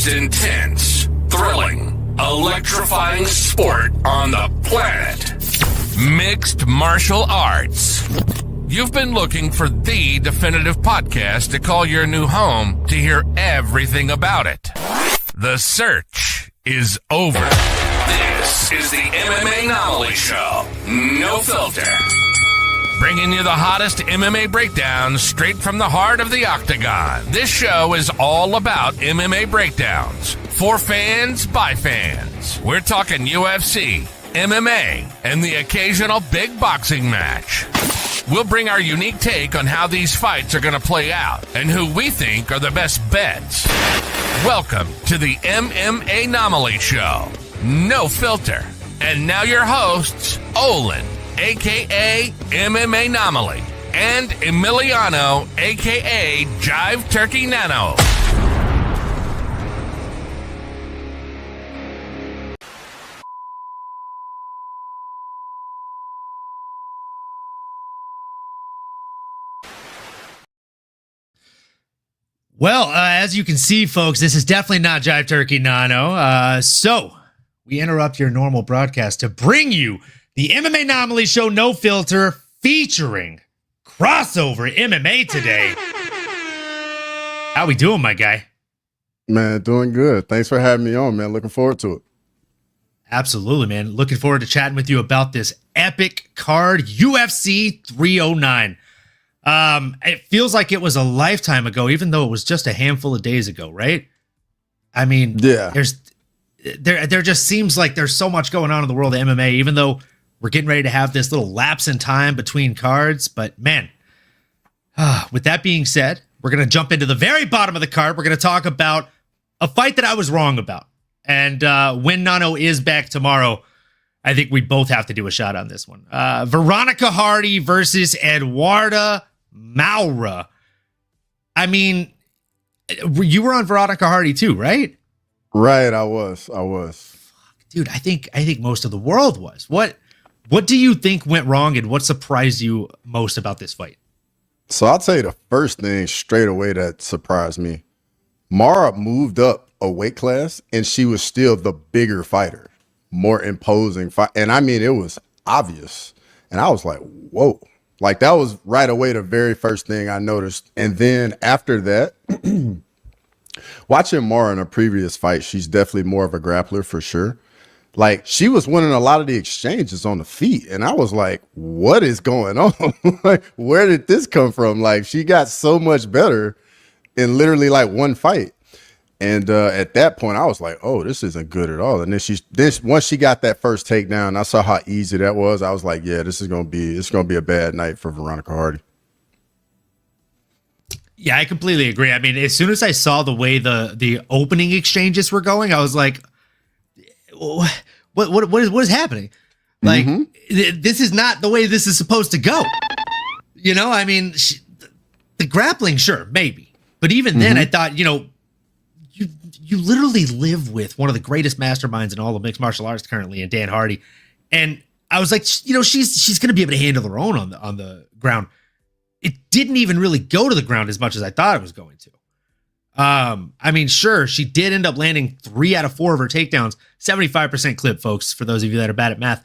most intense, thrilling, electrifying sport on the planet. Mixed martial arts. You've been looking for the definitive podcast to call your new home to hear everything about it. The search is over. This is the MMAnomaly Show. No filter. Bringing you the hottest MMA breakdowns straight from the heart of the octagon. This show is all about MMA breakdowns. For fans, by fans. We're talking UFC, MMA, and the occasional big boxing match. We'll bring our unique take on how these fights are going to play out and who we think are the best bets. Welcome to the MMAnomaly Show. No filter. And now your hosts, Olin, a.k.a. MMAnomaly, and Emiliano, a.k.a. Jive Turkey Nano. Well, as you can see, folks, this is definitely not Jive Turkey Nano. So we interrupt your normal broadcast to bring you the MMAnomaly Show No Filter featuring crossover MMA today. How we doing, my guy? Man, doing good. Thanks for having me on, man. Looking forward to it. Absolutely, man. Looking forward to chatting with you about this epic card, UFC 309. It feels like it was a lifetime ago, even though it was just a handful of days ago, right? I mean, yeah. There just seems like there's so much going on in the world of MMA, even though we're getting ready to have this little lapse in time between cards. But man, with that being said, we're going to jump into the very bottom of the card. We're going to talk about a fight that I was wrong about. And when Nano is back tomorrow, I think we both have to do a shot on this one. Veronica Hardy versus Eduarda Maura. I mean, you were on Veronica Hardy too, right? Right, I was. Fuck, dude, I think most of the world was. What do you think went wrong, and what surprised you most about this fight? So I'll tell you the first thing straight away that surprised me. Mara moved up a weight class, and she was still the bigger fighter, more imposing fight. And I mean, it was obvious. And I was like, whoa. Like, that was right away the very first thing I noticed. And then after that, watching Mara in a previous fight, she's definitely more of a grappler for sure. Like, she was winning a lot of the exchanges on the feet. And I was like, what is going on? Like, where did this come from? Like, she got so much better in literally like one fight. And at that point, I was like, oh, this isn't good at all. And then once she got that first takedown, I saw how easy that was. I was like, yeah, it's gonna be a bad night for Veronica Hardy. Yeah, I completely agree. I mean, as soon as I saw the way the opening exchanges were going, I was like, what is happening? Like, this is not the way this is supposed to go. You know, I mean, the grappling, sure, maybe. But even then, I thought, you know, you literally live with one of the greatest masterminds in all of mixed martial arts currently, in Dan Hardy. And I was like, you know, she's going to be able to handle her own on the ground. It didn't even really go to the ground as much as I thought it was going to. I mean, sure, she did end up landing 3 out of 4 of her takedowns, 75% clip, folks, for those of you that are bad at math.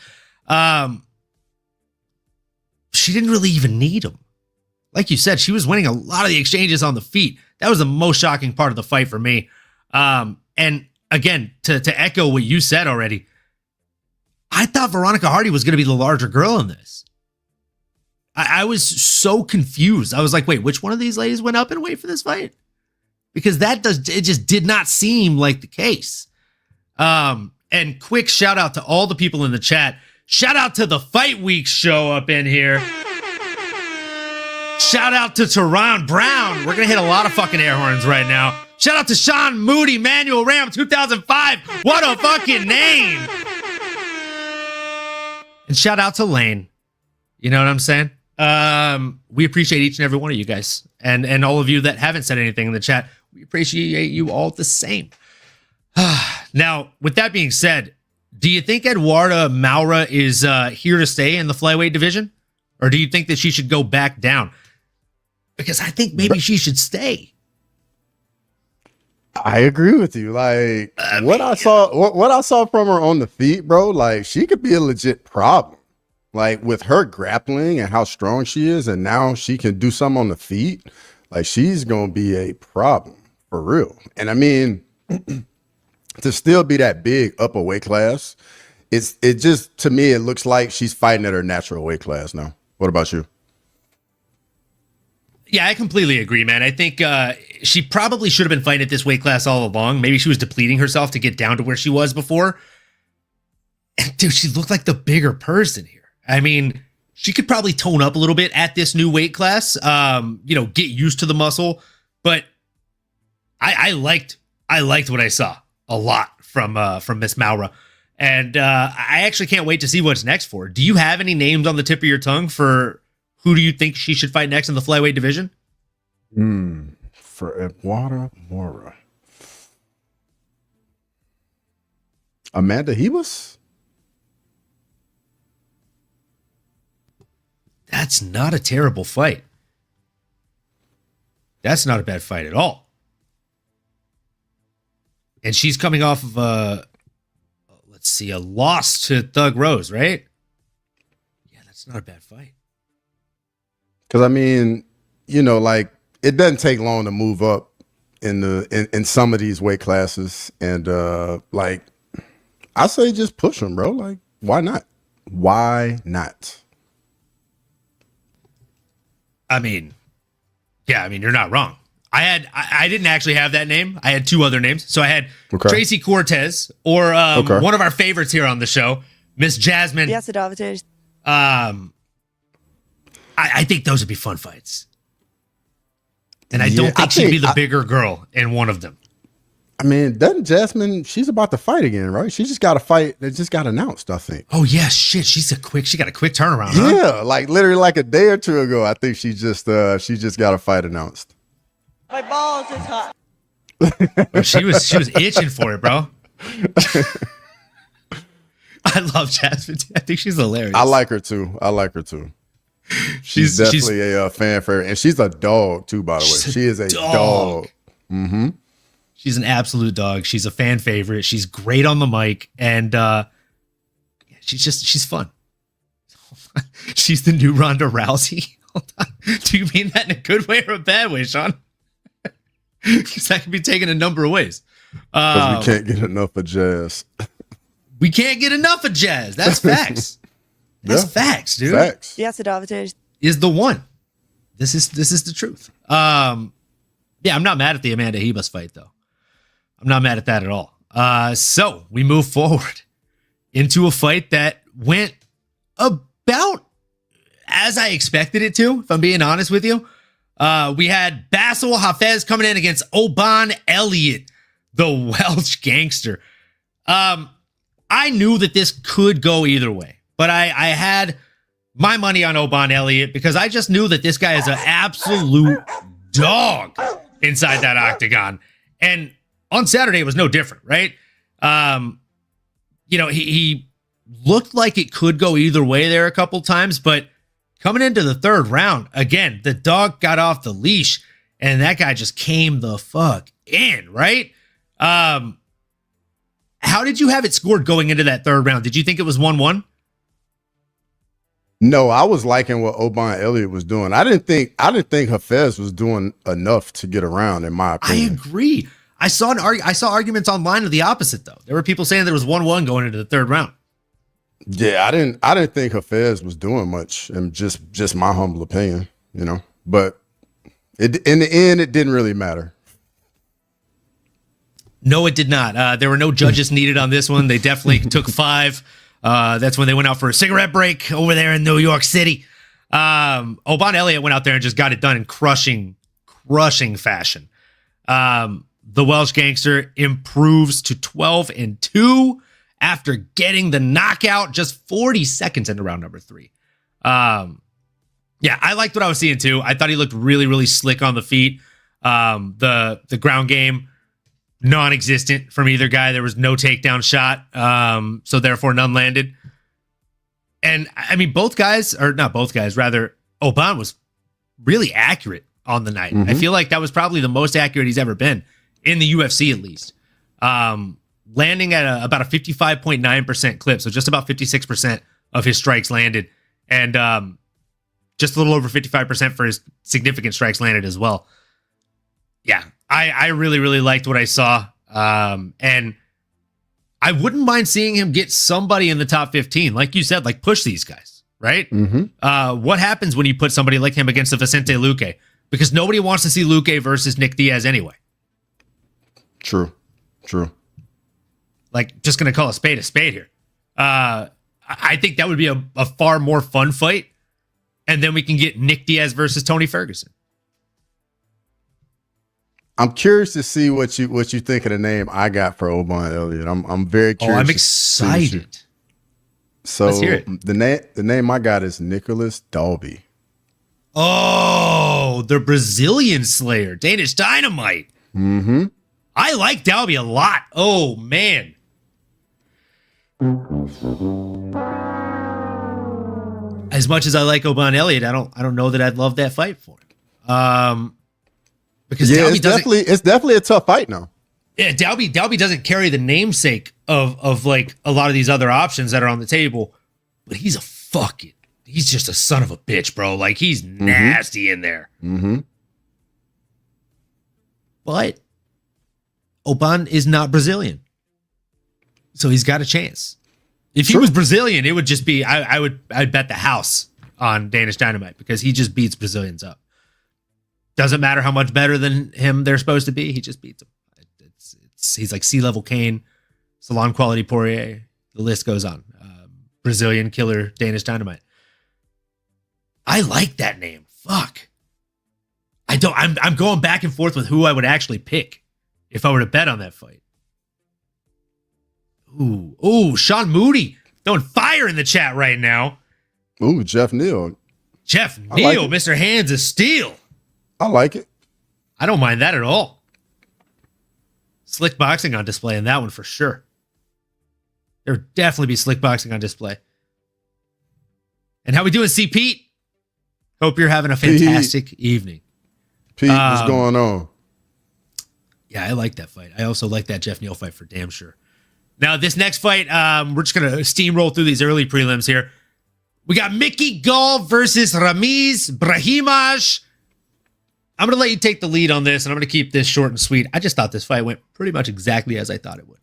She didn't really even need them. Like you said, she was winning a lot of the exchanges on the feet. That was the most shocking part of the fight for me. And again, to echo what you said already, I thought Veronica Hardy was going to be the larger girl in this. I was so confused. I was like, wait, which one of these ladies went up in weight for this fight? Because it just did not seem like the case. And quick shout out to all the people in the chat. Shout out to the Fight Week show up in here. Shout out to Teron Brown. We're going to hit a lot of fucking air horns right now. Shout out to Sean Moody, Manuel Ram, 2005. What a fucking name. And shout out to Lane. You know what I'm saying? We appreciate each and every one of you guys. And all of you that haven't said anything in the chat, we appreciate you all the same. Now, with that being said, do you think Eduarda Maura is here to stay in the flyweight division? Or do you think that she should go back down? Because I think maybe she should stay. I agree with you. Like what I saw from her on the feet, bro, like she could be a legit problem. Like with her grappling and how strong she is, and now she can do something on the feet. Like she's gonna be a problem for real. And I mean, to still be that big upper weight class, it just to me it looks like she's fighting at her natural weight class now. What about you? Yeah, I completely agree, man. I think she probably should have been fighting at this weight class all along. Maybe she was depleting herself to get down to where she was before. And dude, she looked like the bigger person here. I mean, she could probably tone up a little bit at this new weight class, get used to the muscle. But I liked what I saw a lot from Miss Maura. And I actually can't wait to see what's next for her. Do you have any names on the tip of your tongue for who do you think she should fight next in the flyweight division? For Eduarda Mora. Amanda Hebus? That's not a terrible fight. That's not a bad fight at all. And she's coming off of a loss to Thug Rose, right? Yeah, that's not a bad fight. Because I mean, like it doesn't take long to move up in some of these weight classes, and like I say, just push them, bro. Like, why not? Why not? I mean, you're not wrong. I didn't actually have that name. I had two other names. So I had Tracy Cortez or one of our favorites here on the show, Miss Jasmine. Yes, David. I think those would be fun fights. And I don't think she'd be the bigger girl in one of them. I mean, doesn't Jasmine, she's about to fight again, right? She just got a fight that just got announced, I think. Oh, yeah, shit. She got a quick turnaround, huh? Yeah, like literally like a day or two ago, I think she just got a fight announced. My balls is hot. She was itching for it, bro. I love Jasmine. I think she's hilarious. I like her too. She's definitely a fan favorite, and she's a dog too. By the way, she is a dog. Mm-hmm. She's an absolute dog. She's a fan favorite. She's great on the mic, and she's fun. She's the new Ronda Rousey. Hold on. Do you mean that in a good way or a bad way, Sean? Because that could be taken a number of ways. Because we can't get enough of Jazz. We can't get enough of Jazz. That's facts. That's facts, dude. Facts. Yes, David. Is the one. This is the truth. I'm not mad at the Amanda Hebus fight, though. I'm not mad at that at all. So we move forward into a fight that went about as I expected it to, if I'm being honest with you. We had Basil Hafez coming in against Oban Elliott, the Welsh gangster. I knew that this could go either way, but I had my money on Oban Elliott because I just knew that this guy is an absolute dog inside that octagon. And on Saturday, it was no different, right? He looked like it could go either way there a couple times, but coming into the third round, again, the dog got off the leash and that guy just came the fuck in, right? How did you have it scored going into that third round? Did you think it was 1-1? No, I was liking what Oban Elliott was doing. I didn't think Hafez was doing enough to get around, in my opinion. I agree. I saw arguments online of the opposite, though. There were people saying there was 1-1 going into the third round. Yeah, I didn't think Hafez was doing much, and just my humble opinion, But in the end, it didn't really matter. No, it did not. There were no judges needed on this one. They definitely took 5. That's when they went out for a cigarette break over there in New York City. Oban Elliott went out there and just got it done in crushing fashion. The Welsh gangster improves to 12-2 after getting the knockout just 40 seconds into round number 3. I liked what I was seeing too. I thought he looked really, really slick on the feet. The ground game, non-existent from either guy. There was no takedown shot, so therefore none landed. And I mean, rather, Oban was really accurate on the night. Mm-hmm. I feel like that was probably the most accurate he's ever been in the UFC at least. Landing at about a 55.9% clip, so just about 56% of his strikes landed, and just a little over 55% for his significant strikes landed as well. Yeah, I really, really liked what I saw, and I wouldn't mind seeing him get somebody in the top 15, like you said, like push these guys, right? What happens when you put somebody like him against a Vicente Luque? Because nobody wants to see Luque versus Nick Diaz anyway. True. Like, just going to call a spade here. I think that would be a far more fun fight. And then we can get Nick Diaz versus Tony Ferguson. I'm curious to see what you think of the name I got for Oban Elliott. I'm very curious. Oh, I'm excited. So let's hear it. The name I got is Nicholas Dalby. Oh, the Brazilian Slayer, Danish Dynamite. I like Dalby a lot. Oh man. As much as I like Oban Elliott, I don't know that I'd love that fight for him. Because Dalby it's definitely a tough fight now. Yeah, Dalby doesn't carry the namesake of like a lot of these other options that are on the table, but he's just a son of a bitch, bro. Like he's nasty in there. But Oban is not Brazilian, so he's got a chance. If he was Brazilian, it would just be I'd bet the house on Danish Dynamite because he just beats Brazilians up. Doesn't matter how much better than him they're supposed to be, he just beats them. He's like sea-level Kane, salon quality Poirier. The list goes on. Brazilian killer Danish Dynamite. I like that name. Fuck. I'm going back and forth with who I would actually pick if I were to bet on that fight. Ooh, Sean Moody throwing fire in the chat right now. Ooh, Jeff Neal. Mr. Hands of Steel. I like it. I don't mind that at all. Slick boxing on display in that one for sure. There would definitely be slick boxing on display. And how we doing, C. Pete? Hope you're having a fantastic evening. Pete, what's going on? Yeah, I like that fight. I also like that Jeff Neal fight for damn sure. Now, this next fight, we're just going to steamroll through these early prelims here. We got Mickey Gall versus Ramiz Brahimaj. I'm going to let you take the lead on this, and I'm going to keep this short and sweet. I just thought this fight went pretty much exactly as I thought it would.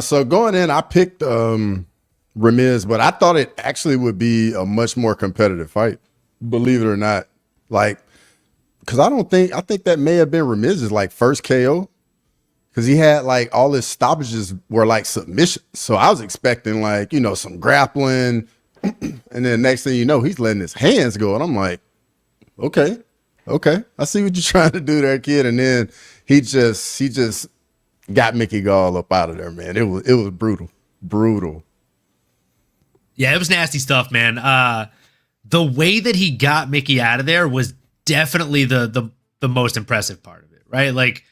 So going in, I picked Ramiz, but I thought it actually would be a much more competitive fight, believe it or not. Like, because I think that may have been Ramiz's like first KO. Because he had like all his stoppages were like submissions. So I was expecting like, some grappling. And then next thing you know, he's letting his hands go. And I'm like, okay. I see what you're trying to do there, kid. And then he just got Mickey Gall up out of there, man. It was brutal. Yeah, it was nasty stuff, man. The way that he got Mickey out of there was definitely the most impressive part of it, right? Like,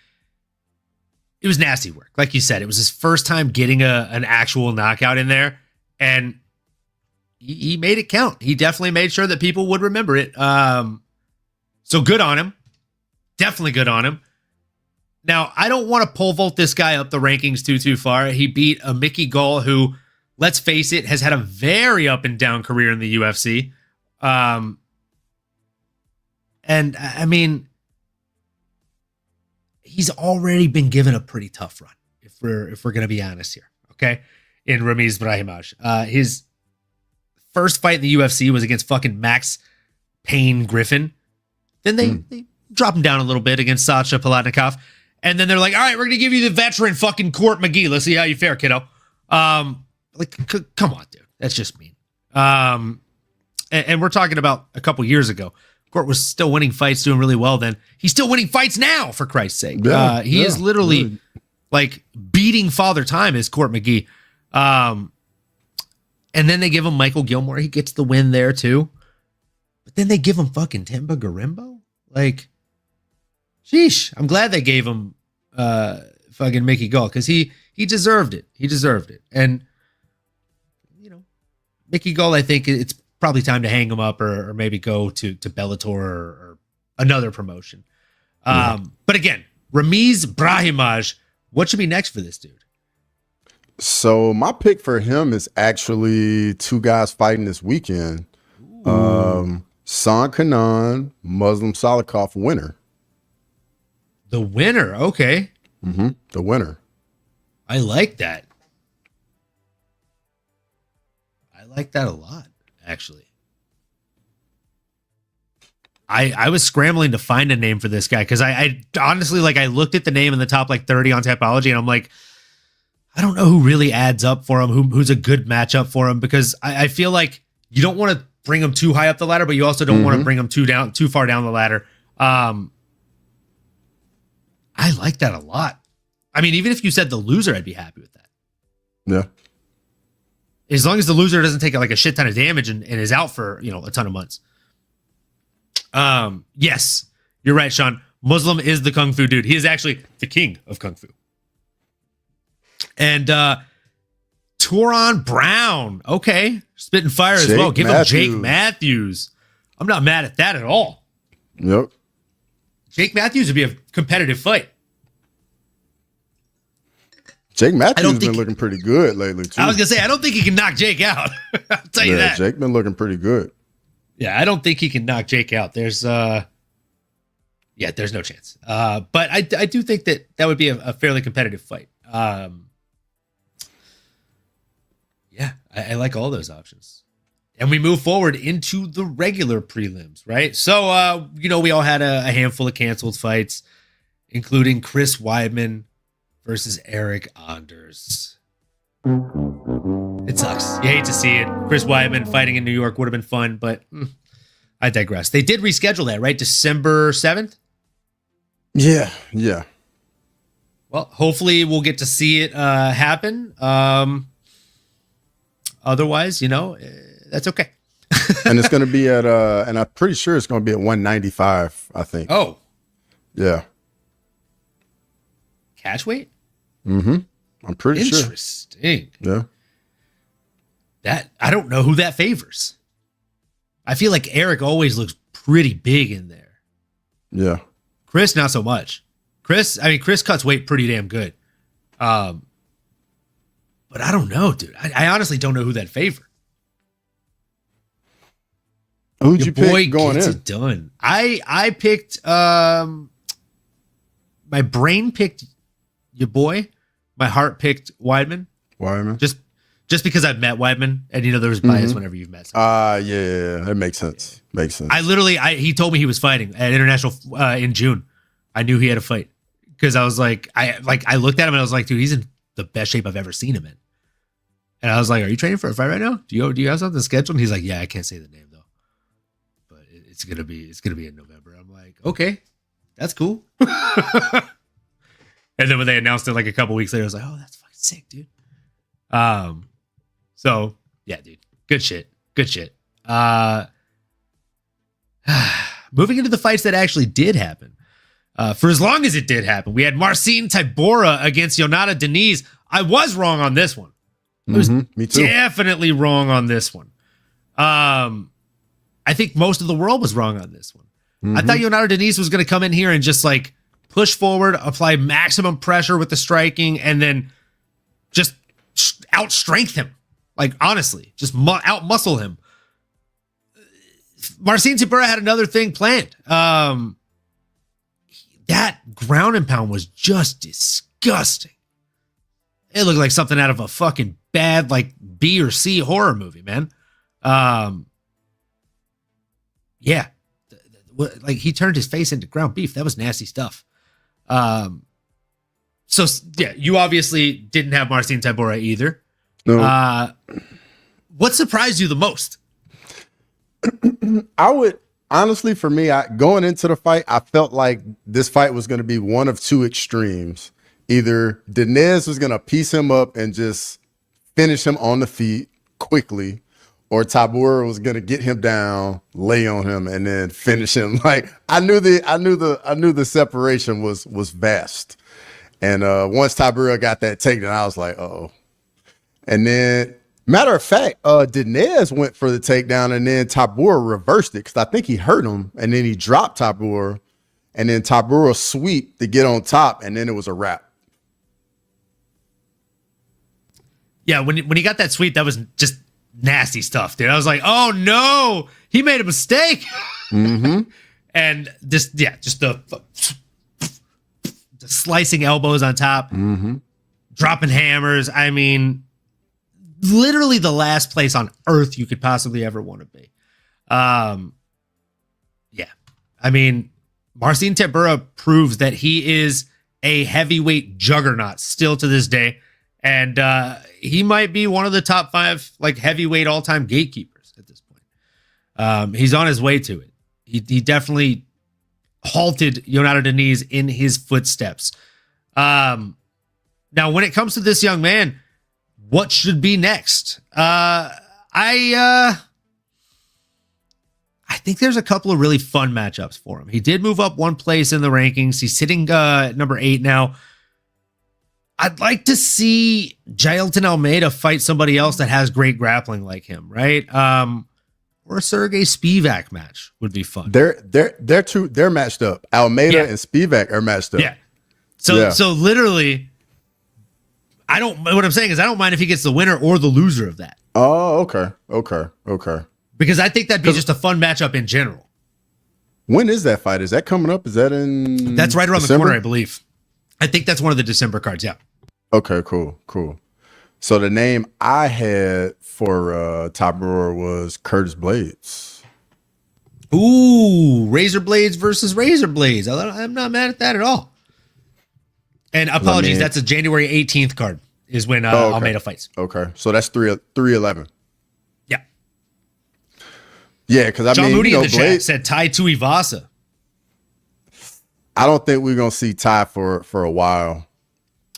it was nasty work. Like you said, it was his first time getting an actual knockout in there, and he made it count. He definitely made sure that people would remember it. So good on him. Definitely good on him. Now, I don't want to pole vault this guy up the rankings too far. He beat a Mickey Gall who, let's face it, has had a very up and down career in the UFC. And I mean, he's already been given a pretty tough run, if we're going to be honest here, okay? In Ramiz Brahimaj. His first fight in the UFC was against fucking Max Payne Griffin. Then they drop him down a little bit against Sasha Palatnikov. And then they're like, all right, we're going to give you the veteran fucking Court McGee. Let's see how you fare, kiddo. Come on, dude. That's just mean. And we're talking about a couple years ago. Court was still winning fights, doing really well then. He's still winning fights now, for Christ's sake. He is literally like beating Father Time as Court McGee. And then they give him Michael Gilmore. He gets the win there too. But then they give him fucking Timba Garimbo. Like, sheesh. I'm glad they gave him fucking Mickey Gall because he deserved it. He deserved it. And, Mickey Gall, I think it's probably time to hang him up or maybe go to Bellator or another promotion. But again, Ramiz Brahimaj. What should be next for this dude? So my pick for him is actually two guys fighting this weekend. San Kanan, Muslim Salikov winner. The winner. Okay. The winner. I like that. I like that a lot, actually. I was scrambling to find a name for this guy because I honestly, like, I looked at the name in the top like 30 on Tapology and I'm like, I don't know who really adds up for him, who's a good matchup for him, because I feel like you don't want to bring him too high up the ladder, but you also don't want to bring him too far down the ladder. I like that a lot. I mean, even if you said the loser, I'd be happy with that. Yeah. As long as the loser doesn't take like a shit ton of damage and is out for, a ton of months. Yes, you're right, Sean. Muslim is the Kung Fu dude. He is actually the king of Kung Fu. And Turon Brown. Okay. Spitting fire as well. Give him Jake Matthews. I'm not mad at that at all. Yep. Jake Matthews would be a competitive fight. Jake Matthews has been looking pretty good lately, too. I was going to say, I don't think he can knock Jake out. I'll tell you that. Jake been looking pretty good. Yeah, I don't think he can knock Jake out. There's no chance. But I do think that would be a fairly competitive fight. Yeah, I like all those options. And we move forward into the regular prelims, right? So, we all had a handful of canceled fights, including Chris Weidman versus Eric Anders. It sucks. You hate to see it. Chris Weidman fighting in New York would have been fun, but I digress. They did reschedule that, right? December 7th? Yeah. Well, hopefully we'll get to see it happen. Otherwise, that's okay. And it's going to be at, and I'm pretty sure it's going to be at 195, I think. Oh. Yeah. Catch weight? I'm pretty sure. Interesting. Yeah. That I don't know who that favors. I feel like Eric always looks pretty big in there. Yeah. Chris, not so much. Chris cuts weight pretty damn good. But I don't know, dude. I honestly don't know who that favored. Who'd you pick going in? It done. I picked my brain picked your boy. My heart picked Weidman. Just because I've met Weidman and there was bias whenever you've met someone. Yeah, that makes sense. Makes sense. He told me he was fighting at International in June. I knew he had a fight because I was like, I looked at him and I was like, dude, he's in the best shape I've ever seen him in. And I was like, are you training for a fight right now? Do you have something scheduled? And he's like, yeah, I can't say the name though, but it's gonna be in November. I'm like, okay, that's cool. And then when they announced it like a couple weeks later, I was like, oh, that's fucking sick, dude. So yeah, dude, good shit. Moving into the fights that actually did happen. For as long as it did happen, we had Marcin Tybura against Yonata Deniz. I was wrong on this one. I was Me too. definitely wrong on this one. I think most of the world was wrong on this one. I thought Yonata Deniz was going to come in here and just like push forward, apply maximum pressure with the striking, and then just outstrength him. Like, honestly, just out-muscle him. Marcin Tybura had another thing planned. That ground and pound was just disgusting. It looked like something out of a fucking bad, like, B or C horror movie, man. Yeah. Like, he turned his face into ground beef. That was nasty stuff. So, yeah, you obviously didn't have Marcin Tybura either. No. What surprised you the most? I would honestly, for me, going into the fight, I felt like this fight was going to be one of two extremes. Either Deniz was going to piece him up and just finish him on the feet quickly, or Tybura was going to get him down, lay on him, and then finish him. Like, I knew the separation was vast. And once Tybura got that takedown, I was like, uh-oh. And then, matter of fact, Deniz went for the takedown, and then Tybura reversed it because I think he hurt him, and then he dropped Tybura. and then Tabura sweep to get on top, and then it was a wrap. Yeah, when he got that sweep, that was just nasty stuff, dude. I was like, oh no, he made a mistake. And just the slicing elbows on top, dropping hammers. I mean, literally the last place on earth you could possibly ever want to be. Yeah. I mean, Marcin Tybura proves that he is a heavyweight juggernaut still to this day. And he might be one of the top 5 like heavyweight all-time gatekeepers at this point. He's on his way to it. He definitely halted Leonardo Diniz in his footsteps. Now, when it comes to this young man, what should be next? I think there's a couple of really fun matchups for him. He did move up 1 place in the rankings. He's sitting at number 8 now. I'd like to see Jailton Almeida fight somebody else that has great grappling like him, right? Or a Sergey Spivak match would be fun. They're matched up. Almeida and Spivak are matched up. Yeah. So literally, what I'm saying is I don't mind if he gets the winner or the loser of that. Oh, okay. Because I think that'd be just a fun matchup in general. When is that fight? Is that coming up? Is that in That's right around December? the corner, I believe. I think that's one of the December cards, yeah. Okay, cool. So the name I had for Tabura was Curtis Blades. Ooh, Razor Blades versus Razor Blades. I'm not mad at that at all. And apologies, that's a January 18th card is when Almeida fights. Okay, so that's 3/11. Yeah. Yeah, because I John mean, Moody in the chat Blades, said Tai Tuivasa. I don't think we're gonna see Ty for a while.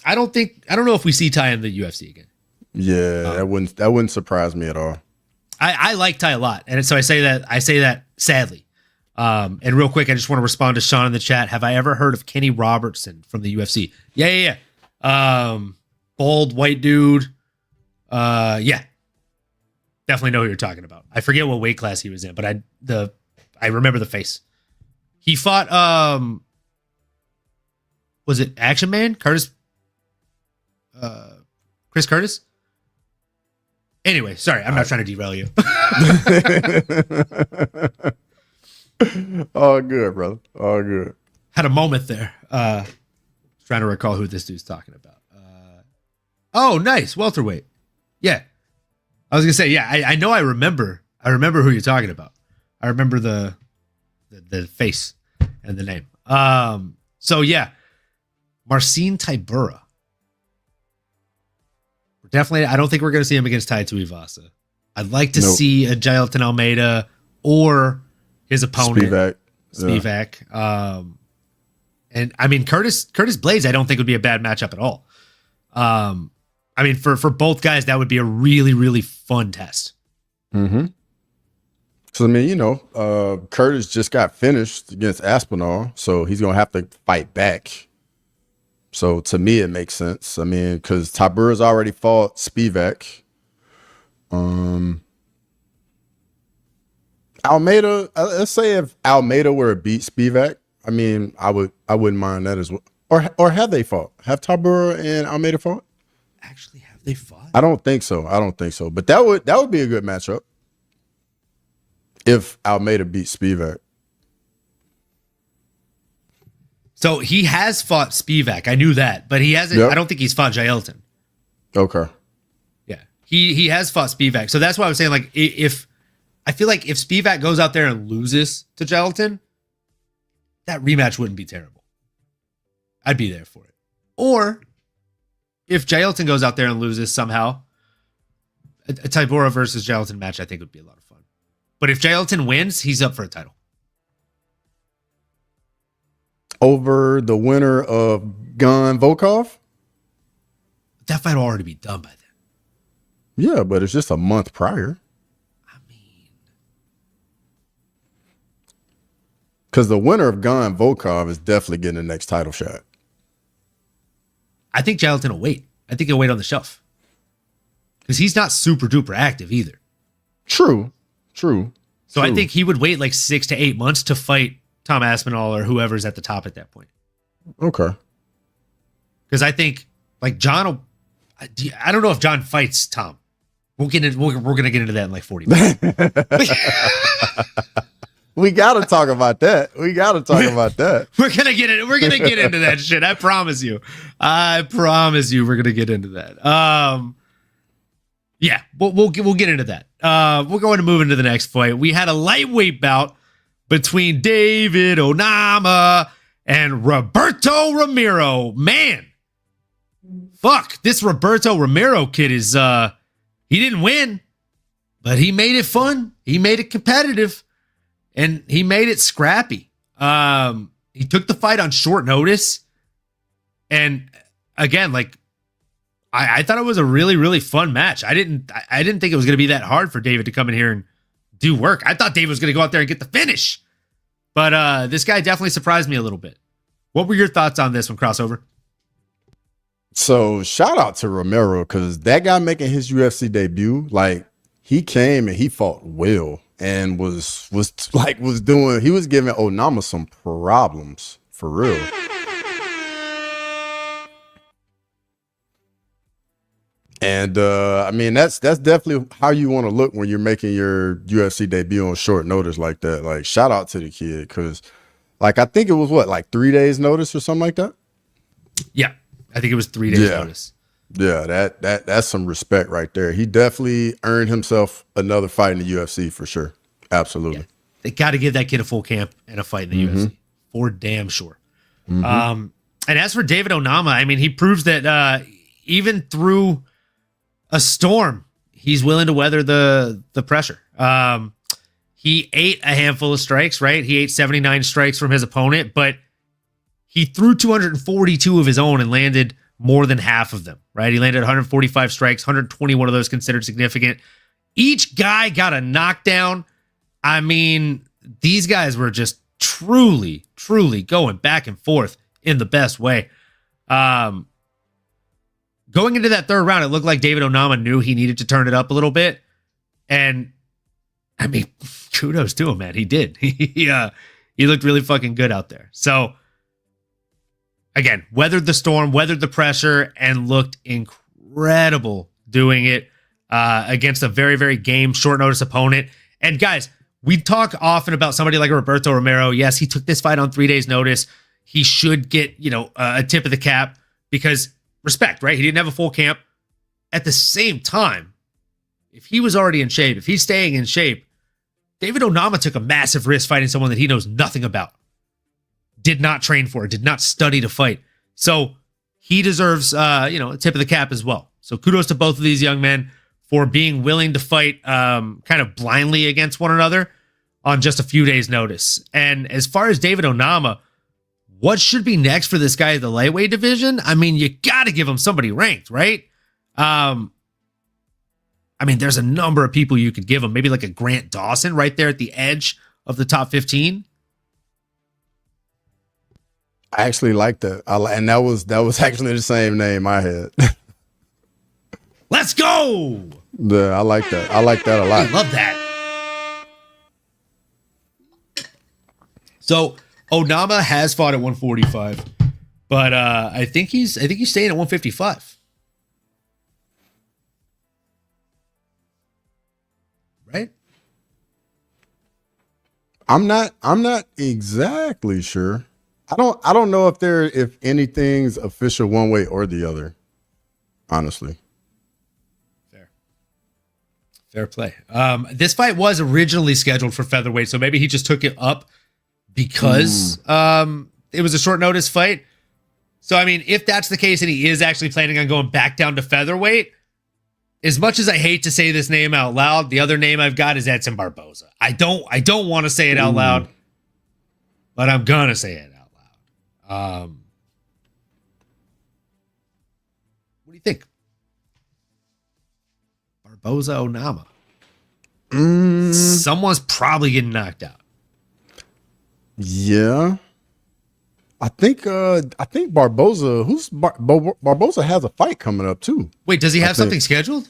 I don't know if we see Ty in the UFC again. Yeah, that wouldn't surprise me at all. I like Ty a lot, and so I say that sadly. And real quick, I just want to respond to Sean in the chat. Have I ever heard of Kenny Robertson from the UFC? Yeah. Bald white dude. Yeah, definitely know who you're talking about. I forget what weight class he was in, but I remember the face. He fought was it Action Man Curtis? Chris Curtis? Anyway, sorry, I'm not trying to derail you. All good, brother. All good. Had a moment there. Trying to recall who this dude's talking about. Oh, nice. Welterweight. Yeah. I was gonna say, yeah, I know I remember who you're talking about. I remember the face and the name. So yeah. Marcin Tybura. Definitely, I don't think we're going to see him against Tai Tuivasa. I'd like to see a Jailton Almeida or his opponent, Spivak. Yeah. And I mean, Curtis Blades, I don't think would be a bad matchup at all. I mean, for both guys, that would be a really, really fun test. Mm-hmm. So, I mean, Curtis just got finished against Aspinall, so he's going to have to fight back. So to me, it makes sense. I mean, because Tabura's already fought Spivak. Almeida, let's say if Almeida were to beat Spivak, I mean, I wouldn't mind that as well. Or have they fought? Have Tabura and Almeida fought? Actually, have they fought? I don't think so. But that would be a good matchup if Almeida beats Spivak. So he has fought Spivak. I knew that, but he hasn't. Yep. I don't think he's fought Jailton. Okay. Yeah, he has fought Spivak. So that's why I was saying, like, if I feel like if Spivak goes out there and loses to Jailton, that rematch wouldn't be terrible. I'd be there for it. Or if Jailton goes out there and loses somehow, a Tybura versus Jailton match I think would be a lot of fun. But if Jailton wins, he's up for a title. Over the winner of Gun Volkov? That fight will already be done by then. Yeah, but it's just a month prior. I mean, because the winner of Gun Volkov is definitely getting the next title shot. I think Jailton will wait. I think he'll wait on the shelf. Because he's not super duper active either. True. So I think he would wait like 6 to 8 months to fight Tom Aspinall or whoever's at the top at that point. Okay. Because I think like John will, I don't know if John fights Tom. We're gonna get into that in like 40 minutes. We gotta talk about that. We're gonna get it. We're gonna get into that shit. I promise you. We're gonna get into that. Yeah, we'll get into that. We're going to move into the next fight. We had a lightweight bout between David Onama and Roberto Romero. Man, fuck, this Roberto Romero kid is he didn't win, but he made it fun. He made it competitive, and he made it scrappy. He took the fight on short notice, and again, like I thought it was a really, really fun match. I didn't think it was going to be that hard for David to come in here and do work. I thought David was going to go out there and get the finish, but this guy definitely surprised me a little bit. What were your thoughts on this one, Crossover? So shout out to Romero, because that guy making his UFC debut, like he came and he fought well and was giving Onama some problems for real. And I mean, that's definitely how you want to look when you're making your UFC debut on short notice like that. Like, shout out to the kid, because like I think it was like 3 days notice or something like that. Yeah, I think it was 3 days notice. Yeah, that's some respect right there. He definitely earned himself another fight in the UFC for sure. Absolutely. Yeah. They got to give that kid a full camp and a fight in the UFC for damn sure. And as for David Onama, I mean, he proves that even through a storm, he's willing to weather the pressure. He ate a handful of strikes, right? He ate 79 strikes from his opponent, but he threw 242 of his own and landed more than half of them, right? He landed 145 strikes, 121 of those considered significant. Each guy got a knockdown. I mean, these guys were just truly, truly going back and forth in the best way. Going into that third round, it looked like David Onama knew he needed to turn it up a little bit. And I mean, kudos to him, man. He did. He looked really fucking good out there. So again, weathered the storm, weathered the pressure, and looked incredible doing it against a very, very game, short notice opponent. And guys, we talk often about somebody like Roberto Romero. Yes, he took this fight on 3 days notice. He should get, a tip of the cap because respect, right? He didn't have a full camp. At the same time, if he was already in shape, if he's staying in shape, David Onama took a massive risk fighting someone that he knows nothing about. Did not train for it, did not study to fight. So he deserves, a tip of the cap as well. So kudos to both of these young men for being willing to fight kind of blindly against one another on just a few days' notice. And as far as David Onama, what should be next for this guy in the lightweight division? I mean, you got to give him somebody ranked, right? I mean, there's a number of people you could give him. Maybe like a Grant Dawson right there at the edge of the top 15. I actually like that. And that was actually the same name I had. Let's go. Yeah, I like that. I like that a lot. I love that. So Onama has fought at 145, but I think he's staying at 155. Right? I'm not exactly sure. I don't know if anything's official one way or the other, honestly. Fair play. This fight was originally scheduled for featherweight, so maybe he just took it up because it was a short notice fight. So, I mean, if that's the case and he is actually planning on going back down to featherweight, as much as I hate to say this name out loud, the other name I've got is Edson Barboza. I don't want to say it out loud, but I'm gonna say it out loud. What do you think? Barboza Onama. Someone's probably getting knocked out. Yeah. I think Barboza, Barboza has a fight coming up too. Wait, does he have something scheduled?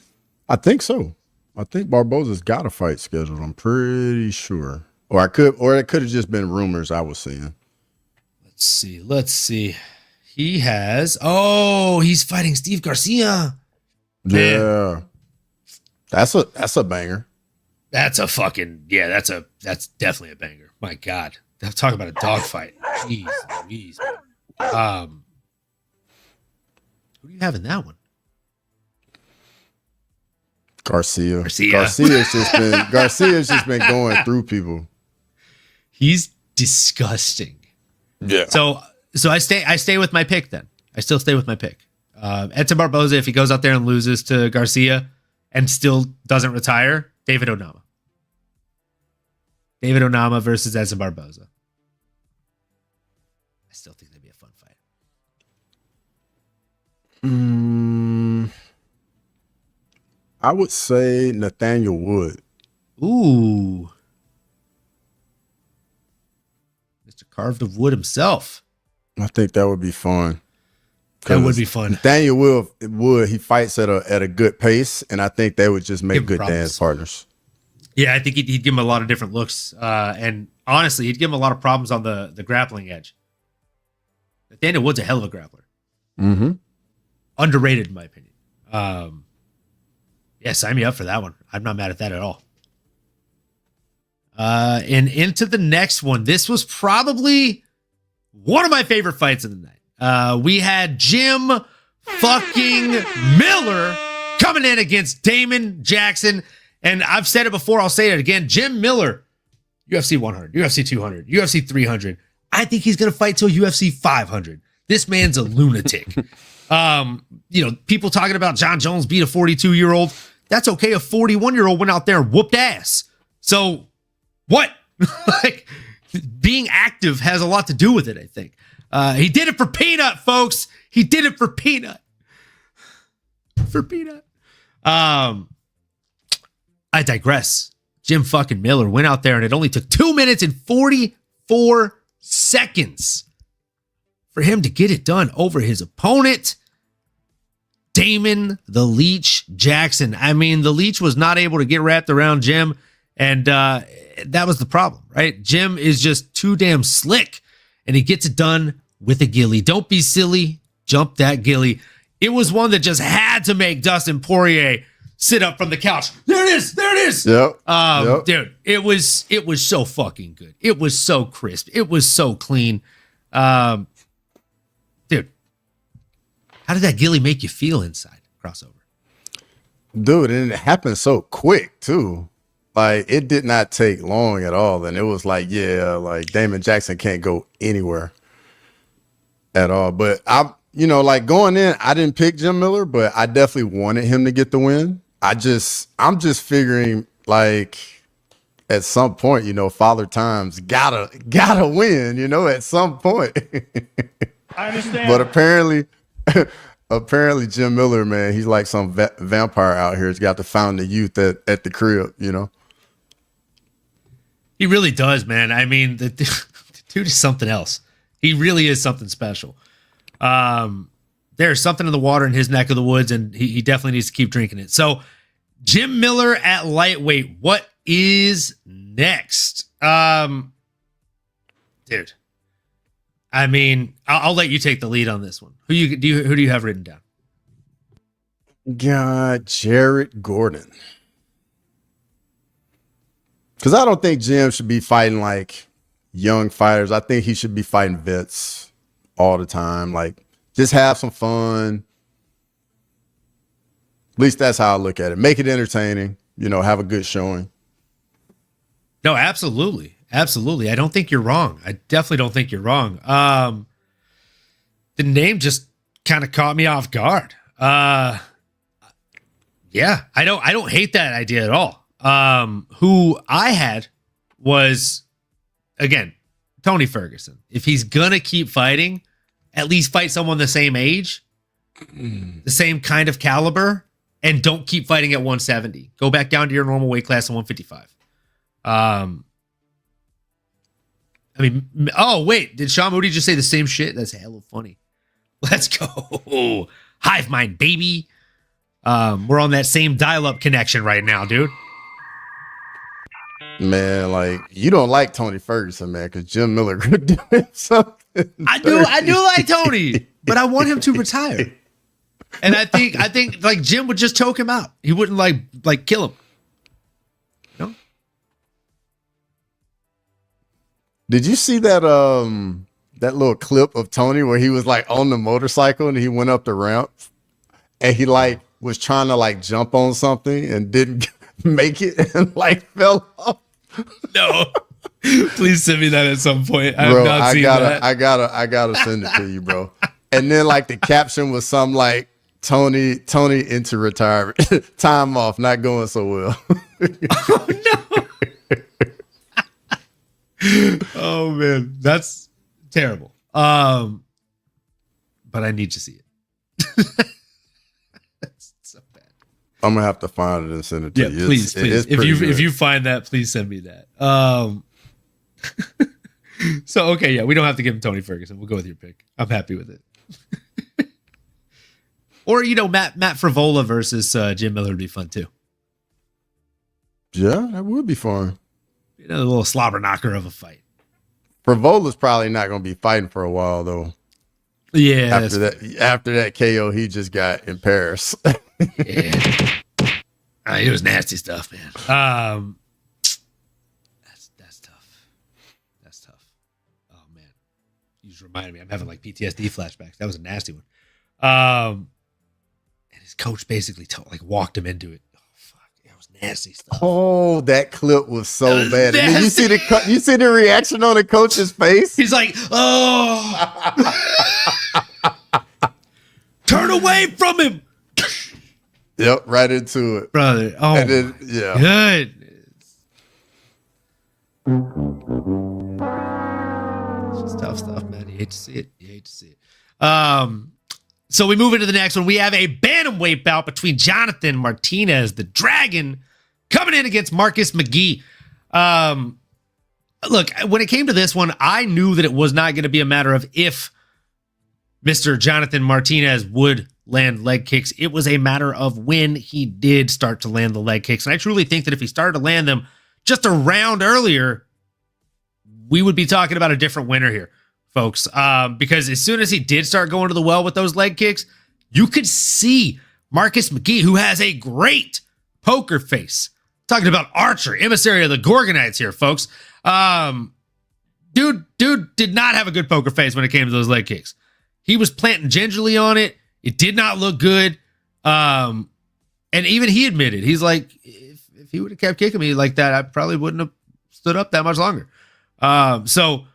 I think so. I think Barboza's got a fight scheduled. I'm pretty sure. or it could have just been rumors I was seeing. Let's see. He's fighting Steve Garcia. Man. Yeah. That's a banger. That's definitely a banger. My God. I'm talking about a dogfight. Jeez Louise. Who do you have in that one? Garcia's just been going through people. He's disgusting. Yeah. So I stay with my pick then. I still stay with my pick. Edson Barboza, if he goes out there and loses to Garcia and still doesn't retire, David Onama. David Onama versus Edson Barboza. I still think that'd be a fun fight. I would say Nathaniel Wood. Ooh. Mr. Carved of Wood himself. I think that would be fun. That would be fun. Nathaniel Wood, he fights at a good pace, and I think they would just make good dance partners. Yeah, I think he'd give him a lot of different looks. And honestly, he'd give him a lot of problems on the grappling edge. Nathaniel Wood's a hell of a grappler. Mm-hmm. Underrated, in my opinion. Yeah, sign me up for that one. I'm not mad at that at all. And into the next one. This was probably one of my favorite fights of the night. We had Jim fucking Miller coming in against Damon Jackson. And I've said it before, I'll say it again. Jim Miller, UFC 100, UFC 200, UFC 300. I think he's going to fight till UFC 500. This man's a lunatic. People talking about John Jones beat a 42-year-old. That's okay. A 41-year-old went out there and whooped ass. So what? Like, being active has a lot to do with it, I think. He did it for Peanut, folks. He did it for Peanut. For Peanut. I digress. Jim fucking Miller went out there and it only took 2 minutes and 44 seconds for him to get it done over his opponent, Damon the Leech Jackson. I mean, the Leech was not able to get wrapped around Jim, and that was the problem, right? Jim is just too damn slick, and he gets it done with a gilly. Don't be silly. Jump that gilly. It was one that just had to make Dustin Poirier sit up from the couch. There it is. There it is. Yep. Dude, it was so fucking good. It was so crisp. It was so clean. Dude, how did that gilly make you feel inside? Crossover. Dude, and it happened so quick too. Like, it did not take long at all. And it was like, yeah, like Damon Jackson can't go anywhere at all. But like going in, I didn't pick Jim Miller, but I definitely wanted him to get the win. I'm just figuring, like, at some point, Father Time's gotta win, at some point. I understand. But apparently Jim Miller, man, he's like some vampire out here. He's got to found the youth at the crib, He really does, man. I mean, the dude is something else. He really is something special. There's something in the water in his neck of the woods, and he definitely needs to keep drinking it. So, Jim Miller at lightweight. What is next? Dude. I mean, I'll let you take the lead on this one. Who do you have written down? Got Jared Gordon. Because I don't think Jim should be fighting like young fighters. I think he should be fighting vets all the time. Like, just have some fun. At least that's how I look at it. Make it entertaining, have a good showing. No, absolutely. Absolutely. I don't think you're wrong. I definitely don't think you're wrong. The name just kind of caught me off guard. Yeah, I don't hate that idea at all. Who I had was, again, Tony Ferguson. If he's gonna keep fighting, at least fight someone the same age, the same kind of caliber, and don't keep fighting at 170. Go back down to your normal weight class of 155. Wait, did Sean Moody just say the same shit? That's hella funny. Let's go. Hive mind, baby. We're on that same dial-up connection right now, dude. Man, like you don't like Tony Ferguson, man, because Jim Miller could do something. I do like Tony, but I want him to retire. And I think like Jim would just choke him out. He wouldn't like kill him. You know? Did you see that that little clip of Tony where he was like on the motorcycle and he went up the ramp and he like was trying to like jump on something and didn't make it and like fell off? No. Please send me that at some point. I Bro, have not seen that. I gotta send it to you, bro. And then like the caption was some like Tony into retirement. Time off, not going so well. Oh no. Oh man, that's terrible. But I need to see it. That's so bad. I'm gonna have to find it and send it to you. Please. If you find that, please send me that. So okay, yeah, we don't have to give him Tony Ferguson. We'll go with your pick. I'm happy with it. Or Matt Frivola versus Jim Miller would be fun too. Yeah, that would be fun. A little slobber knocker of a fight. Frivola's probably not gonna be fighting for a while though. Yeah. After that KO he just got in Paris. Yeah. It was nasty stuff, man. That's tough. That's tough. Oh man, you just reminded me. I'm having like PTSD flashbacks. That was a nasty one. And his coach basically walked him into it. Oh fuck, that was nasty stuff. Oh, that clip was so bad. And then you see the reaction on the coach's face. He's like, oh, turn away from him. Yep, right into it, brother. Oh, and then, yeah. Goodness. It's just tough stuff, man. You hate to see it. So we move into the next one. We have a bantamweight bout between Jonathan Martinez, the Dragon, coming in against Marcus McGee. Look, when it came to this one, I knew that it was not going to be a matter of if Mr. Jonathan Martinez would land leg kicks. It was a matter of when he did start to land the leg kicks. And I truly think that if he started to land them just a round earlier, we would be talking about a different winner here, folks. Because as soon as he did start going to the well with those leg kicks, you could see Marcus McGee, who has a great poker face. Talking about Archer, emissary of the Gorgonites here, folks. Dude did not have a good poker face when it came to those leg kicks. He was planting gingerly on it. It did not look good. And even he admitted, he's like, if he would have kept kicking me like that, I probably wouldn't have stood up that much longer. So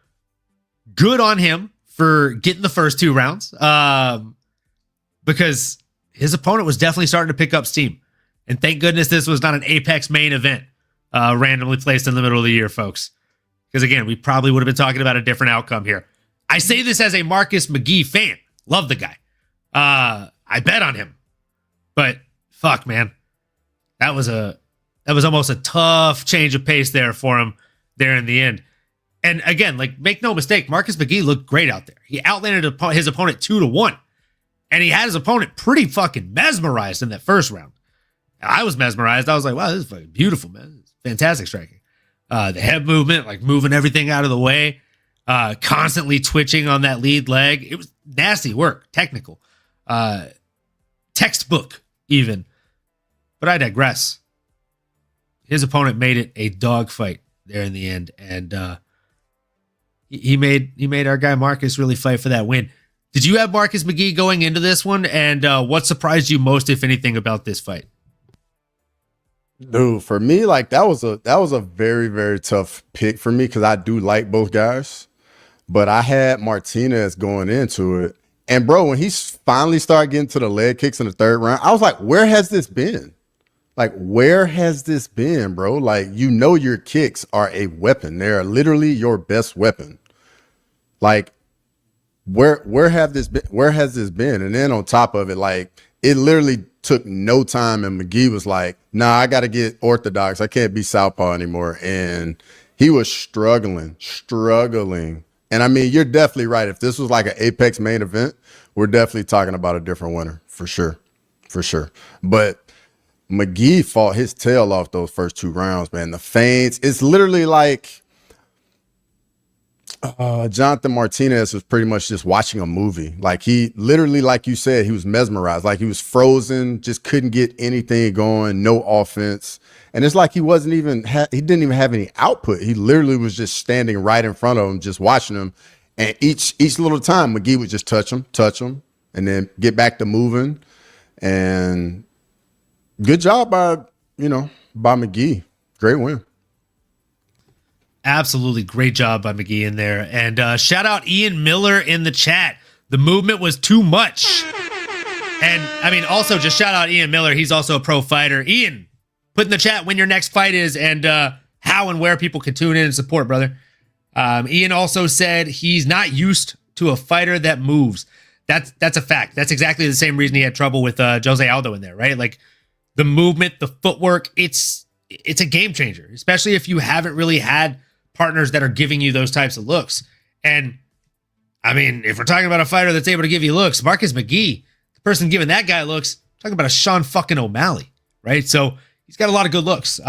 good on him for getting the first two rounds. Because his opponent was definitely starting to pick up steam. And thank goodness this was not an Apex main event randomly placed in the middle of the year, folks. Because again, we probably would have been talking about a different outcome here. I say this as a Marcus McGee fan. Love the guy. I bet on him. But fuck, man. That was almost a tough change of pace there for him there in the end. And again, make no mistake, Marcus McGee looked great out there. He outlanded his opponent 2-1. And he had his opponent pretty fucking mesmerized in that first round. I was mesmerized. I was like, wow, this is fucking beautiful, man. It's fantastic striking. The head movement, moving everything out of the way, constantly twitching on that lead leg. It was nasty work, technical, textbook even. But I digress. His opponent made it a dogfight there in the end, and he made our guy Marcus really fight for that win. Did you have Marcus McGee going into this one? And what surprised you most, if anything, about this fight? Dude, for me, that was a very, very tough pick for me because I do like both guys, but I had Martinez going into it. And bro, when he finally started getting to the leg kicks in the third round, I was like, where has this been? Where has this been, bro? Your kicks are a weapon. They're literally your best weapon. Where has this been? And then on top of it, it literally took no time, and McGee was like, nah, I got to get orthodox. I can't be southpaw anymore. And he was struggling. And I mean, you're definitely right. If this was like an Apex main event, we're definitely talking about a different winner for sure. But McGee fought his tail off those first 2 rounds, man. The feints, it's literally like Jonathan Martinez was pretty much just watching a movie. Like he literally, like you said, he was mesmerized, like he was frozen, just couldn't get anything going, no offense. And it's like he wasn't even, he didn't even have any output. He literally was just standing right in front of him, just watching him. And each little time, McGee would just touch him, and then get back to moving. And good job by McGee. Great win. Absolutely great job by McGee in there. And shout out Ian Miller in the chat. The movement was too much. And I mean, also just shout out Ian Miller. He's also a pro fighter. Ian, put in the chat when your next fight is and how and where people can tune in and support, brother. Ian also said he's not used to a fighter that moves. That's a fact. That's exactly the same reason he had trouble with Jose Aldo in there, right? Like the movement, the footwork, it's a game changer, especially if you haven't really had partners that are giving you those types of looks. And I mean, if we're talking about a fighter that's able to give you looks, Marcus McGee, the person giving that guy looks, talking about a Sean fucking O'Malley, right? So he's got a lot of good looks.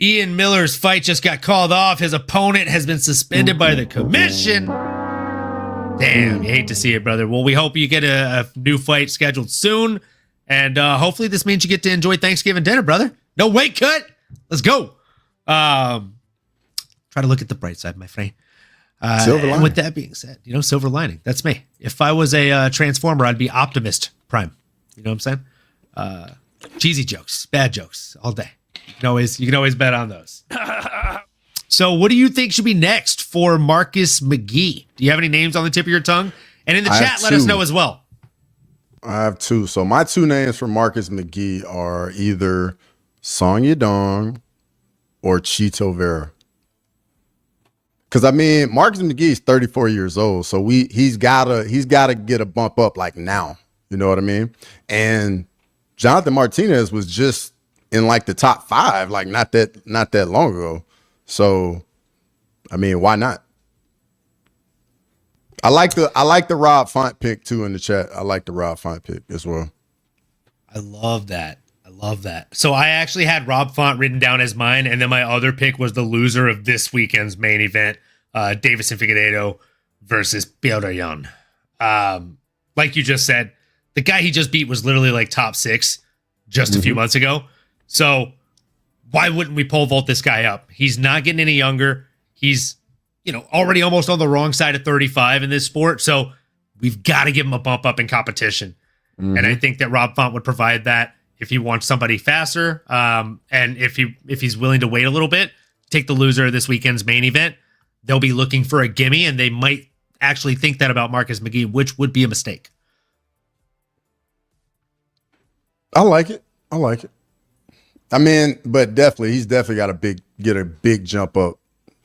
Ian Miller's fight just got called off. His opponent has been suspended by the commission. Damn, you hate to see it, brother. Well, we hope you get a new fight scheduled soon. And hopefully this means you get to enjoy Thanksgiving dinner, brother. No weight cut. Let's go. Try to look at the bright side, my friend. Silver lining. And with that being said, silver lining. That's me. If I was a Transformer, I'd be Optimus Prime. You know what I'm saying? Cheesy jokes, bad jokes, all day. You can always bet on those. So what do you think should be next for Marcus McGee? Do you have any names on the tip of your tongue? And in the chat, let us know as well. I have 2. So my 2 names for Marcus McGee are either Song Yadong or Chito Vera. Because I mean, Marcus McGee is 34 years old, so he's gotta get a bump up like now. You know what I mean? And Jonathan Martinez was just in like the top 5, like not that long ago. So, I mean, why not? I like the Rob Font pick too in the chat. I like the Rob Font pick as well. I love that. So I actually had Rob Font written down as mine, and then my other pick was the loser of this weekend's main event, Davison Figueiredo versus Petr Yan. Like you just said, the guy he just beat was literally like top 6 just a few months ago. So why wouldn't we pole vault this guy up? He's not getting any younger. He's, already almost on the wrong side of 35 in this sport. So we've got to give him a bump up in competition. And I think that Rob Font would provide that if he wants somebody faster. And if he's willing to wait a little bit, take the loser of this weekend's main event. They'll be looking for a gimme, and they might actually think that about Marcus McGee, which would be a mistake. I like it. I mean, but he's definitely got to get a big jump up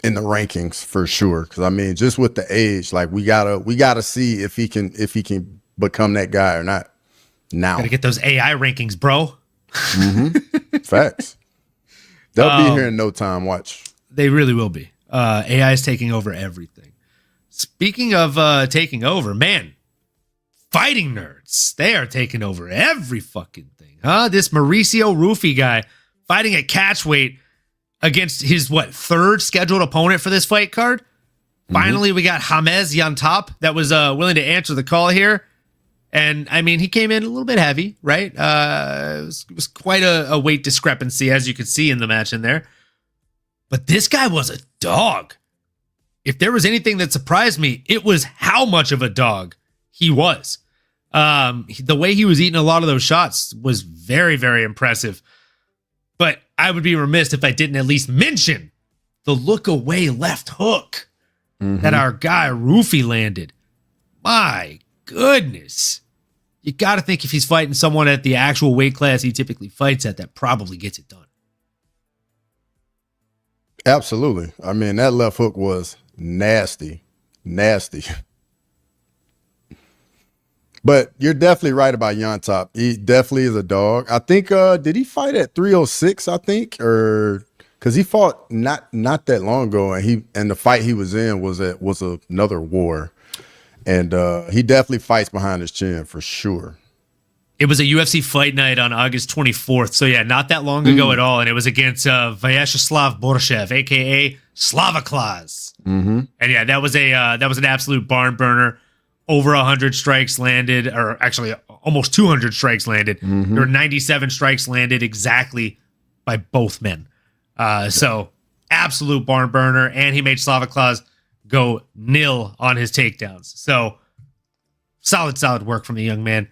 in the rankings for sure. Because I mean, just with the age, like we gotta see if he can become that guy or not. Now, gotta get those AI rankings, bro. Facts. They'll be here in no time. Watch. They really will be. AI is taking over everything. Speaking of taking over, man, fighting nerds, they are taking over every fucking thing. This Mauricio Rufy guy fighting at catchweight against his, third scheduled opponent for this fight card? Finally, we got James Yantop that was willing to answer the call here. And, I mean, he came in a little bit heavy, right? It was quite a weight discrepancy, as you could see in the match in there. But this guy was a dog. If there was anything that surprised me, it was how much of a dog he was. The way he was eating a lot of those shots was very, very impressive. But I would be remiss if I didn't at least mention the look away left hook that our guy Rufy landed. My goodness. You got to think if he's fighting someone at the actual weight class he typically fights at, that probably gets it done. Absolutely. I mean, that left hook was nasty. But you're definitely right about Yantop. He definitely is a dog. I think, did he fight at 306, I think? Or because he fought not that long ago, and the fight he was in was another war. And he definitely fights behind his chin for sure. It was a UFC fight night on August 24th. So yeah, not that long ago at all. And it was against Vyacheslav Borshev, aka Slavaclaus. And yeah, that was an absolute barn burner. Over 100 strikes landed, or actually almost 200 strikes landed. There were 97 strikes landed exactly by both men. So absolute barn burner. And he made Slavaclaus go nil on his takedowns. So solid work from the young man.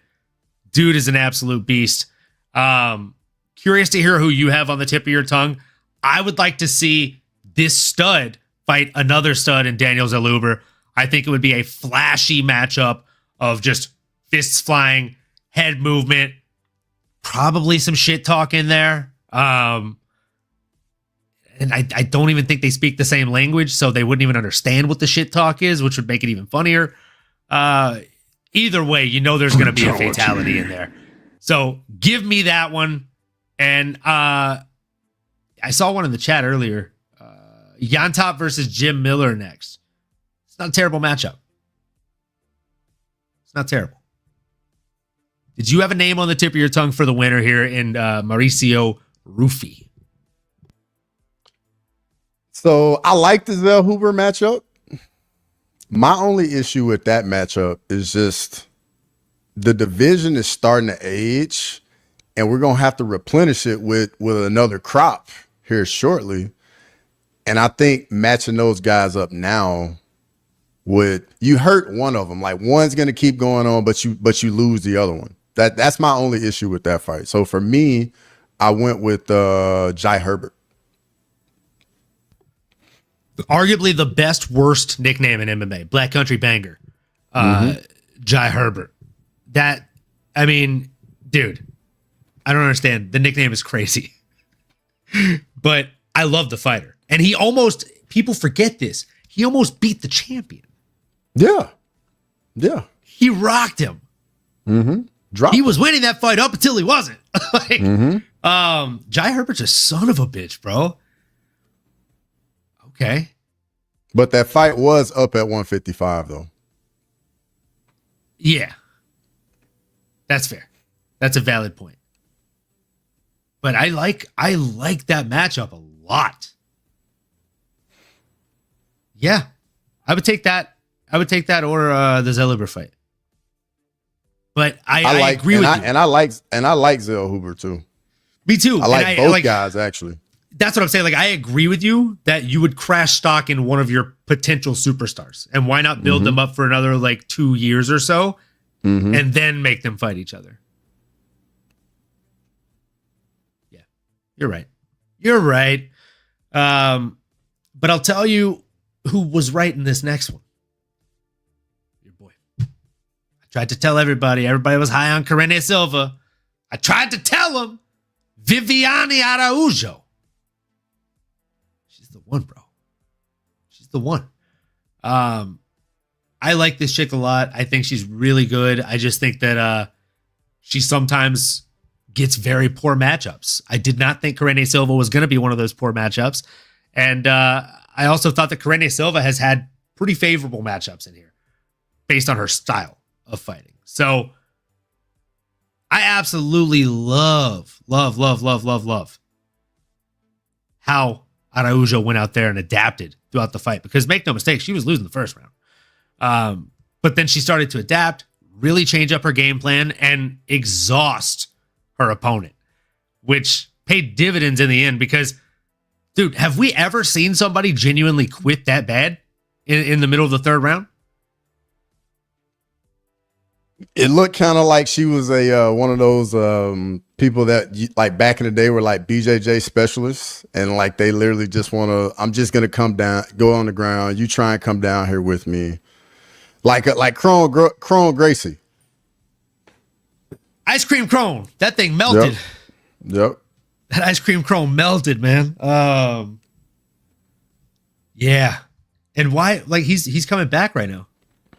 Dude is an absolute beast. Curious to hear who you have on the tip of your tongue. I would like to see this stud fight another stud in Daniel Zellhuber. I think it would be a flashy matchup of just fists flying, head movement, probably some shit talk in there. And I don't even think they speak the same language, so they wouldn't even understand what the shit talk is, which would make it even funnier. Either way, you know there's going to be a fatality in there. So give me that one. And I saw one in the chat earlier. Yantop versus Jim Miller next. It's not a terrible matchup. It's not terrible. Did you have a name on the tip of your tongue for the winner here in Mauricio Rufy? So I like the Zellhuber matchup. My only issue with that matchup is just the division is starting to age, and we're going to have to replenish it with another crop here shortly. And I think matching those guys up now you hurt one of them. Like one's going to keep going on, but you lose the other one. That's my only issue with that fight. So for me, I went with Jai Herbert. Arguably the best worst nickname in MMA, Black Country Banger. Jai Herbert. That, I mean, dude, I don't understand. The nickname is crazy. But I love the fighter. And people forget this. He almost beat the champion. Yeah. He rocked him. He was winning that fight up until he wasn't. Jai Herbert's a son of a bitch, bro. Okay. But that fight was up at 155, though. Yeah. That's fair. That's a valid point. But I like that matchup a lot. Yeah. I would take that. or the Zellhuber fight. But I agree with you. And I like Zellhuber too. Me too. I like both guys, actually. That's what I'm saying. Like, I agree with you that you would crash stock in one of your potential superstars. And why not build them up for another 2 years or so and then make them fight each other? Yeah, you're right. But I'll tell you who was right in this next one. Your boy. I tried to tell everybody. Everybody was high on Carene Silva. I tried to tell them Viviane Araujo. She's the one, bro. She's the one. I like this chick a lot. I think she's really good. I just think that she sometimes gets very poor matchups. I did not think Carene Silva was going to be one of those poor matchups. And I also thought that Carene Silva has had pretty favorable matchups in here based on her style of fighting. So I absolutely love how Araujo went out there and adapted throughout the fight, because make no mistake, she was losing the first round. But then she started to adapt, really change up her game plan, and exhaust her opponent, which paid dividends in the end. Because, dude, have we ever seen somebody genuinely quit that bad in the middle of the third round? It looked kind of like she was a one of those people that like back in the day were like BJJ specialists, and like they literally just want to. I'm just gonna come down, go on the ground. You try and come down here with me, like Crone Gracie. Ice cream Crone, that thing melted. Yep. That ice cream Crone melted, man. Yeah, and why? Like he's coming back right now.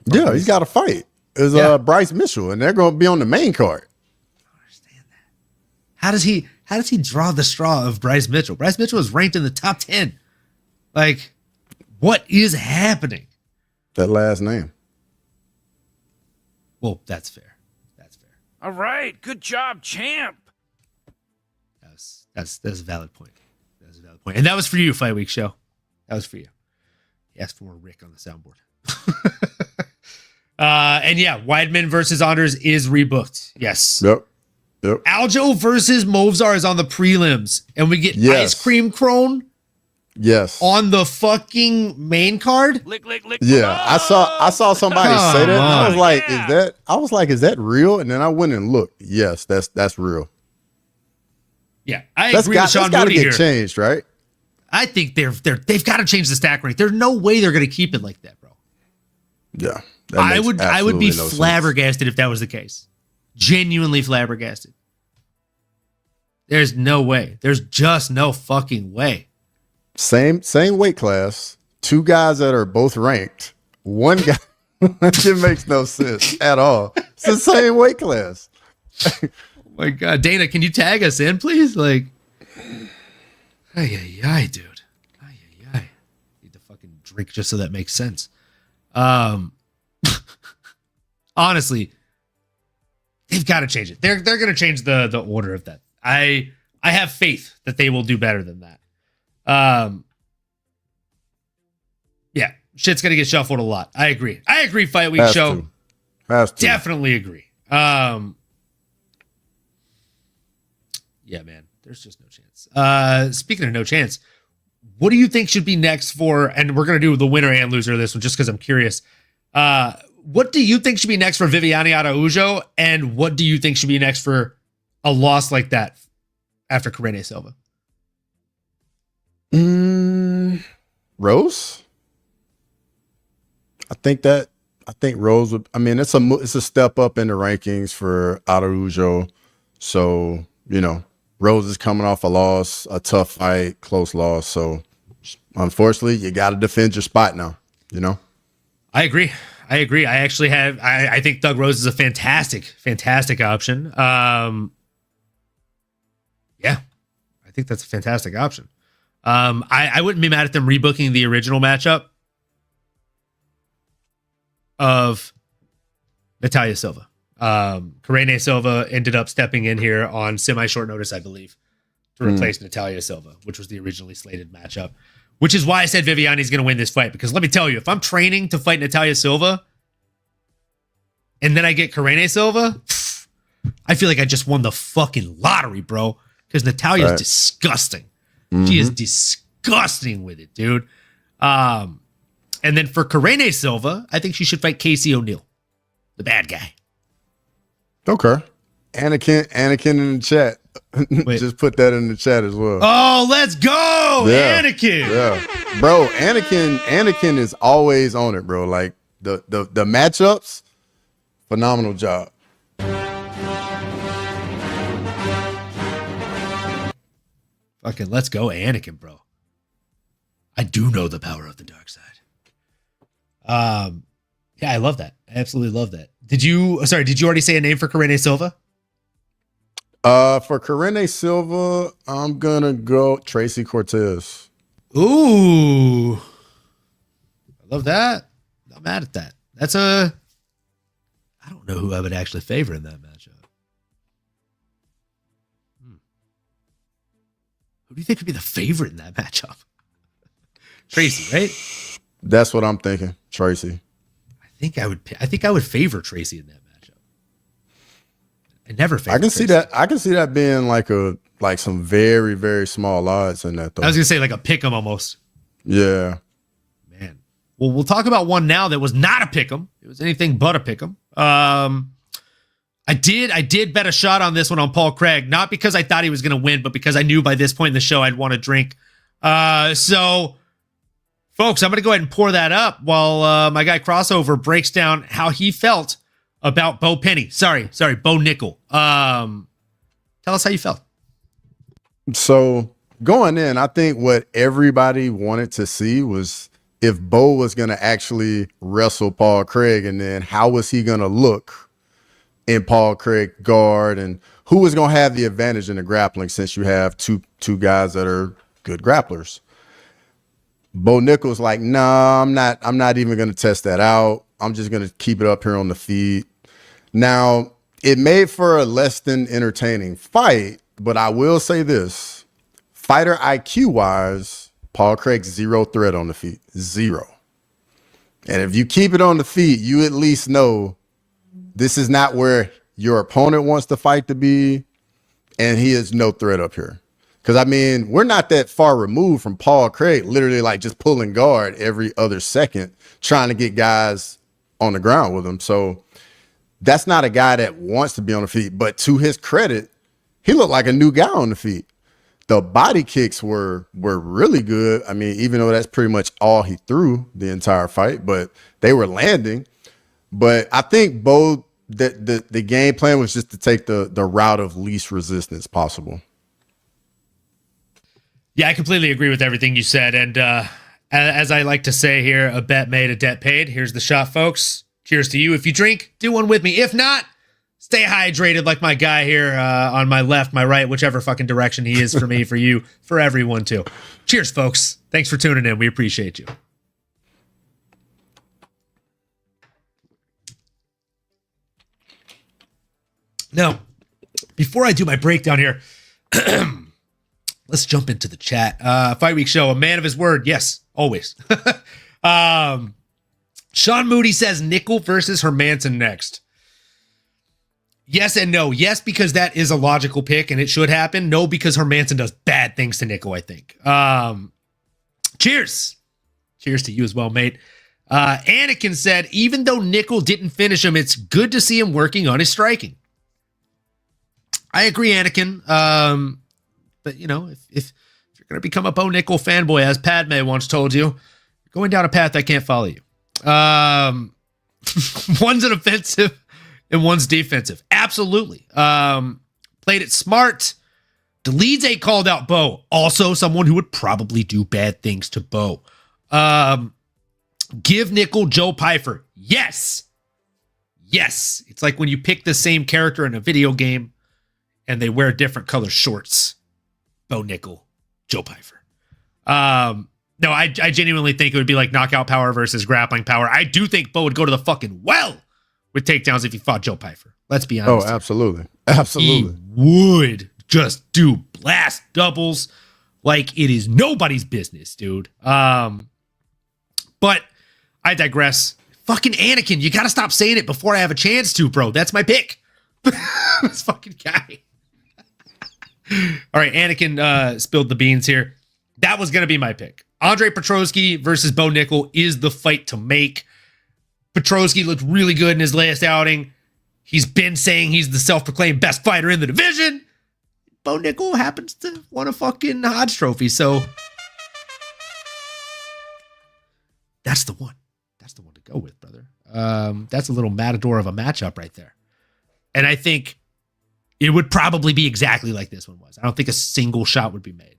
Yeah, he's got a fight. Is Bryce Mitchell, and they're going to be on the main card. I don't understand that. How does he draw the straw of Bryce Mitchell? Bryce Mitchell is ranked in the top 10. Like, what is happening? That last name. Well, that's fair. That's fair. All right, good job, champ. That's a valid point. That's a valid point. And that was for you, Fight Week Show. That was for you. He asked for more Rick on the soundboard. And yeah, Weidman versus Anders is rebooked. Yes. Yep. Aljo versus Movzar is on the prelims, and we get Yes. Ice Cream Crone Yes. on the fucking main card. Lick. Yeah, I saw somebody Come say that. And I on. was like, Yeah. is that real? And then I went and looked. Yes, that's real. Yeah, I That's agree with Sean got to Moody get here. changed, right? I think they've got to change the stack rank. There's no way they're going to keep it like that, bro. Yeah. I would be absolutely no sense. flabbergasted if that was the case. Genuinely flabbergasted. There's no way. There's just no fucking way. Same weight class. Two guys that are both ranked. One guy. It makes no sense at all. It's the same weight class. Oh my God, Dana, can you tag us in, please? Like, ay, dude. Ay. Need to fucking drink just so that makes sense. Honestly, they've got to change it. They're going to change the order of that. I have faith that they will do better than that. Yeah, shit's going to get shuffled a lot. I agree. Fight Week Show. Has to. Definitely agree. Yeah, man, there's just no chance. Speaking of no chance, what do you think should be next for, and we're going to do the winner and loser of this one just because I'm curious. What do you think should be next for Viviane Araújo, and what do you think should be next for a loss like that after Karine Silva? Rose? I think Rose would. I mean, it's a step up in the rankings for Araújo. So, Rose is coming off a loss, a tough fight, close loss. So, unfortunately, you got to defend your spot now. I agree. I actually have. I think Doug Rose is a fantastic option. Yeah, I think that's a fantastic option. I wouldn't be mad at them rebooking the original matchup of Natalia Silva. Karine Silva ended up stepping in here on semi-short notice, I believe, to replace Natalia Silva, which was the originally slated matchup. Which is why I said Viviane's going to win this fight. Because let me tell you, if I'm training to fight Natalia Silva, and then I get Karine Silva, I feel like I just won the fucking lottery, bro. Because Natalia's disgusting. She is disgusting with it, dude. And then for Karine Silva, I think she should fight Casey O'Neill, the bad guy. Okay. Anakin in the chat. Just put that in the chat as well. Oh, let's go, Anakin. Yeah, bro. Anakin is always on it, bro. Like the matchups, phenomenal job. Fucking let's go, Anakin, bro. I do know the power of the dark side. Yeah, I love that. I absolutely love that. Did you already say a name for Karine Silva? For Karine Silva, I'm gonna go Tracy Cortez. Ooh, I love that. Not mad at that. I don't know who I would actually favor in that matchup. Who do you think would be the favorite in that matchup? Tracy, right? That's what I'm thinking. Tracy. I think I would favor Tracy in that matchup. I never favor. I can see that. I can see that being like some very, very small odds in that though. I was gonna say like a pick'em almost. Yeah. Man. Well, we'll talk about one now that was not a pick'em. It was anything but a pick'em. I did bet a shot on this one on Paul Craig, not because I thought he was gonna win, but because I knew by this point in the show I'd want to drink. So folks, I'm going to go ahead and pour that up while my guy Crossover breaks down how he felt about Bo Penny. Sorry, Bo Nickel. Tell us how you felt. So going in, I think what everybody wanted to see was if Bo was going to actually wrestle Paul Craig, and then how was he going to look in Paul Craig guard, and who was going to have the advantage in the grappling since you have two guys that are good grapplers. Bo Nickel's like, nah, I'm not even going to test that out. I'm just going to keep it up here on the feet. Now, it made for a less than entertaining fight, but I will say this. Fighter IQ wise, Paul Craig's zero threat on the feet. Zero. And if you keep it on the feet, you at least know this is not where your opponent wants the fight to be, and he is no threat up here. Because, I mean, we're not that far removed from Paul Craig literally like just pulling guard every other second, trying to get guys on the ground with him. So that's not a guy that wants to be on the feet. But to his credit, he looked like a new guy on the feet. The body kicks were really good. I mean, even though that's pretty much all he threw the entire fight, but they were landing. But I think both the game plan was just to take the route of least resistance possible. Yeah, I completely agree with everything you said. And as I like to say here, a bet made, a debt paid. Here's the shot, folks. Cheers to you. If you drink, do one with me. If not, stay hydrated like my guy here on my left, my right, whichever fucking direction he is for me, for you, for everyone too. Cheers, folks. Thanks for tuning in. We appreciate you. Now, before I do my breakdown here, let's jump into the chat. Fight Week Show, a man of his word. Yes, always. Sean Moody says Nickel versus Hermanson next. Yes and no. Yes, because that is a logical pick and it should happen. No, because Hermanson does bad things to Nickel, I think. Cheers. Cheers to you as well, mate. Anakin said, even though Nickel didn't finish him, it's good to see him working on his striking. I agree, Anakin. But, you know, if you're going to become a Bo Nickel fanboy, as Padme once told you, you're going down a path that can't follow you. One's an offensive and one's defensive. Absolutely. Played it smart. Deletes a called out Bo. Also someone who would probably do bad things to Bo. Give Nickel Joe Pyfer. Yes. Yes. It's like when you pick the same character in a video game and they wear different color shorts. Bo Nickel, Joe Pyfer. No, I genuinely think it would be like knockout power versus grappling power. I do think Bo would go to the fucking well with takedowns if he fought Joe Pyfer. Let's be honest. Oh, absolutely. Absolutely. He would just do blast doubles like it is nobody's business, dude. But I digress. Fucking Anakin, you gotta stop saying it before I have a chance to, bro. That's my pick. This fucking guy. All right, Anakin spilled the beans here. That was going to be my pick. Andre Petroski versus Bo Nickel is the fight to make. Petroski looked really good in his last outing. He's been saying he's the self-proclaimed best fighter in the division. Bo Nickel happens to win a fucking Hodge trophy, so that's the one. That's the one to go with, brother. That's a little matador of a matchup right there. And I think it would probably be exactly like this one was. I don't think a single shot would be made.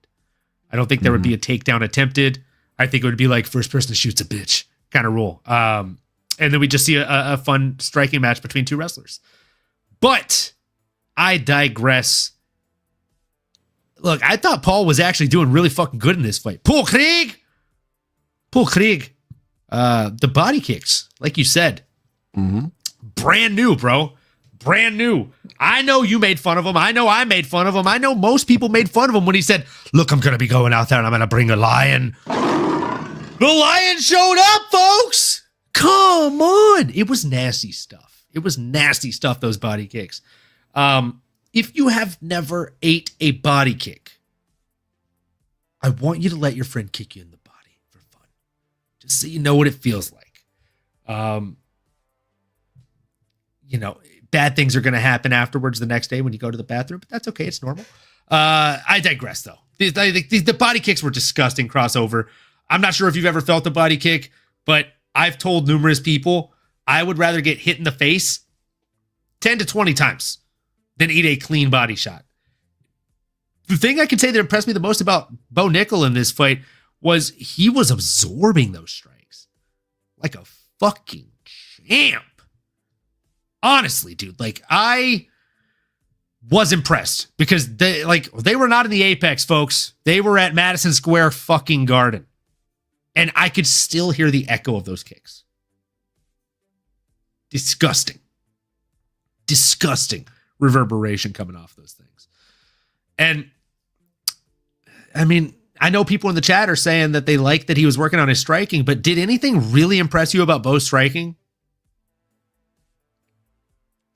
I don't think there would be a takedown attempted. I think it would be like first person shoots a bitch kind of rule. And then we just see a fun striking match between two wrestlers. But I digress. Look, I thought Paul was actually doing really fucking good in this fight. Paul Craig. The body kicks, like you said. Brand new, bro. Brand new. I know you made fun of him. I know I made fun of him. I know most people made fun of him when he said, look, I'm going to be going out there and I'm going to bring a lion. The lion showed up, folks. Come on. It was nasty stuff. It was nasty stuff, those body kicks. If you have never ate a body kick, I want you to let your friend kick you in the body for fun. Just so you know what it feels like. You know, bad things are going to happen afterwards the next day when you go to the bathroom, but that's okay. It's normal. I digress, though. The body kicks were disgusting crossover. I'm not sure if you've ever felt a body kick, but I've told numerous people I would rather get hit in the face 10 to 20 times than eat a clean body shot. The thing I can say that impressed me the most about Bo Nickel in this fight was he was absorbing those strikes like a fucking champ. Honestly, dude, like I was impressed because they were not in the Apex, folks. They were at Madison Square fucking Garden. And I could still hear the echo of those kicks. Disgusting. disgusting reverberation coming off those things. And I mean, I know people in the chat are saying that they like that he was working on his striking, but did anything really impress you about Bo's striking?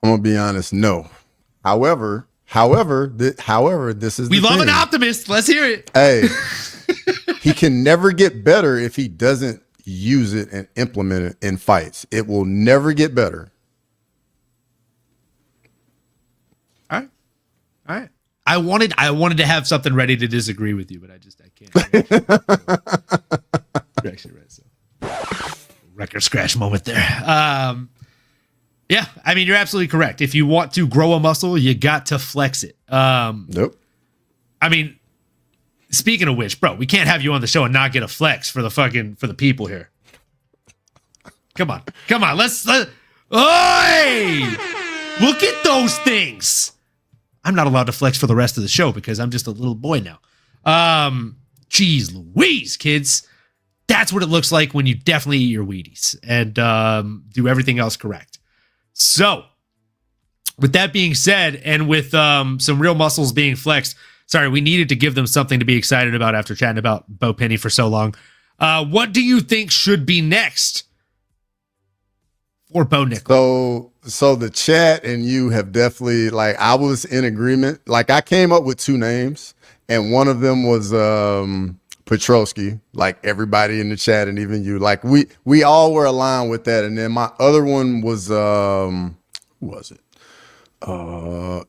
I'm gonna be honest, no. However, this is we the love thing. an optimist. Let's hear it. Hey, he can never get better if he doesn't use it and implement it in fights. It will never get better. All right. I wanted to have something ready to disagree with you, but I can't. You're actually right. So record scratch moment there. Yeah, I mean, you're absolutely correct. If you want to grow a muscle, you got to flex it. Nope. I mean, speaking of which, bro, we can't have you on the show and not get a flex for the people here. Come on. Let's Oi! Look at those things. I'm not allowed to flex for the rest of the show because I'm just a little boy now. Geez Louise, kids. That's what it looks like when you definitely eat your Wheaties and do everything else correct. So, with that being said, and with some real muscles being flexed, sorry, we needed to give them something to be excited about after chatting about Bo Penny for so long. What do you think should be next for Bo Nickel? So the chat and you have definitely, like, I was in agreement. Like, I came up with 2 names, and one of them was Petrosky. Like, everybody in the chat and even you, like, we all were aligned with that. And then my other one was who was it? Roman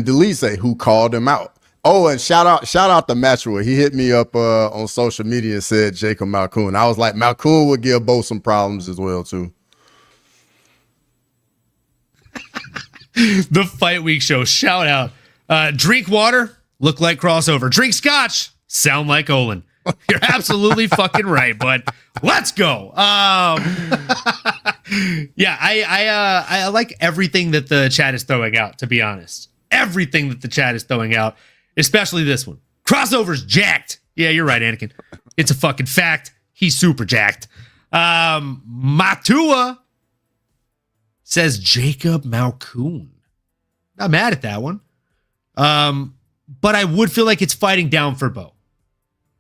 Delise, who called him out. Oh, and shout out to Matchwood. He hit me up on social media and said Jacob Malkoun. I was like, Malkoun would give Bo some problems as well too. The Fight Week show. Shout out. Drink water, look like crossover. Drink scotch, sound like Olin. You're absolutely fucking right, bud. Let's go. Yeah, I like everything that the chat is throwing out, to be honest. Everything that the chat is throwing out, especially this one. Crossover's jacked. Yeah, you're right, Anakin. It's a fucking fact. He's super jacked. Matua says Jacob Malkoun. Not mad at that one. But I would feel like it's fighting down for Bo.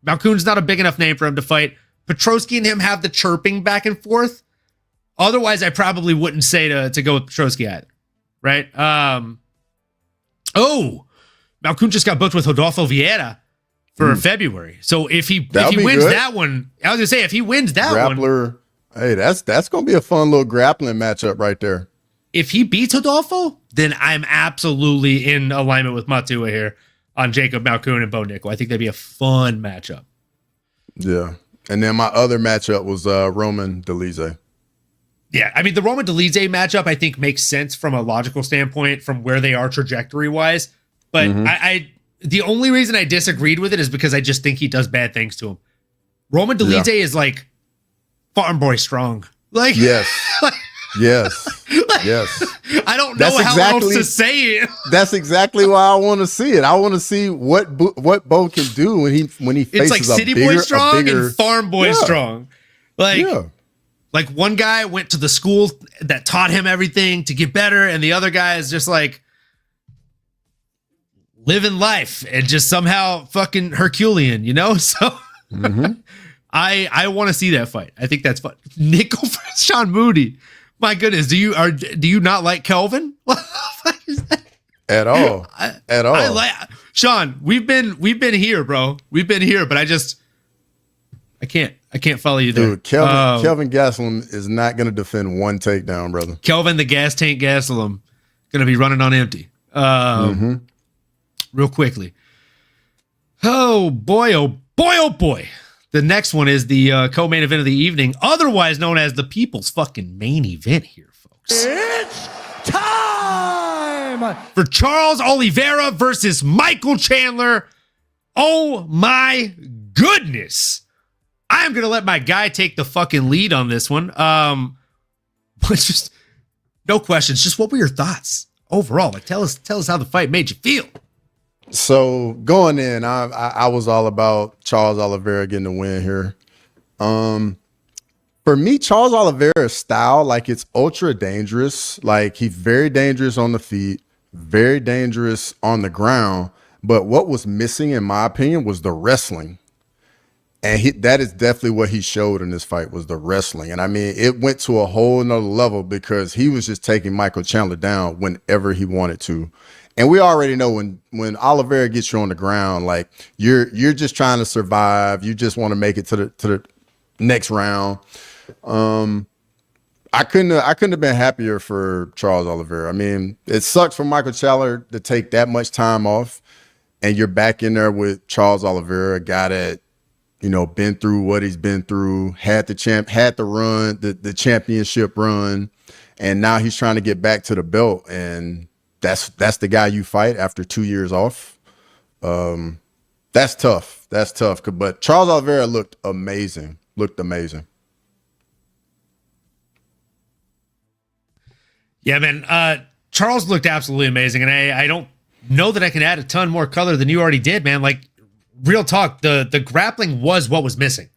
Malkoun's not a big enough name for him to fight. Petrosky and him have the chirping back and forth. Otherwise, I probably wouldn't say to go with Petrosky either. Right? Malkoun just got booked with Rodolfo Vieira for February. So if he wins that one, I was gonna say if he wins that Grappler, hey, that's gonna be a fun little grappling matchup right there. If he beats Rodolfo, then I'm absolutely in alignment with Matua here on Jacob Malkoun and Bo Nickel. I think that'd be a fun matchup. Yeah. And then my other matchup was Roman Delise. Yeah, I mean, the Roman Delise matchup, I think, makes sense from a logical standpoint from where they are trajectory-wise. But I the only reason I disagreed with it is because I just think he does bad things to him. Roman Delise is like farm boy strong. Like, yes. Yes. like, Yes. I don't know how else to say it. That's exactly why I want to see it. I want to see what Bo can do when he faces it's like city boy strong and farm boy strong. Like one guy went to the school that taught him everything to get better, and the other guy is just like living life and just somehow fucking Herculean, you know? So I want to see that fight. I think that's fun. Nickel versus Sean Moody. My goodness, do you not like Kelvin? What the fuck is that? At all. At all. I like Sean. We've been here, bro. We've been here, but I can't follow you there. Dude, Kelvin Gastelum is not going to defend one takedown, brother. Kelvin the gas tank Gastelum going to be running on empty. Real quickly. Oh boy, oh boy, oh boy. The next one is the co-main event of the evening, otherwise known as the people's fucking main event here, folks. It's time for Charles Oliveira versus Michael Chandler. Oh my goodness. I'm going to let my guy take the fucking lead on this one. But just no questions. Just what were your thoughts overall? Like tell us how the fight made you feel. So going in, I was all about Charles Oliveira getting the win here. For me, Charles Oliveira's style, like it's ultra dangerous. Like he's very dangerous on the feet, very dangerous on the ground. But what was missing, in my opinion, was the wrestling. And that is definitely what he showed in this fight, was the wrestling. And I mean, it went to a whole nother level because he was just taking Michael Chandler down whenever he wanted to. And we already know when Oliveira gets you on the ground, like you're just trying to survive. You just want to make it to the next round. I couldn't have been happier for Charles Oliveira. I mean, it sucks for Michael Chandler to take that much time off, and you're back in there with Charles Oliveira, a guy that, you know, been through what he's been through, had the run, the championship run, and now he's trying to get back to the belt, and that's the guy you fight after 2 years off. That's tough. That's tough. But Charles Oliveira looked amazing. Yeah, man. Charles looked absolutely amazing, and I don't know that I can add a ton more color than you already did, man. Like, real talk, the grappling was what was missing.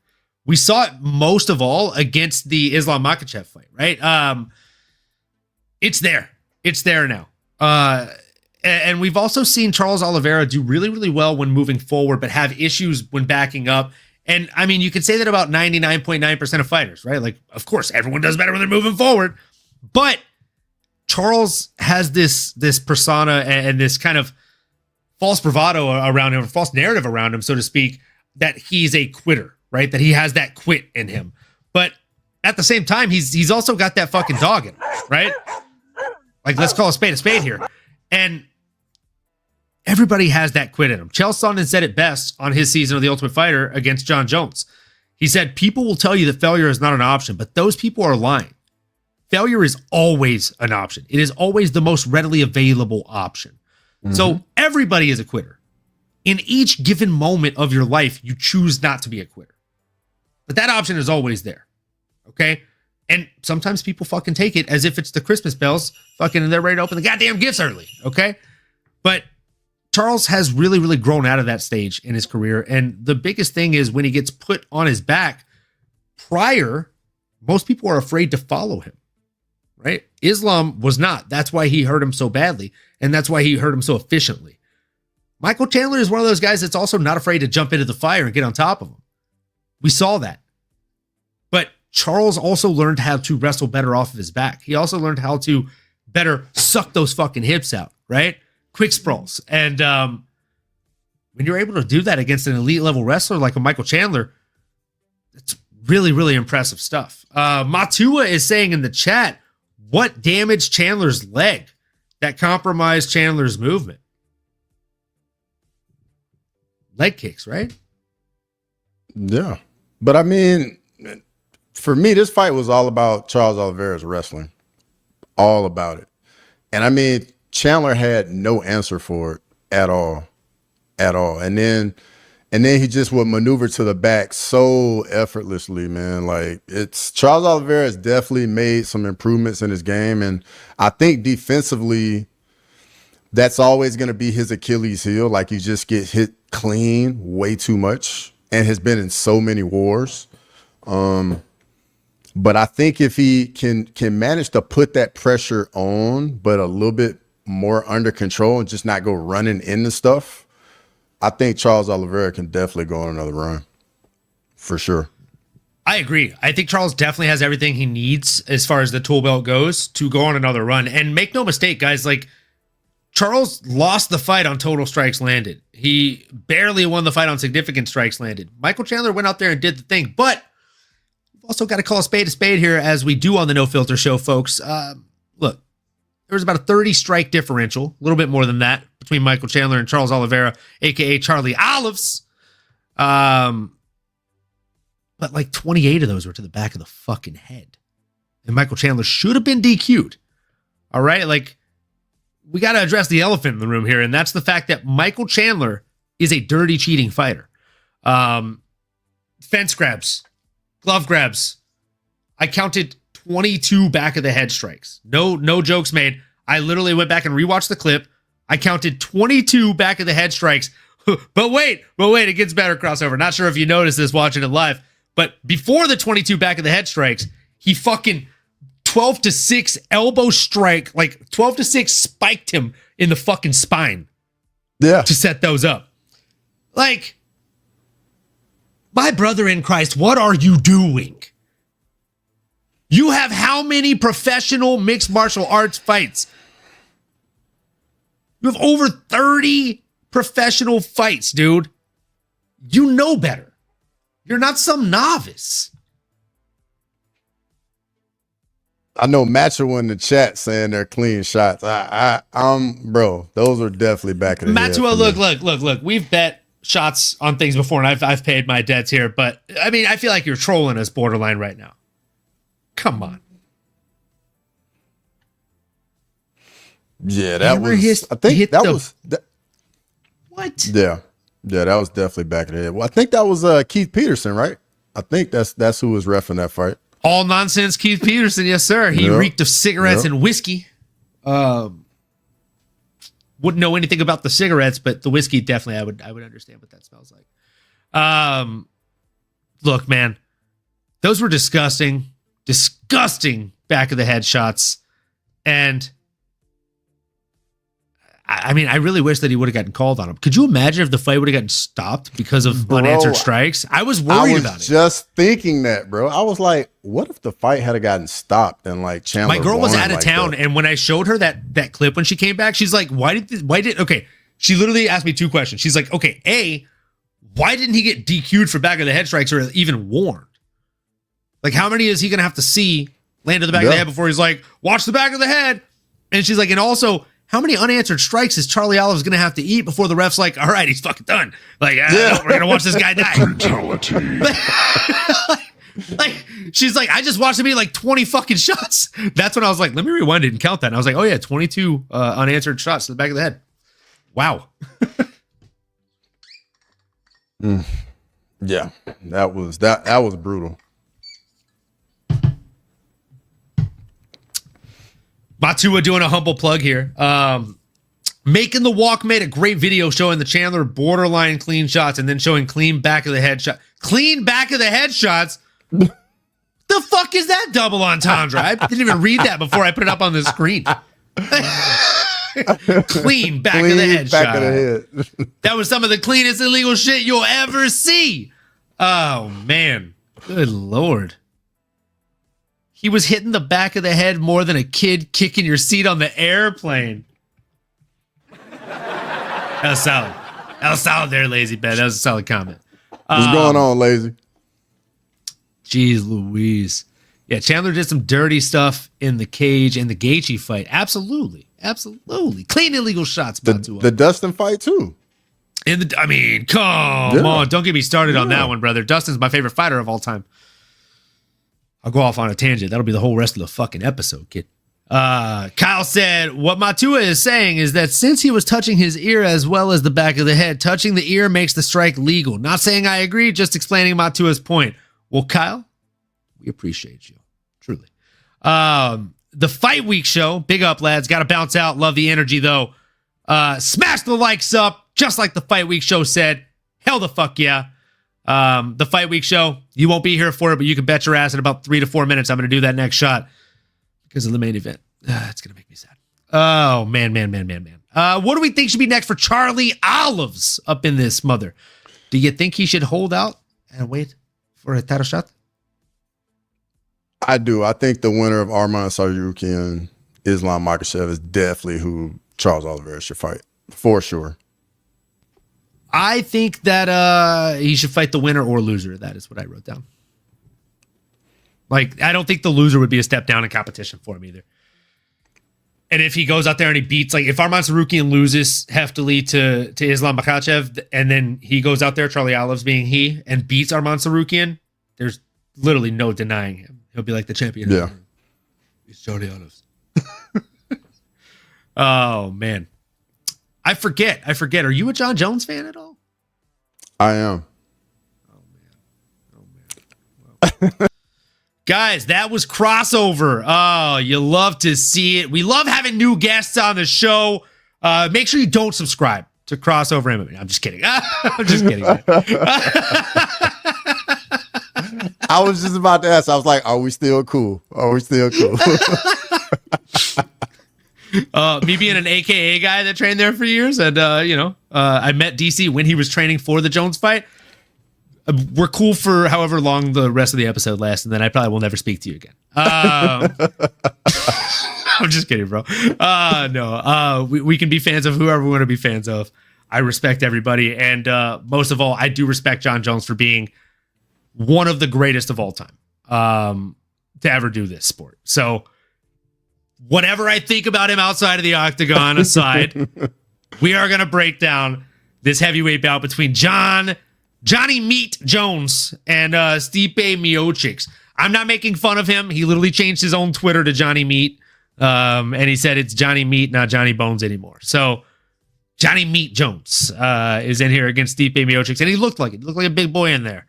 We saw it most of all against the Islam Makhachev fight, right? It's there. It's there now. And we've also seen Charles Oliveira do really, really well when moving forward, but have issues when backing up. And I mean, you could say that about 99.9% of fighters, right? Like, of course, everyone does better when they're moving forward. But Charles has this persona and this kind of false bravado around him, or false narrative around him, so to speak, that he's a quitter, right? That he has that quit in him. But at the same time, he's also got that fucking dog in him, right? Like, let's call a spade here. And everybody has that quit in him. Chael Sonnen said it best on his season of The Ultimate Fighter against John Jones. He said, people will tell you that failure is not an option, but those people are lying. Failure is always an option. It is always the most readily available option. Mm-hmm. So everybody is a quitter. In each given moment of your life, you choose not to be a quitter. But that option is always there. Okay? And sometimes people fucking take it as if it's the Christmas bells, fucking, and they're ready to open the goddamn gifts early. Okay? But Charles has really, really grown out of that stage in his career. And the biggest thing is when he gets put on his back, most people are afraid to follow him. Right? Islam was not. That's why he hurt him so badly. And that's why he hurt him so efficiently. Michael Chandler is one of those guys that's also not afraid to jump into the fire and get on top of him. We saw that. But Charles also learned how to wrestle better off of his back. He also learned how to better suck those fucking hips out, right? Quick sprawls. And when you're able to do that against an elite level wrestler like a Michael Chandler, it's really, really impressive stuff. Matua is saying in the chat, what damaged Chandler's leg that compromised Chandler's movement? Leg kicks, right? Yeah. But I mean, for me, this fight was all about Charles Oliveira's wrestling. All about it. And I mean, Chandler had no answer for it at all. And then he just would maneuver to the back so effortlessly, man. Like, it's Charles Oliveira has definitely made some improvements in his game. And I think defensively, that's always going to be his Achilles heel. Like, you just get hit clean way too much and has been in so many wars. But I think if he can manage to put that pressure on, but a little bit more under control and just not go running into stuff, I think Charles Oliveira can definitely go on another run. For sure. I agree. I think Charles definitely has everything he needs as far as the tool belt goes to go on another run. And make no mistake, guys, like, Charles lost the fight on total strikes landed. He barely won the fight on significant strikes landed. Michael Chandler went out there and did the thing, but we've also got to call a spade here, as we do on the No Filter Show, folks. Look, there was about a 30 strike differential, a little bit more than that, between Michael Chandler and Charles Oliveira, aka Charlie Olives. But like 28 of those were to the back of the fucking head. And Michael Chandler should have been DQ'd. All right? Like, we got to address the elephant in the room here, and that's the fact that Michael Chandler is a dirty, cheating fighter. Fence grabs, glove grabs. I counted 22 back of the head strikes. No jokes made. I literally went back and rewatched the clip. I counted 22 back of the head strikes. But wait, it gets better, crossover. Not sure if you noticed this watching it live, But before the 22 back of the head strikes, he fucking 12-6 elbow strike, like 12-6 spiked him in the fucking spine. Yeah. To set those up. Like, my brother in Christ, what are you doing? You have how many professional mixed martial arts fights? You have over 30 professional fights, dude. You know better. You're not some novice. I know Macho in the chat saying they're clean shots. Bro, those are definitely back in the head. Matua, look. We've bet shots on things before, and I've paid my debts here. But I mean, I feel like you're trolling us borderline right now. Come on. Yeah, that was. I think that was. What? Yeah, that was definitely back in the head. Well, I think that was Keith Peterson, right? I think that's who was reffing that fight. All nonsense, Keith Peterson. Yes, sir. He reeked of cigarettes and whiskey. Wouldn't know anything about the cigarettes, but the whiskey definitely I would understand what that smells like. Look, man, those were disgusting back of the head shots. And I mean, I really wish that he would have gotten called on him. Could you imagine if the fight would have gotten stopped because of unanswered strikes? I was worried about it. Just thinking that, bro. I was like, what if the fight had gotten stopped and like Chandler? My girl was out of like town, and when I showed her that clip when she came back, she's like, okay. She literally asked me two questions. She's like, okay, A, why didn't he get DQ'd for back of the head strikes or even warned? Like, how many is he gonna have to see land to the back of the head before he's like, watch the back of the head? And she's like, and also, how many unanswered strikes is Charlie Olive's going to have to eat before the ref's like, all right, he's fucking done. Like, no, we're going to watch this guy die. Fatality. like, she's like, I just watched him eat like 20 fucking shots. That's when I was like, let me rewind it and count that. And I was like, oh yeah, 22 unanswered shots to the back of the head. Wow. Yeah, that was brutal. Matua doing a humble plug here. Making the Walk made a great video showing the Chandler borderline clean shots and then showing clean back of the head shot. Clean back of the head shots? The fuck is that double entendre? I didn't even read that before I put it up on the screen. Clean back of the head back shot. Of the head. That was some of the cleanest illegal shit you'll ever see. Oh, man. Good Lord. He was hitting the back of the head more than a kid kicking your seat on the airplane. That was solid. That was solid there, Lazy Ben. That was a solid comment. What's going on, Lazy? Jeez Louise. Yeah, Chandler did some dirty stuff in the cage in the Gaethje fight. Absolutely. Clean illegal shots. The Dustin fight, too. Come on. Don't get me started on that one, brother. Dustin's my favorite fighter of all time. I'll go off on a tangent. That'll be the whole rest of the fucking episode, kid. Kyle said, what Matua is saying is that since he was touching his ear as well as the back of the head, touching the ear makes the strike legal. Not saying I agree, just explaining Matua's point. Well, Kyle, we appreciate you. Truly. The Fight Week show, big up, lads. Got to bounce out. Love the energy, though. Smash the likes up, just like the Fight Week show said. Hell the fuck yeah. The Fight Week show, you won't be here for it, but you can bet your ass in about 3 to 4 minutes I'm going to do that next shot because of the main event. It's going to make me sad. Oh, man. What do we think should be next for Charlie Olives up in this mother? Do you think he should hold out and wait for a title shot? I do. I think the winner of Arman Tsarukyan, Islam Makhachev is definitely who Charles Oliveira should fight, for sure. I think that he should fight the winner or loser. That is what I wrote down. Like, I don't think the loser would be a step down in competition for him either. And if he goes out there and he beats, like, if Arman Tsarukyan loses heftily to Islam Makhachev, and then he goes out there, Charlie Olives being he, and beats Arman Tsarukyan, there's literally no denying him. He'll be like the champion. Yeah. He's Charlie Olives. Oh, man. I forget. Are you a John Jones fan at all? I am. Oh, man. Well. Guys, that was Crossover. Oh, you love to see it. We love having new guests on the show. Make sure you don't subscribe to Crossover MMA. I'm just kidding. I'm just kidding. I was just about to ask. I was like, are we still cool? Are we still cool? Me being an AKA guy that trained there for years, and I met DC when he was training for the Jones fight. We're cool for however long the rest of the episode lasts, and then I probably will never speak to you again. I'm just kidding, bro. No, we can be fans of whoever we want to be fans of. I respect everybody, and most of all, I do respect Jon Jones for being one of the greatest of all time to ever do this sport. So whatever I think about him outside of the octagon aside, we are going to break down this heavyweight bout between Johnny Meat Jones and Stipe Miocic. I'm not making fun of him. He literally changed his own Twitter to Johnny Meat, and he said it's Johnny Meat, not Johnny Bones anymore. So Johnny Meat Jones is in here against Stipe Miocic, and he looked like it. He looked like a big boy in there.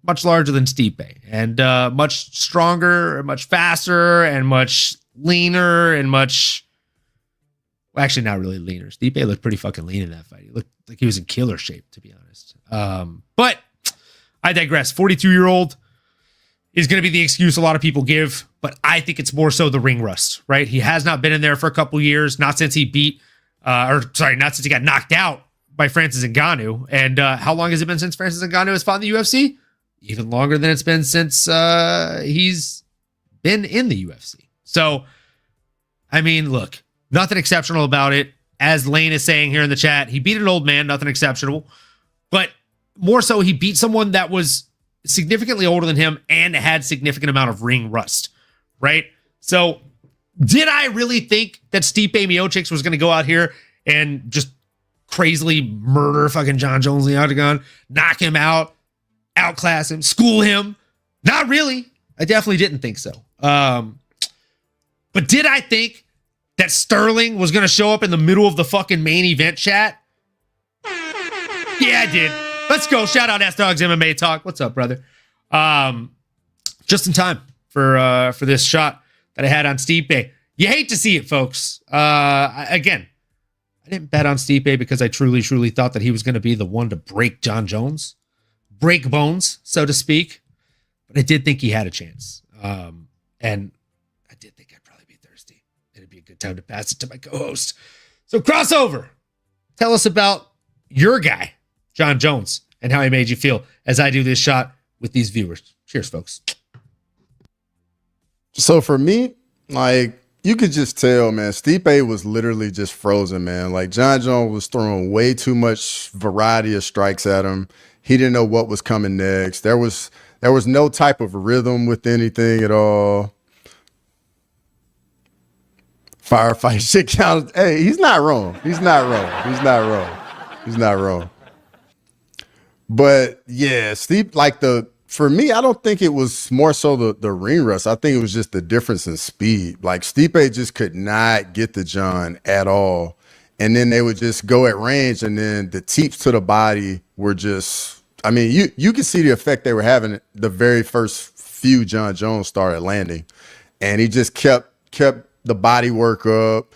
Much larger than Stipe, and much stronger, much faster, and much leaner, and much... Well, actually, not really leaner. Stipe looked pretty fucking lean in that fight. He looked like he was in killer shape, to be honest. But I digress. 42-year-old is going to be the excuse a lot of people give, but I think it's more so the ring rust, right? He has not been in there for a couple years, not since he not since he got knocked out by Francis Ngannou. And how long has it been since Francis Ngannou has fought in the UFC? Even longer than it's been since he's been in the UFC. So, I mean, look, nothing exceptional about it. As Lane is saying here in the chat, he beat an old man, nothing exceptional. But more so, he beat someone that was significantly older than him and had significant amount of ring rust, right? So, did I really think that Stipe Miocic was going to go out here and just crazily murder fucking Jon Jones in the octagon, knock him out, outclass him, school him? Not really. I definitely didn't think so. But did I think that Sterling was going to show up in the middle of the fucking main event chat? Yeah, I did. Let's go. Shout out S-Dogs MMA Talk. What's up, brother? Just in time for this shot that I had on Stipe. You hate to see it, folks. I didn't bet on Stipe because I truly, truly thought that he was going to be the one to break Jon Jones. Break bones, so to speak. But I did think he had a chance. And I did think I'd probably be thirsty. It'd be a good time to pass it to my co-host. So crossover. Tell us about your guy, Jon Jones, and how he made you feel as I do this shot with these viewers. Cheers, folks. So for me, like, you could just tell, man, Stipe was literally just frozen, man. Like, Jon Jones was throwing way too much variety of strikes at him. He didn't know what was coming next. There was no type of rhythm with anything at all. Firefight shit counts. Hey, he's not wrong. He's not wrong. He's not wrong. He's not wrong. But yeah, Steve, for me, I don't think it was more so the ring rust. I think it was just the difference in speed. Like, Stipe just could not get to Jon at all. And then they would just go at range, and then the teeps to the body were just, I mean, you could see the effect they were having the very first few Jon Jones started landing. And he just kept the body work up,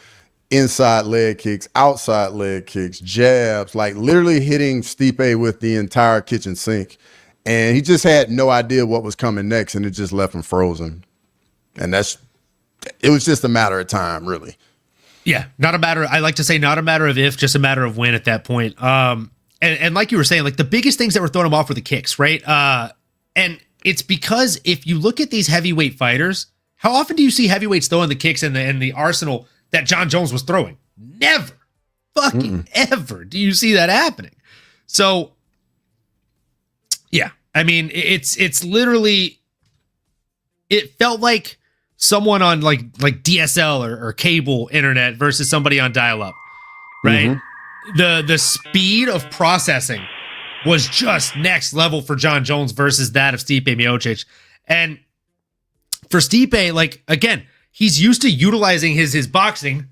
inside leg kicks, outside leg kicks, jabs, like literally hitting Stipe with the entire kitchen sink. And he just had no idea what was coming next, and it just left him frozen. And it was just a matter of time, really. Yeah, I like to say not a matter of if, just a matter of when at that point. And like you were saying, like, the biggest things that were throwing him off were the kicks, right? And it's because if you look at these heavyweight fighters, how often do you see heavyweights throwing the kicks in the arsenal that Jon Jones was throwing? Never. Fucking ever do you see that happening. So, yeah, I mean, it's literally, it felt like someone on like DSL or cable internet versus somebody on dial-up, right? The speed of processing was just next level for Jon Jones versus that of Stipe Miocic. And for Stipe, like, again, he's used to utilizing his boxing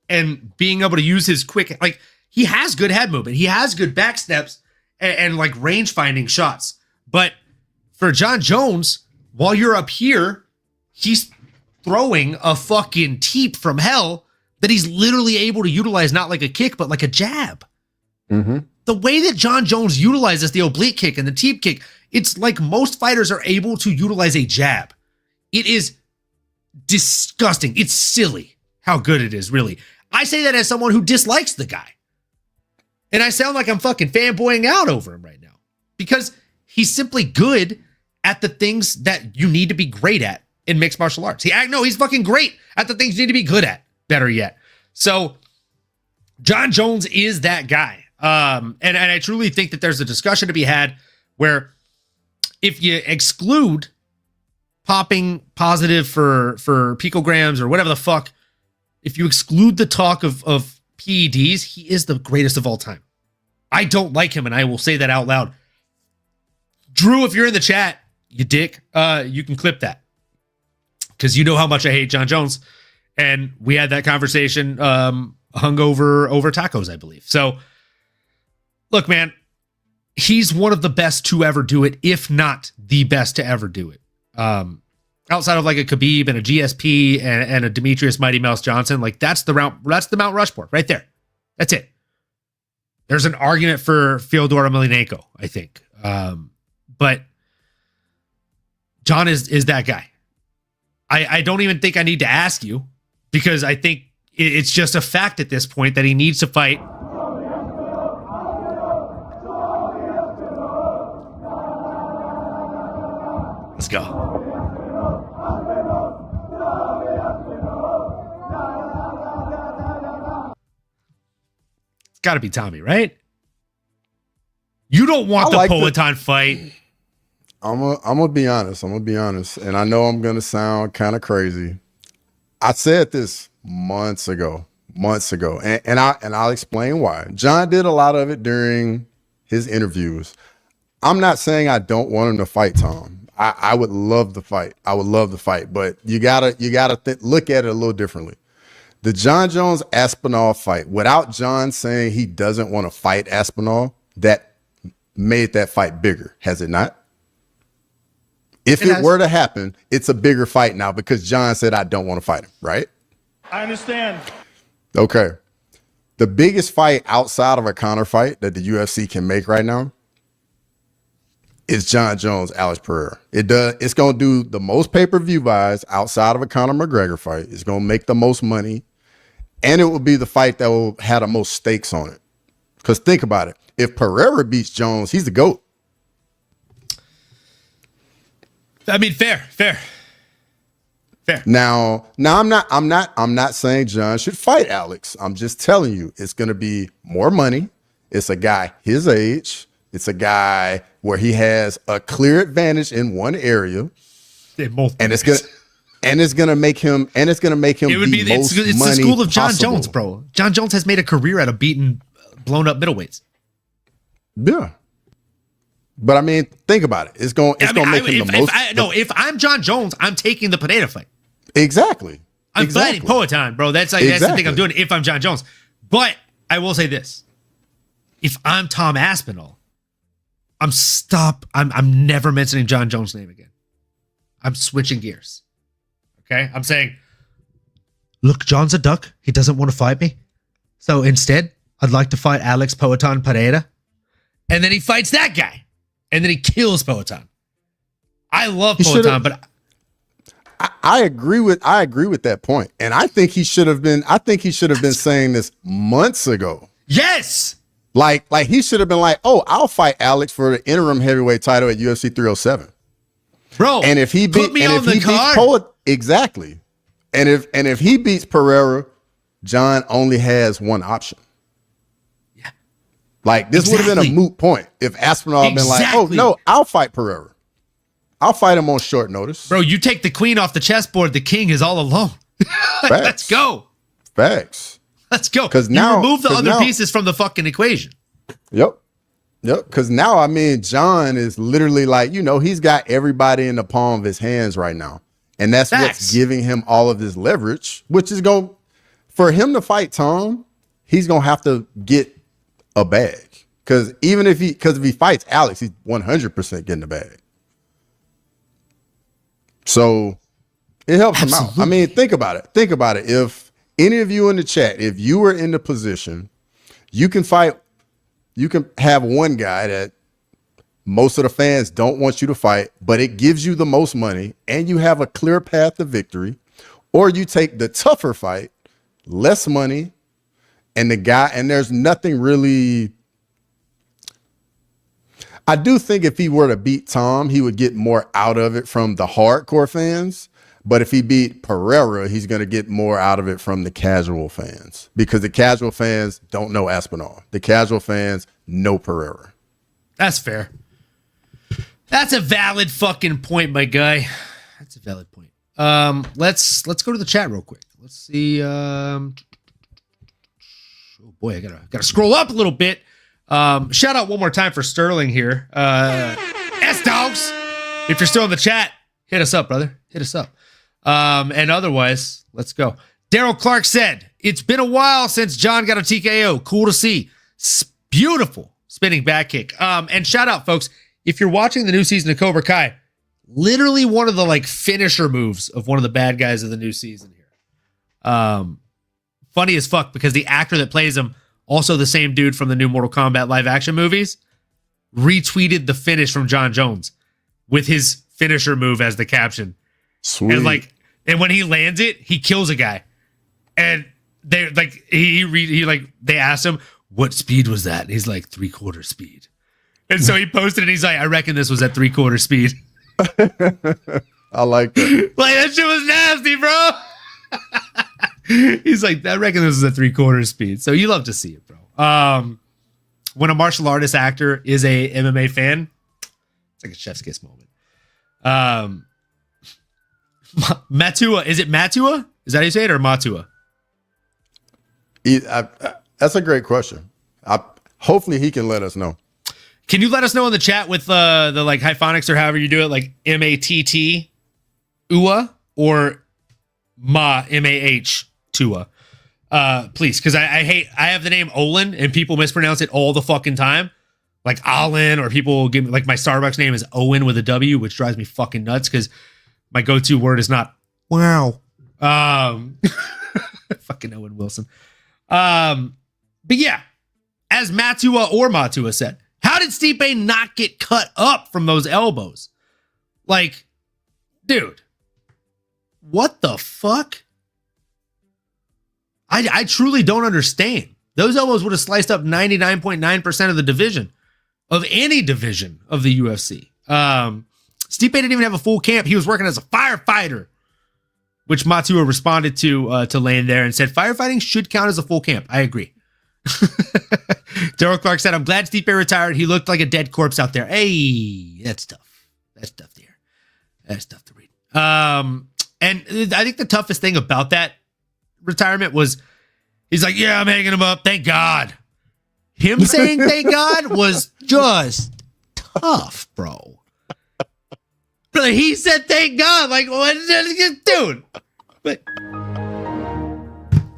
and being able to use his quick, like, he has good head movement. He has good back steps and like range finding shots. But for Jon Jones, while you're up here, he's throwing a fucking teep from hell that he's literally able to utilize, not like a kick, but like a jab. The way that Jon Jones utilizes the oblique kick and the teep kick It's like most fighters are able to utilize a jab. It is disgusting. It's silly how good it is, really. I say that as someone who dislikes the guy. And I sound like I'm fucking fanboying out over him right now because he's simply good at the things that you need to be great at in mixed martial arts. He's fucking great at the things you need to be good at, better yet. So John Jones is that guy. And I truly think that there's a discussion to be had where if you exclude popping positive for picograms or whatever the fuck, if you exclude the talk of PEDs, he is the greatest of all time. I don't like him, and I will say that out loud. Drew, if you're in the chat, you dick, you can clip that. Because you know how much I hate John Jones. And we had that conversation hungover over tacos, I believe. So, look, man, he's one of the best to ever do it, if not the best to ever do it. Outside of like a Khabib and a GSP and a Demetrius Mighty Mouse Johnson, like that's the Mount Rushmore right there. That's it. There's an argument for Fyodor Emelianenko, I think. But John is that guy. I don't even think I need to ask you because I think it's just a fact at this point that he needs to fight. Let's go. It's got to be Tommy, right? You don't want the Poatan fight. I'm gonna be honest. And I know I'm gonna sound kind of crazy. I said this months ago, and I'll explain why. John did a lot of it during his interviews. I'm not saying I don't want him to fight Tom. I would love the fight. But you gotta look at it a little differently. The John Jones Aspinall fight, without John saying he doesn't want to fight Aspinall, that made that fight bigger, has it not? If it were to happen, it's a bigger fight now because John said, I don't want to fight him, right? I understand. Okay. The biggest fight outside of a Conor fight that the UFC can make right now is John Jones, Alex Pereira. It's going to do the most pay-per-view buys outside of a Conor McGregor fight. It's going to make the most money. And it will be the fight that will have the most stakes on it. Because think about it. If Pereira beats Jones, he's the GOAT. I mean, fair. Now I'm not saying John should fight Alex. I'm just telling you, it's going to be more money. It's a guy his age. It's a guy where he has a clear advantage in one area. It's gonna make him It would be most it's money the school of John possible. Jones, bro. John Jones has made a career out of beating blown up middleweights. Yeah. But I mean, think about it. It's gonna make him the most. If I'm John Jones, I'm taking the potato fight. Exactly. I'm fighting Poatan, bro. That's the thing I'm doing if I'm John Jones. But I will say this. If I'm Tom Aspinall, I'm never mentioning John Jones' name again. I'm switching gears. Okay? I'm saying, look, John's a duck. He doesn't want to fight me. So instead, I'd like to fight Alex Poatan Pereira. And then he fights that guy. And then he kills Poatan. I love Poatan, but I agree with that point. And I think he should have been saying this months ago. Yes. Like he should have been like, "Oh, I'll fight Alex for the interim heavyweight title at UFC 307." Bro, and if he beats exactly. And if he beats Pereira, John only has one option. Yeah. Like this would have been a moot point if Aspinall had been like, "Oh, no, I'll fight Pereira. I'll fight him on short notice." Bro, you take the queen off the chessboard, the king is all alone. Let's go. Facts. Let's go. Because now remove the other pieces from the fucking equation. Yep. Because now, I mean, John is literally like, he's got everybody in the palm of his hands right now. And that's what's giving him all of this leverage, which is for him to fight Tom, he's going to have to get a bag. Because if he fights Alex, he's 100% getting a bag. So it helps him out. I mean, think about it. If any of you in the chat, if you were in the position, you can have one guy that Most of the fans don't want you to fight, but it gives you the most money and you have a clear path to victory. Or you take the tougher fight, less money, and there's nothing really. I do think if he were to beat Tom, he would get more out of it from the hardcore fans. But if he beat Pereira, he's going to get more out of it from the casual fans, because the casual fans don't know Aspinall. The casual fans know Pereira. That's fair. That's a valid fucking point, my guy. That's a valid point. Let's go to the chat real quick. Let's see. Oh boy, I gotta scroll up a little bit. Shout out one more time for Sterling here. S Dogs. If you're still in the chat, hit us up, brother. Hit us up. And otherwise, let's go. Daryl Clark said, it's been a while since John got a TKO. Cool to see. Beautiful spinning back kick. And shout out, folks, if you're watching the new season of Cobra Kai, literally one of the like finisher moves of one of the bad guys of the new season here. Funny as fuck, because the actor that plays him, also the same dude from the new Mortal Kombat live action movies, retweeted the finish from John Jones with his finisher move as the caption. Sweet. And when he lands it, he kills a guy. And they like they asked him, what speed was that? And he's like, 3/4 speed. And so he posted it. He's like, I reckon this was at 3/4 speed. I like that. Like, that shit was nasty, bro. He's like, I reckon this is at 3/4 speed. So you love to see it, bro. When a martial artist actor is a MMA fan, it's like a chef's kiss moment. Matua, is it Matua? Is that how you say it, or Matua? That's a great question. Hopefully he can let us know. Can you let us know in the chat with the like hyphonics or however you do it, like MATT UA or MAH Tua? Please, because I have the name Olin and people mispronounce it all the fucking time. Like Olin, or people give me, like, my Starbucks name is Owen with a W, which drives me fucking nuts because my go-to word is not wow. Fucking Owen Wilson. But yeah, as Matua or Matua said, how did Stipe not get cut up from those elbows? Like, dude, what the fuck? I truly don't understand. Those elbows would have sliced up 99.9% of the division, of any division of the UFC. Stipe didn't even have a full camp. He was working as a firefighter, which Matua responded to land there and said, firefighting should count as a full camp. I agree. Daryl Clark said, I'm glad Stipe retired. He looked like a dead corpse out there. Hey, that's tough. That's tough to hear. That's tough to read. And I think the toughest thing about that retirement was, he's like, yeah, I'm hanging him up. Thank God. Him saying thank God was just tough, bro. But he said thank God. Like, what, dude? But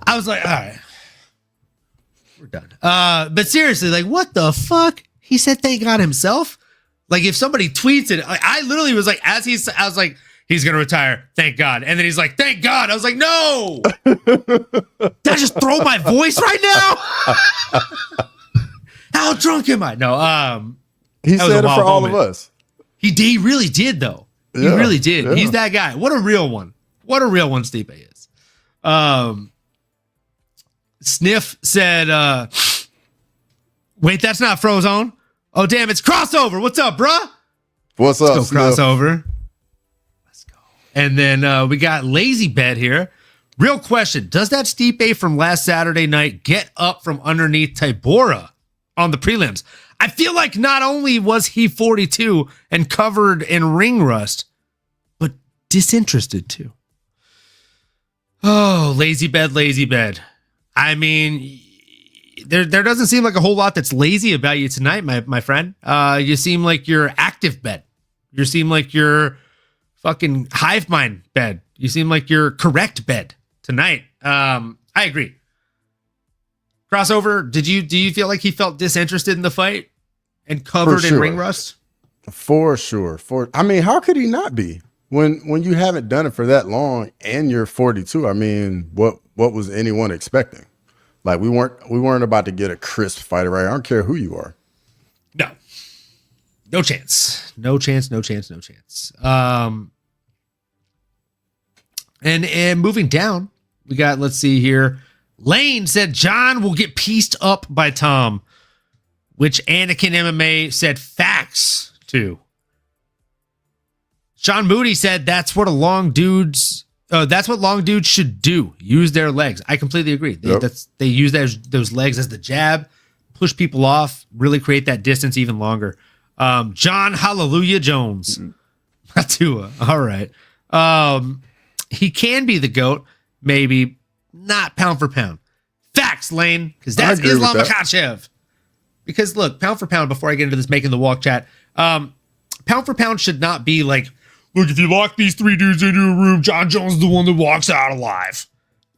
I was like, all right, we're done. But seriously, like, what the fuck? He said thank God himself. Like, if somebody tweets it, like, I literally was like, I was like, he's gonna retire, thank God. And then he's like, thank God. I was like, no. Did I just throw my voice right now? How drunk am I? No, he said it for all moment. Of us. He really did, though. He really did. Yeah. He's that guy. What a real one. What a real one Stipe is. Sniff said, wait, that's not Frozone. Oh, damn, it's Crossover. What's up, bruh? What's up, Let's go, Crossover. Let's go. And then we got Lazy Bed here. Real question. Does that Stipe from last Saturday night get up from underneath Tybura on the prelims? I feel like not only was he 42 and covered in ring rust, but disinterested too. Oh, lazy bed. I mean, there doesn't seem like a whole lot that's lazy about you tonight, my friend. You seem like you're active bed. You seem like you're fucking hive mind bed. You seem like you're correct bed tonight. I agree. Crossover, do you feel like he felt disinterested in the fight and covered in ring rust? For sure. I mean, how could he not be when you haven't done it for that long and you're 42? I mean, what was anyone expecting? Like, we weren't about to get a crisp fighter, right? I don't care who you are. No chance. No chance. No chance. No chance. And moving down, we got, let's see here. Lane said John will get pieced up by Tom, which Anakin MMA said facts to. Sean Moody said that's what long dudes should do. Use their legs. I completely agree. They use those legs as the jab, push people off, really create that distance even longer. John Hallelujah Jones. Tua. All right. He can be the GOAT, maybe not pound for pound. Facts, Lane, because that's Islam Makhachev. Because look, pound for pound, before I get into this making the walk chat, pound for pound should not be like, look, if you lock these three dudes into a room, John Jones is the one that walks out alive.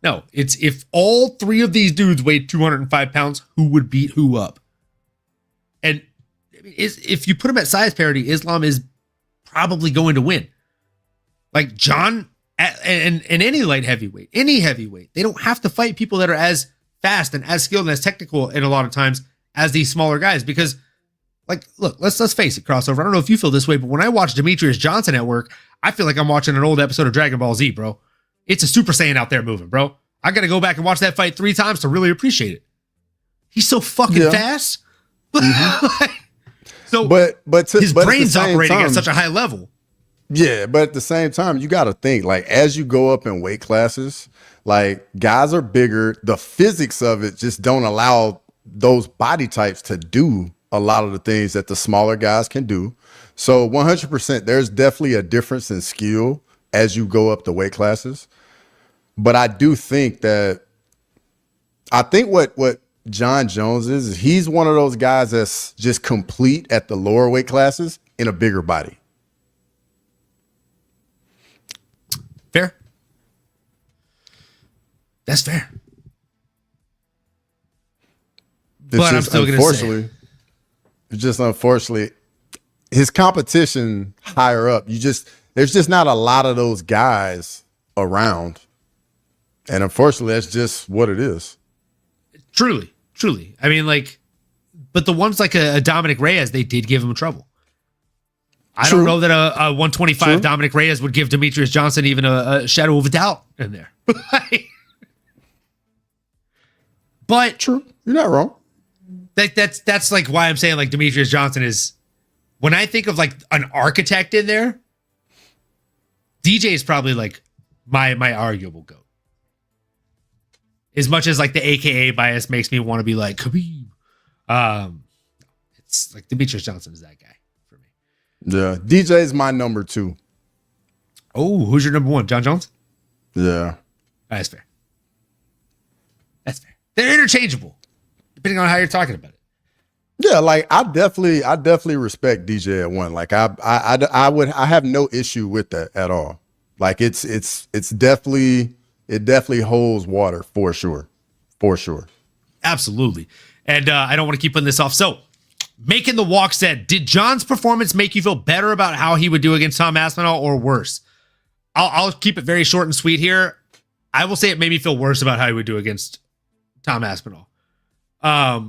No, it's if all three of these dudes weighed 205 pounds, who would beat who up? And if you put them at size parity, Islam is probably going to win. Like John and any light heavyweight, any heavyweight, they don't have to fight people that are as fast and as skilled and as technical in a lot of times as these smaller guys. Because, like, look, let's face it, crossover. I don't know if you feel this way, but when I watch Demetrius Johnson at work, I feel like I'm watching an old episode of Dragon Ball Z, bro. It's a Super Saiyan out there moving, bro. I got to go back and watch that fight 3 times to really appreciate it. He's so fucking fast. Mm-hmm. His brain's operating at such a high level. Yeah, but at the same time, you got to think, like, as you go up in weight classes, like, guys are bigger. The physics of it just don't allow those body types to do a lot of the things that the smaller guys can do. So 100%, there's definitely a difference in skill as you go up the weight classes. But I do think what John Jones is he's one of those guys that's just complete at the lower weight classes in a bigger body. Fair. That's fair. But I'm still going to say, it's just unfortunately his competition higher up. There's just not a lot of those guys around, and unfortunately, that's just what it is. Truly. I mean, like, but the ones like a Dominic Reyes, they did give him trouble. I don't know that a 125 Dominic Reyes would give Demetrius Johnson even a shadow of a doubt in there. But true, you're not wrong. That's like why I'm saying like Demetrius Johnson is, when I think of like an architect in there, DJ is probably like my arguable GOAT. As much as like the AKA bias makes me want to be like Khabib, it's like Demetrius Johnson is that guy for me. Yeah, DJ is my number 2. Oh, who's your number 1? John Jones? Yeah, that's fair. They're interchangeable, depending on how you're talking about it. Yeah, like I definitely respect DJ at 1. Like I have no issue with that at all. Like it definitely holds water for sure. Absolutely. And I don't want to keep putting this off. So Making the Walk said, did John's performance make you feel better about how he would do against Tom Aspinall or worse? I'll keep it very short and sweet here. I will say it made me feel worse about how he would do against Tom Aspinall. I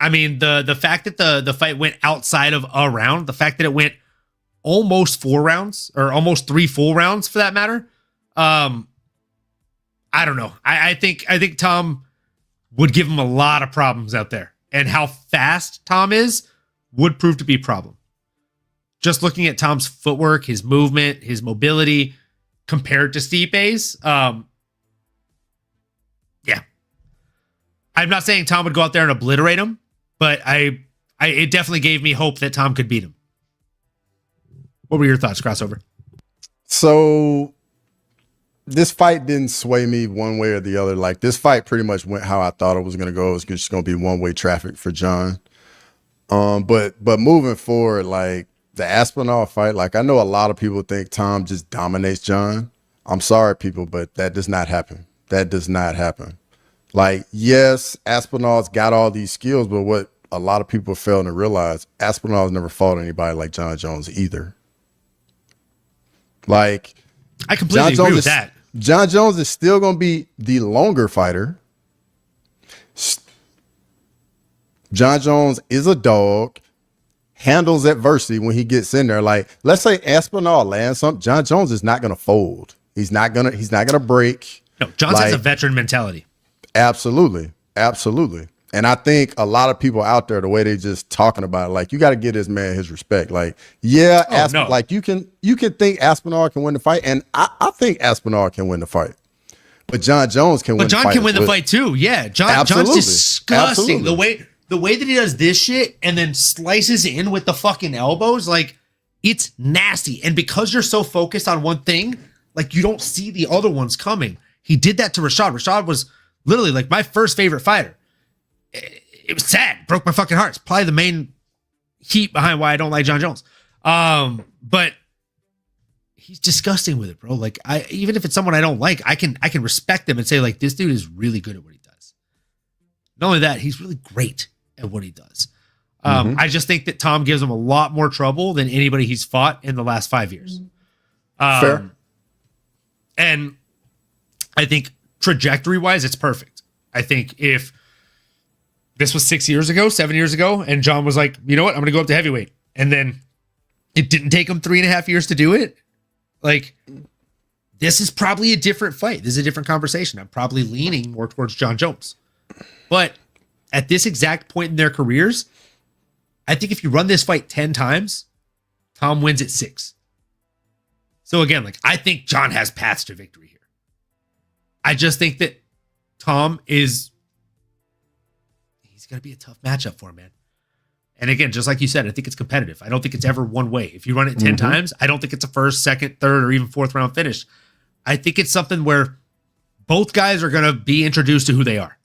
mean, the fact that the fight went outside of a round, the fact that it went almost 4 rounds or almost 3 full rounds for that matter. I don't know. I think Tom would give him a lot of problems out there, and how fast Tom is would prove to be a problem. Just looking at Tom's footwork, his movement, his mobility compared to Stipe's, yeah. I'm not saying Tom would go out there and obliterate him, but it definitely gave me hope that Tom could beat him. What were your thoughts, Crossover? So this fight didn't sway me one way or the other. Like, this fight pretty much went how I thought it was going to go. It was just going to be one-way traffic for John. But moving forward, like the Aspinall fight, like I know a lot of people think Tom just dominates John. I'm sorry, people, but that does not happen. That does not happen. Like, yes, Aspinall's got all these skills, but what a lot of people fail to realize, Aspinall's never fought anybody like John Jones either. Like, I completely agree with that. John Jones is still going to be the longer fighter. John Jones is a dog. handles adversity when he gets in there. Like, let's say Aspinall lands something, John Jones is not gonna fold. He's not gonna break. No, Jones has a veteran mentality. Absolutely. And I think a lot of people out there, the way they just talking about it, like, you got to give this man his respect. Like, like you can think Aspinall can win the fight, and I think Aspinall can win the fight. But John Jones can win the fight. But John can win the fight too. Yeah. John's disgusting. Absolutely. The way that he does this shit and then slices in with the fucking elbows, like, it's nasty. And because you're so focused on one thing, like, you don't see the other ones coming. He did that to Rashad. Rashad was literally like my first favorite fighter. It was sad. Broke my fucking heart. It's probably the main heat behind why I don't like John Jones. But he's disgusting with it, bro. Like, even if it's someone I don't like, I can respect them and say, like, this dude is really good at what he does. Not only that, he's really great at what he does. I just think that Tom gives him a lot more trouble than anybody he's fought in the last 5 years. Fair. And I think trajectory-wise, it's perfect. I think if this was 6 years ago, 7 years ago, and John was like, you know what, I'm going to go up to heavyweight. And then it didn't take him 3.5 years to do it. Like, this is probably a different fight. This is a different conversation. I'm probably leaning more towards John Jones. But at this exact point in their careers, I think if you run this fight 10 times, Tom wins at 6. So again, like, I think John has paths to victory here. I just think that Tom he's going to be a tough matchup for him, man. And again, just like you said, I think it's competitive. I don't think it's ever one way. If you run it 10 times, I don't think it's a first, second, third, or even fourth round finish. I think it's something where both guys are going to be introduced to who they are.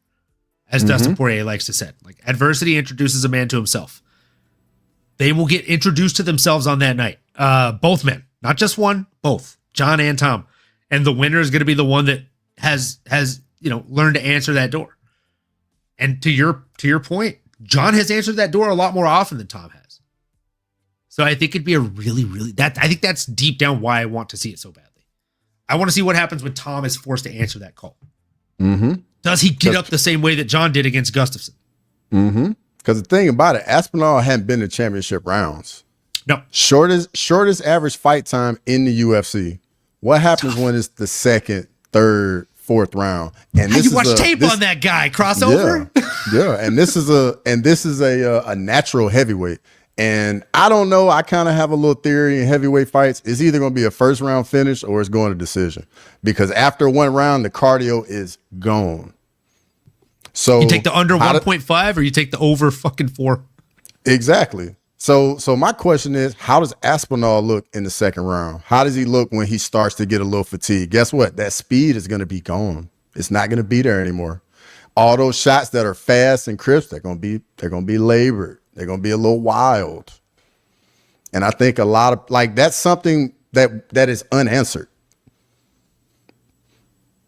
As Dustin Poirier likes to say, like, adversity introduces a man to himself. They will get introduced to themselves on that night. Both men, not just one, both, John and Tom. And the winner is going to be the one that has learned to answer that door. And to your point, John has answered that door a lot more often than Tom has. So I think it'd be a really, really, I think that's deep down why I want to see it so badly. I want to see what happens when Tom is forced to answer that call. Does he get up the same way that John did against Gustafsson? Because the thing about it, Aspinall hadn't been to championship rounds. No. Shortest average fight time in the UFC. What happens when it's the second, third, fourth round? And you watch tape on that guy crossover. Yeah. And this is a natural heavyweight. And I don't know. I kind of have a little theory in heavyweight fights. It's either going to be a first round finish or it's going to decision. Because after one round, the cardio is gone. So you take the under 1.5 or you take the over fucking 4. Exactly. So my question is, how does Aspinall look in the second round? How does he look when he starts to get a little fatigued? Guess what? That speed is going to be gone. It's not going to be there anymore. All those shots that are fast and crisp, they're going to be labored. They're going to be a little wild. And I think a lot of, like, that's something that is unanswered.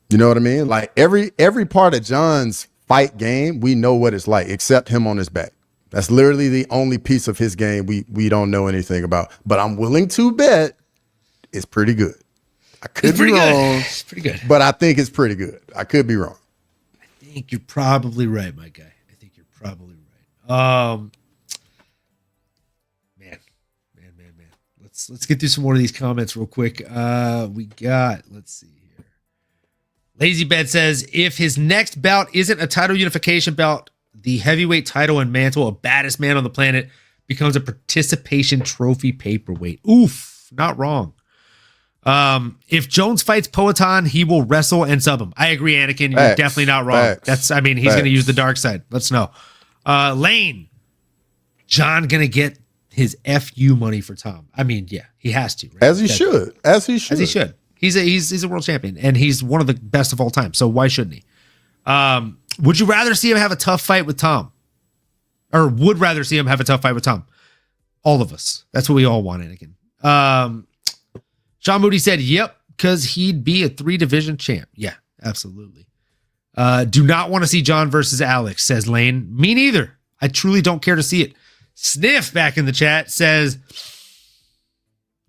You know what I mean? Like, every part of John's fight game, we know what it's like, except him on his back. That's literally the only piece of his game we don't know anything about. But I'm willing to bet it's pretty good. I could be wrong. It's pretty good. But I think it's pretty good. I could be wrong. I think you're probably right, my guy. I think you're probably right. Man. Let's get through some more of these comments real quick. Let's see here. Lazy Bed says, if his next bout isn't a title unification bout, the heavyweight title and mantle of baddest man on the planet becomes a participation trophy paperweight. Oof, not wrong. If Jones fights Poatan, he will wrestle and sub him. I agree, Anakin. You're definitely not wrong. He's going to use the dark side. Let's know. Lane, John going to get his FU money for Tom. I mean, yeah, he has to. Right? As he should. He's a world champion, and he's one of the best of all time. So why shouldn't he? Would you rather see him have a tough fight with Tom? Or would rather see him have a tough fight with Tom? All of us. That's what we all want, Anakin. Sean Moody said, yep, because he'd be a 3-division champ. Yeah, absolutely. Do not want to see John versus Alex, says Lane. Me neither. I truly don't care to see it. Sniff back in the chat says,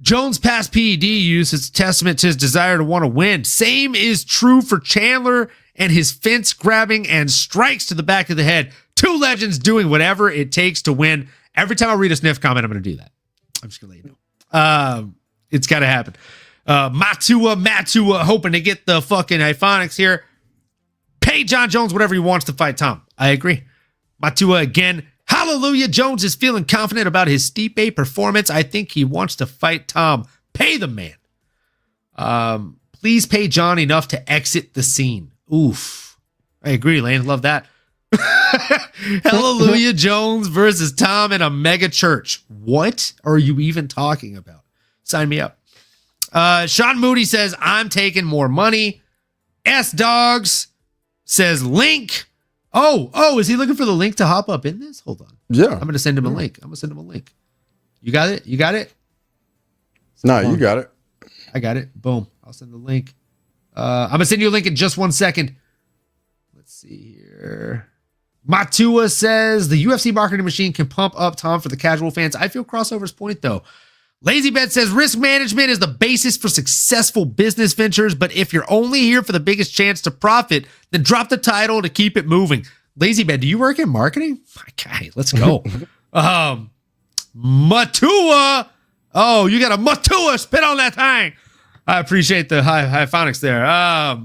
Jones' past PED use is a testament to his desire to want to win. Same is true for Chandler and his fence grabbing and strikes to the back of the head. 2 legends doing whatever it takes to win. Every time I read a sniff comment, I'm going to do that. I'm just going to let you know. It's got to happen. Matua, hoping to get the fucking Iphonics here. Pay John Jones whatever he wants to fight Tom. I agree. Matua again. Hallelujah. Jones is feeling confident about his Stipe performance. I think he wants to fight Tom. Pay the man. Please pay John enough to exit the scene. Oof. I agree, Lane. Love that. Hallelujah. Jones versus Tom in a mega church. What are you even talking about? Sign me up. Sean Moody says, I'm taking more money. S-Dogs says link. Oh, is he looking for the link to hop up in this? Hold on. Yeah. I'm going to send him a link. You got it? You got it? No, you got it. I got it. Boom. I'll send the link. I'm going to send you a link in just 1 second. Let's see here. Matua says the UFC marketing machine can pump up Tom for the casual fans. I feel Crossover's point, though. Lazy Bet says risk management is the basis for successful business ventures, but if you're only here for the biggest chance to profit, then drop the title to keep it moving. Lazy Bet, do you work in marketing? My guy, let's go. Matua. Oh, you got a Matua. Spit on that thing. I appreciate the high phonics there. I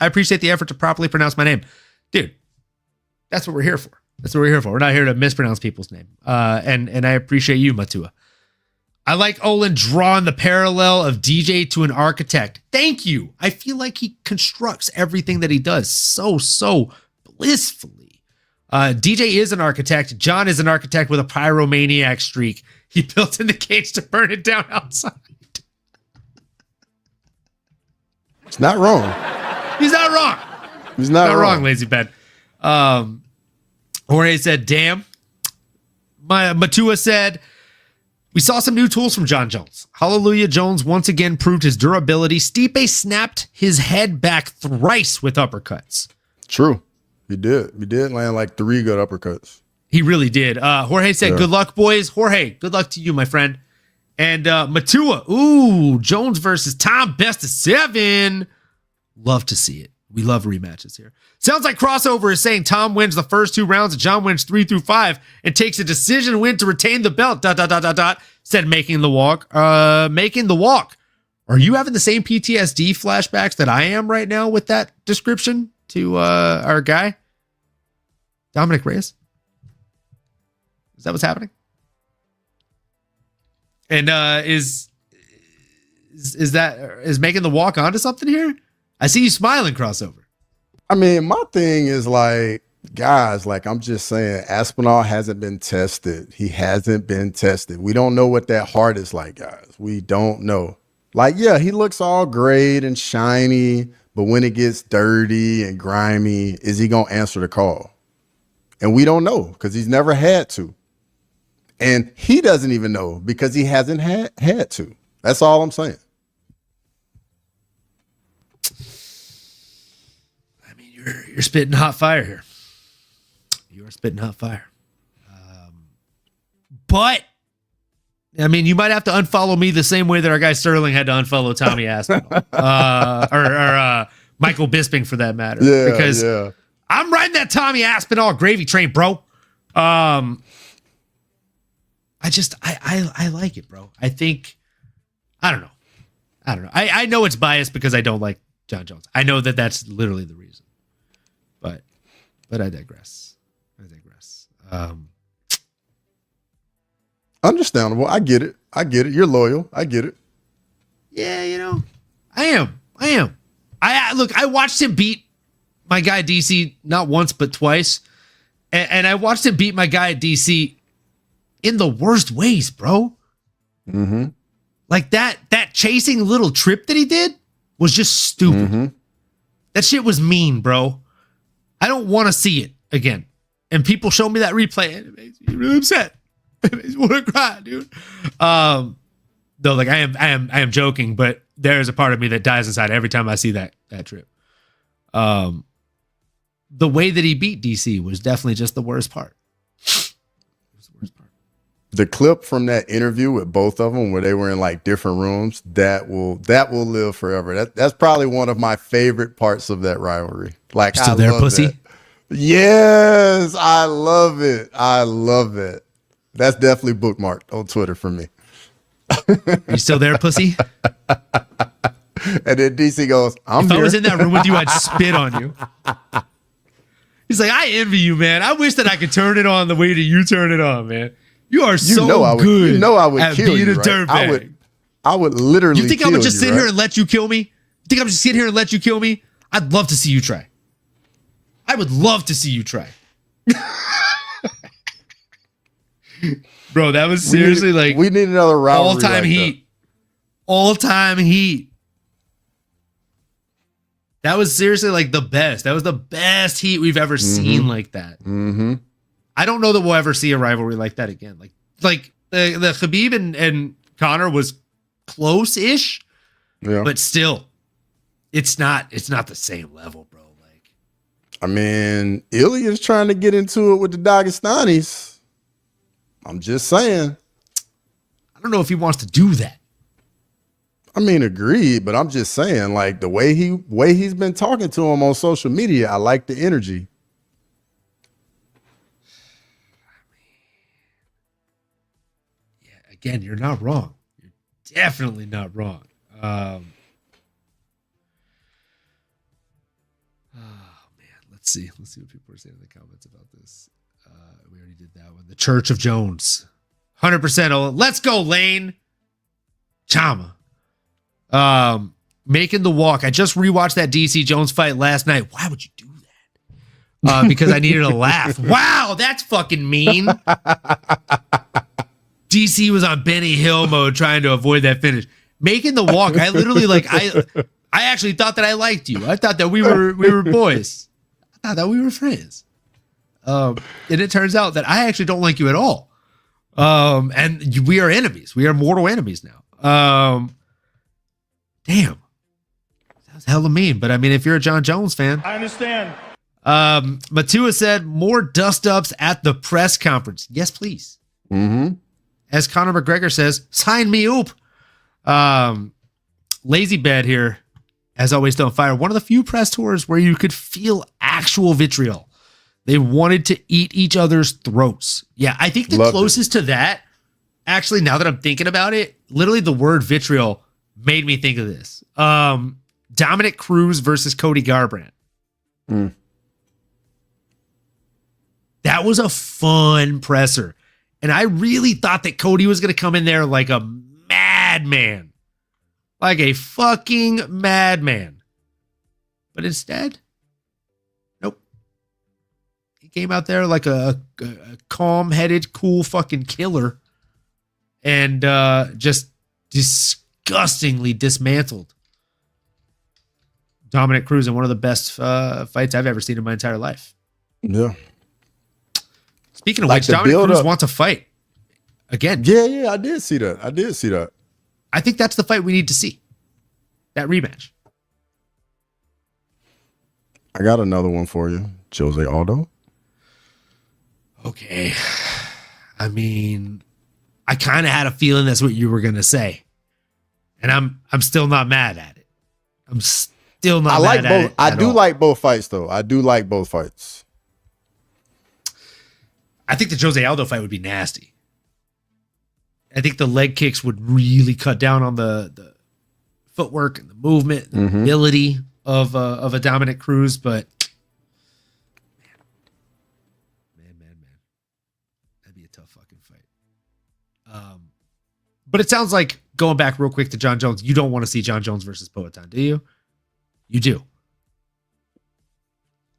appreciate the effort to properly pronounce my name. Dude, that's what we're here for. We're not here to mispronounce people's name. And I appreciate you, Matua. I like Olin drawing the parallel of DJ to an architect. Thank you. I feel like he constructs everything that he does so blissfully. DJ is an architect. John is an architect with a pyromaniac streak. He built in the cage to burn it down outside. It's not wrong. He's not wrong. He's not wrong. Lazy Ben. Jorge said, damn. Matua said, we saw some new tools from John Jones. Hallelujah. Jones once again proved his durability. Stipe snapped his head back thrice with uppercuts. True. He did. He did land like 3 good uppercuts. He really did. Jorge said, good luck, boys. Jorge, good luck to you, my friend. And Matua, ooh, Jones versus Tom, best of 7. Love to see it. We love rematches here. Sounds like Crossover is saying Tom wins the first 2 rounds and John wins 3 through 5 and takes a decision win to retain the belt. ... Said making the walk. Making the walk. Are you having the same PTSD flashbacks that I am right now with that description to our guy, Dominic Reyes? Is that what's happening? And is making the walk onto something here? I see you smiling, Crossover. I mean, my thing is like, guys, like I'm just saying, Aspinall hasn't been tested. He hasn't been tested. We don't know what that heart is like, guys. We don't know. Like, yeah, he looks all great and shiny, but when it gets dirty and grimy, is he going to answer the call? And we don't know because he's never had to. And he doesn't even know because he hasn't had to. That's all I'm saying. I mean, you're spitting hot fire here. You are spitting hot fire. But, I mean, you might have to unfollow me the same way that our guy Sterling had to unfollow Tommy Aspinall. or Michael Bisping, for that matter. Yeah, because I'm riding that Tommy Aspinall gravy train, bro. I like it, bro. I think, I don't know. I know it's biased because I don't like John Jones. I know that that's literally the reason. But I digress. Understandable. I get it. You're loyal. I get it. Yeah, I am. I watched him beat my guy DC not once but twice, and I watched him beat my guy at DC in the worst ways, bro. Mm-hmm. Like that chasing little trip that he did was just stupid. Mm-hmm. That shit was mean, bro. I don't want to see it again. And people show me that replay, and it makes me really upset. It makes me want to cry, dude. Though, like I am joking, but there is a part of me that dies inside every time I see that trip. The way that he beat DC was definitely just the worst part. The clip from that interview with both of them, where they were in like different rooms, that will live forever. That's probably one of my favorite parts of that rivalry. Like, still there, pussy? That. Yes, I love it. I love it. That's definitely bookmarked on Twitter for me. You still there, pussy? And then DC goes, I'm if here. I was in that room with you, I'd spit on you. He's like, I envy you, man. I wish that I could turn it on the way that you turn it on, man. You are so good. You know I would at kill being you, a right? dirtbag. I would literally. You think I'm gonna just sit right? here and let you kill me? You think I'm just sit here and let you kill me? I'd love to see you try. I would love to see you try. Bro, that was seriously we need another rivalry. All-time like heat. All-time heat. That was seriously like the best. That was the best heat we've ever seen like that. Mm-hmm. I don't know that we'll ever see a rivalry like that again. Like the Khabib and Conor was close-ish, but still, it's not the same level, bro. Like, I mean, Ilya's trying to get into it with the Dagestanis. I'm just saying. I don't know if he wants to do that. I mean, agreed, but I'm just saying, like, the way he's been talking to him on social media, I like the energy. Again, you're not wrong. You're definitely not wrong. Oh man, let's see what people are saying in the comments about this. We already did that one. The Church of Jones, 100%. Let's go, Lane. Chama. Making the walk. I just rewatched that DC Jones fight last night. Why would you do that? Because I needed a laugh. Wow, that's fucking mean. DC was on Benny Hill mode trying to avoid that finish. Making the walk. I literally I actually thought that I liked you. I thought that we were boys. I thought that we were friends. And it turns out that I actually don't like you at all. And we are enemies. We are mortal enemies now. Damn. That was hella mean. But I mean, if you're a John Jones fan. I understand. Matua said more dust-ups at the press conference. Yes, please. Mm-hmm. As Conor McGregor says, sign me up. Lazy Bed here, as always, don't fire. One of the few press tours where you could feel actual vitriol. They wanted to eat each other's throats. Yeah, I think the closest to that, actually, now that I'm thinking about it, literally the word vitriol made me think of this. Dominic Cruz versus Cody Garbrandt. That was a fun presser. And I really thought that Cody was going to come in there like a madman. Like a fucking madman. But instead, nope. He came out there like a calm-headed, cool fucking killer. And just disgustingly dismantled Dominic Cruz in one of the best fights I've ever seen in my entire life. Yeah. Speaking of which, Dominic Cruz wants a fight. Again. Yeah, I did see that. I think that's the fight we need to see. That rematch. I got another one for you. Jose Aldo. Okay. I mean, I kind of had a feeling that's what you were going to say. And I'm still not mad at it. I'm still not mad at it. I do like both fights, though. I do like both fights. I think the Jose Aldo fight would be nasty. I think the leg kicks would really cut down on the footwork and the movement and the ability of a Dominic Cruz, but man. That'd be a tough fucking fight. But it sounds like, going back real quick to John Jones, you don't want to see John Jones versus Poatan, do you? You do.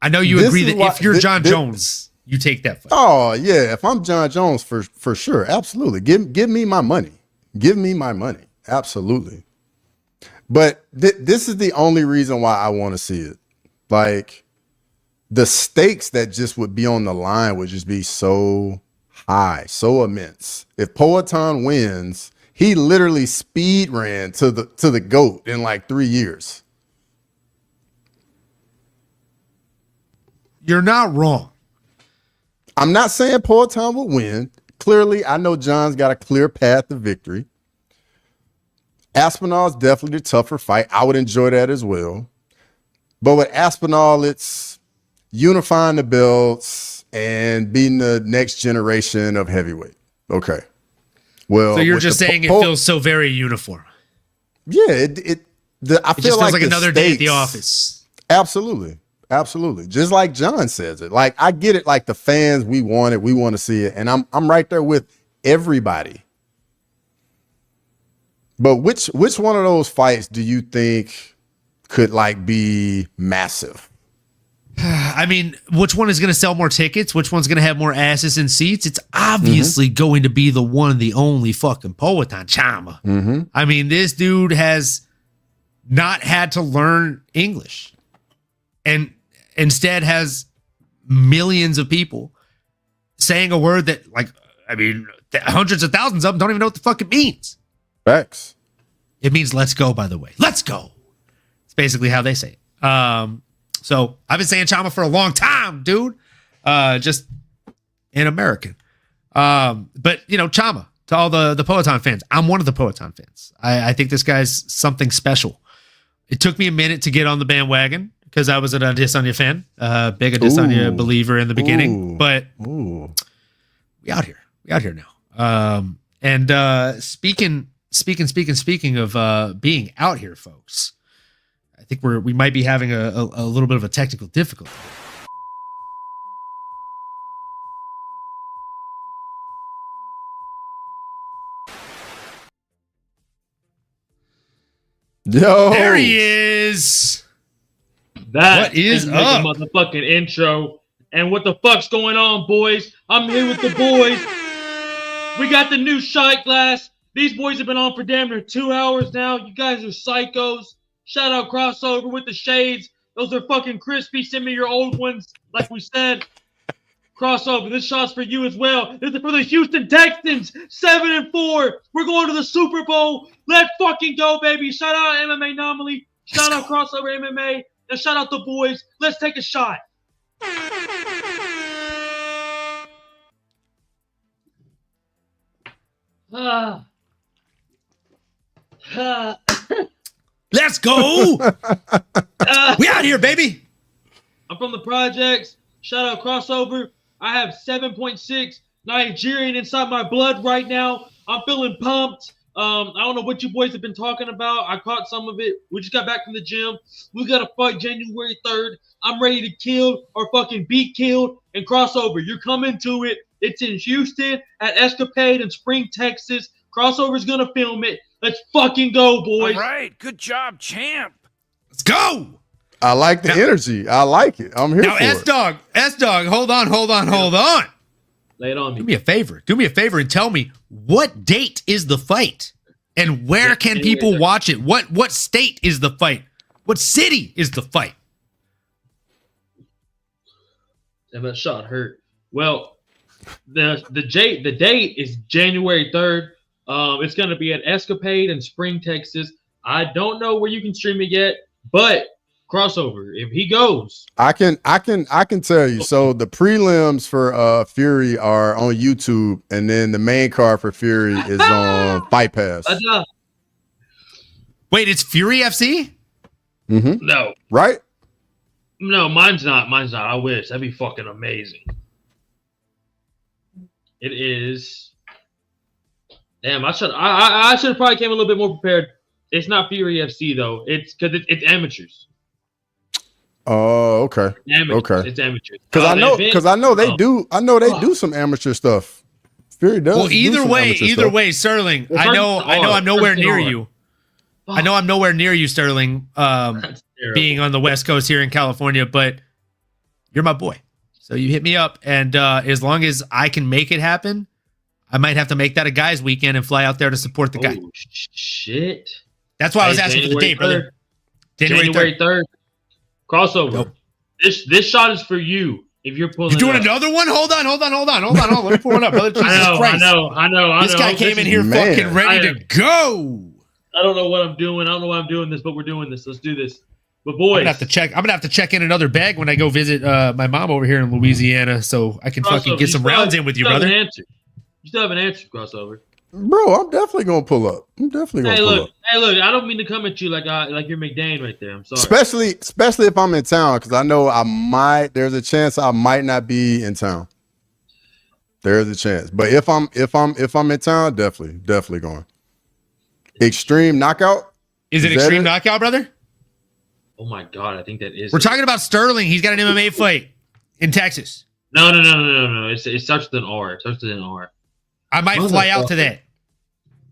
I know you agree that if you're John Jones, you take that fight. Oh yeah, if I'm John Jones, for sure, absolutely. Give me my money. Give me my money, absolutely. But this is the only reason why I want to see it. Like, the stakes that just would be on the line would just be so high, so immense. If Poatan wins, he literally speed ran to the GOAT in like 3 years. You're not wrong. I'm not saying Poatan will win. Clearly, I know John's got a clear path to victory. Aspinall is definitely the tougher fight. I would enjoy that as well. But with Aspinall, it's unifying the belts and beating the next generation of heavyweight. Okay. Well, So you're with just the saying it po- feels so very uniform. Yeah, I It feel just feels like the another day at the stakes- office. Absolutely. Absolutely. Just like John says it. Like, I get it. Like, the fans, we want it. We want to see it. And I'm right there with everybody. But which one of those fights do you think could like be massive? I mean, which one is going to sell more tickets? Which one's going to have more asses in seats? It's obviously going to be the one, the only fucking Poatan Chama. I mean, this dude has not had to learn English and instead has millions of people saying a word that, like, I mean, hundreds of thousands of them don't even know what the fuck it means. Facts. It means let's go, by the way. Let's go. It's basically how they say it. So I've been saying Chama for a long time, dude. Just in American. But, you know, Chama, to all the Poatan fans, I'm one of the Poatan fans. I think this guy's something special. It took me a minute to get on the bandwagon because I was an Adesanya fan, big Adesanya believer in the beginning. But we out here. We out here now. And speaking of being out here, folks, I think we might be having a little bit of a technical difficulty. Yo. There he is. That What is like up? a motherfucking intro. And what the fuck's going on, boys? I'm here with the boys. We got the new shot glass. These boys have been on for damn near 2 hours now. You guys are psychos. Shout out Crossover with the shades. Those are fucking crispy. Send me your old ones, like we said. Crossover, this shot's for you as well. This is for the Houston Texans, 7-4. We're going to the Super Bowl. Let's fucking go, baby. Shout out MMAnomaly. Shout out Crossover MMA. And shout out the boys. Let's take a shot. Let's go. We out here, baby. I'm from the projects. Shout out Crossover. I have 7.6 Nigerian inside my blood right now. I'm feeling pumped. I don't know what you boys have been talking about. I caught some of it. We just got back from the gym. We got a fight January 3rd. I'm ready to kill or fucking be killed. And Crossover, you're coming to it. It's in Houston at Escapade in Spring, Texas. Crossover's going to film it. Let's fucking go, boys. All right. Good job, champ. Let's go. I like the energy. I like it. I'm here Now, for it. S-Dog, hold on. Lay it on me. Do me a favor and tell me what date is the fight and where can people watch it? What state is the fight? What city is the fight? Damn, that shot hurt. Well, the date is January 3rd. It's going to be at Escapade in Spring, Texas. I don't know where you can stream it yet, but Crossover, if he goes, I can tell you. So the prelims for Fury are on YouTube, and then the main card for Fury is on Fight Pass. Wait, it's Fury FC? No, Right? no, mine's not. I wish. That'd be fucking amazing. It is. Damn, I should have probably came a little bit more prepared. It's not Fury FC though. It's because it's amateurs. Oh, okay. Amateurs. Okay. It's amateurs. Because I know they Oh. do. I know they do some amateur stuff. Fury does. Well, do either some way, amateur stuff. Sterling. Well, I know I'm nowhere first near are. you. I know I'm nowhere near you, Sterling. That's terrible. Being on the West Coast here in California, but you're my boy. So you hit me up, and as long as I can make it happen, I might have to make that a guys' weekend and fly out there to support the guy. Oh, shit. That's why I was asking for the date, brother. January 3rd. Crossover. Nope. This shot is for you. If you're pulling, You doing it up. another one? Hold on. Let me pull one up, brother. Jesus Christ. I know. This guy came in here Man. fucking ready to go. I don't know what I'm doing. I don't know why I'm doing this, but we're doing this. Let's do this. But I'm boys, gonna have to check in another bag when I go visit my mom over here in Louisiana, so I can fucking Crossover, get some rounds in with you, brother. You still have an answer, Crossover. Bro, I'm definitely gonna pull up. I'm definitely gonna pull up. Hey, look. I don't mean to come at you like you're McDane right there. I'm sorry. Especially if I'm in town, because I know there's a chance I might not be in town. There's a chance. But if I'm in town, definitely going. Extreme Knockout? Is it Extreme Knockout, brother? Oh my God, I think that is. We're talking about Sterling. He's got an MMA fight in Texas. No. It starts with an R. It starts with an R. I might fly out to that.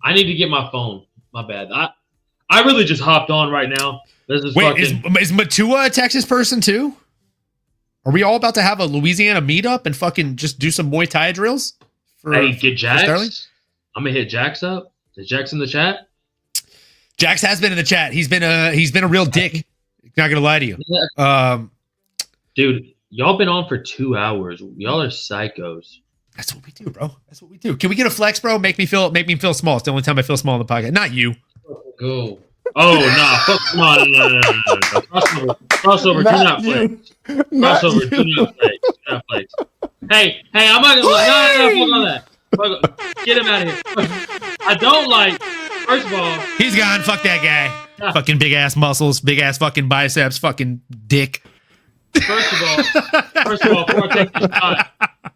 I need to get my phone. My bad. I really just hopped on right now. This is Wait, fucking... is Matua a Texas person too? Are we all about to have a Louisiana meetup and fucking just do some Muay Thai drills? Hey, get Jax. Sterling? I'm gonna hit Jax up. Is Jax in the chat? Jax has been in the chat. He's been a real dick. Not gonna lie to you. Dude, y'all been on for 2 hours. Y'all are psychos. That's what we do, bro. That's what we do. Can we get a flex, bro? Make me feel small. It's the only time I feel small on the podcast. Not you. Go. Oh no! Fuck no! Crossover. Do not flex. Crossover. Do not flex. Do not flex. Hey! I'm not gonna lie. No, fuck all that. Fuck, get him out of here. I don't like. First of all, he's gone. Fuck that guy. Fucking big ass muscles, big ass fucking biceps, fucking dick. First of all, before I take this shot,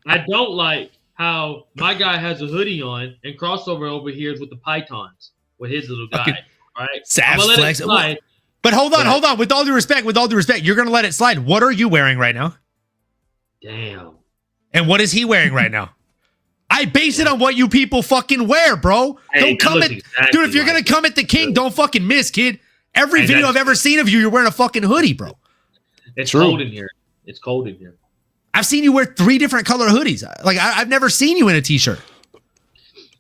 I don't like how my guy has a hoodie on and Crossover over here is with the pythons with his little guy. All right, Savs flex. But hold on. With all due respect, you're gonna let it slide. What are you wearing right now? Damn. And what is he wearing right now? I base it on what you people fucking wear, bro. Hey, don't come at, dude. If you're gonna come at the king, don't fucking miss, kid. Every video I've ever seen of you, you're wearing a fucking hoodie, bro. It's cold in here. It's cold in here. I've seen you wear 3 different color hoodies. Like I've never seen you in a t-shirt.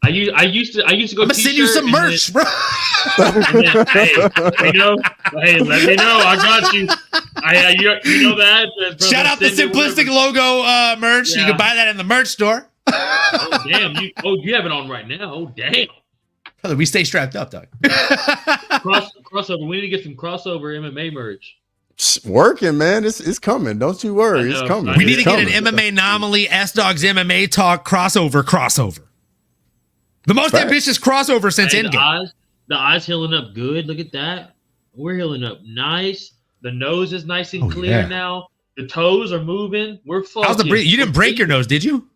I used to go. I'm gonna send you some merch, bro. Hey, let me know. I got you. You know that. Shout out the Simplistic logo merch. Yeah. You can buy that in the merch store. Oh damn! You have it on right now. Oh damn! Brother, we stay strapped up, dog. Crossover. We need to get some crossover MMA merch. Working, man. It's coming. Don't you worry. It's coming. We need to get an MMAnomaly S-Dogs MMA Talk crossover. The most ambitious crossover since Endgame. The eyes healing up good. Look at that. We're healing up nice. The nose is nice and clear now. The toes are moving. We're fucking. How's the breathing? You didn't break your nose, did you?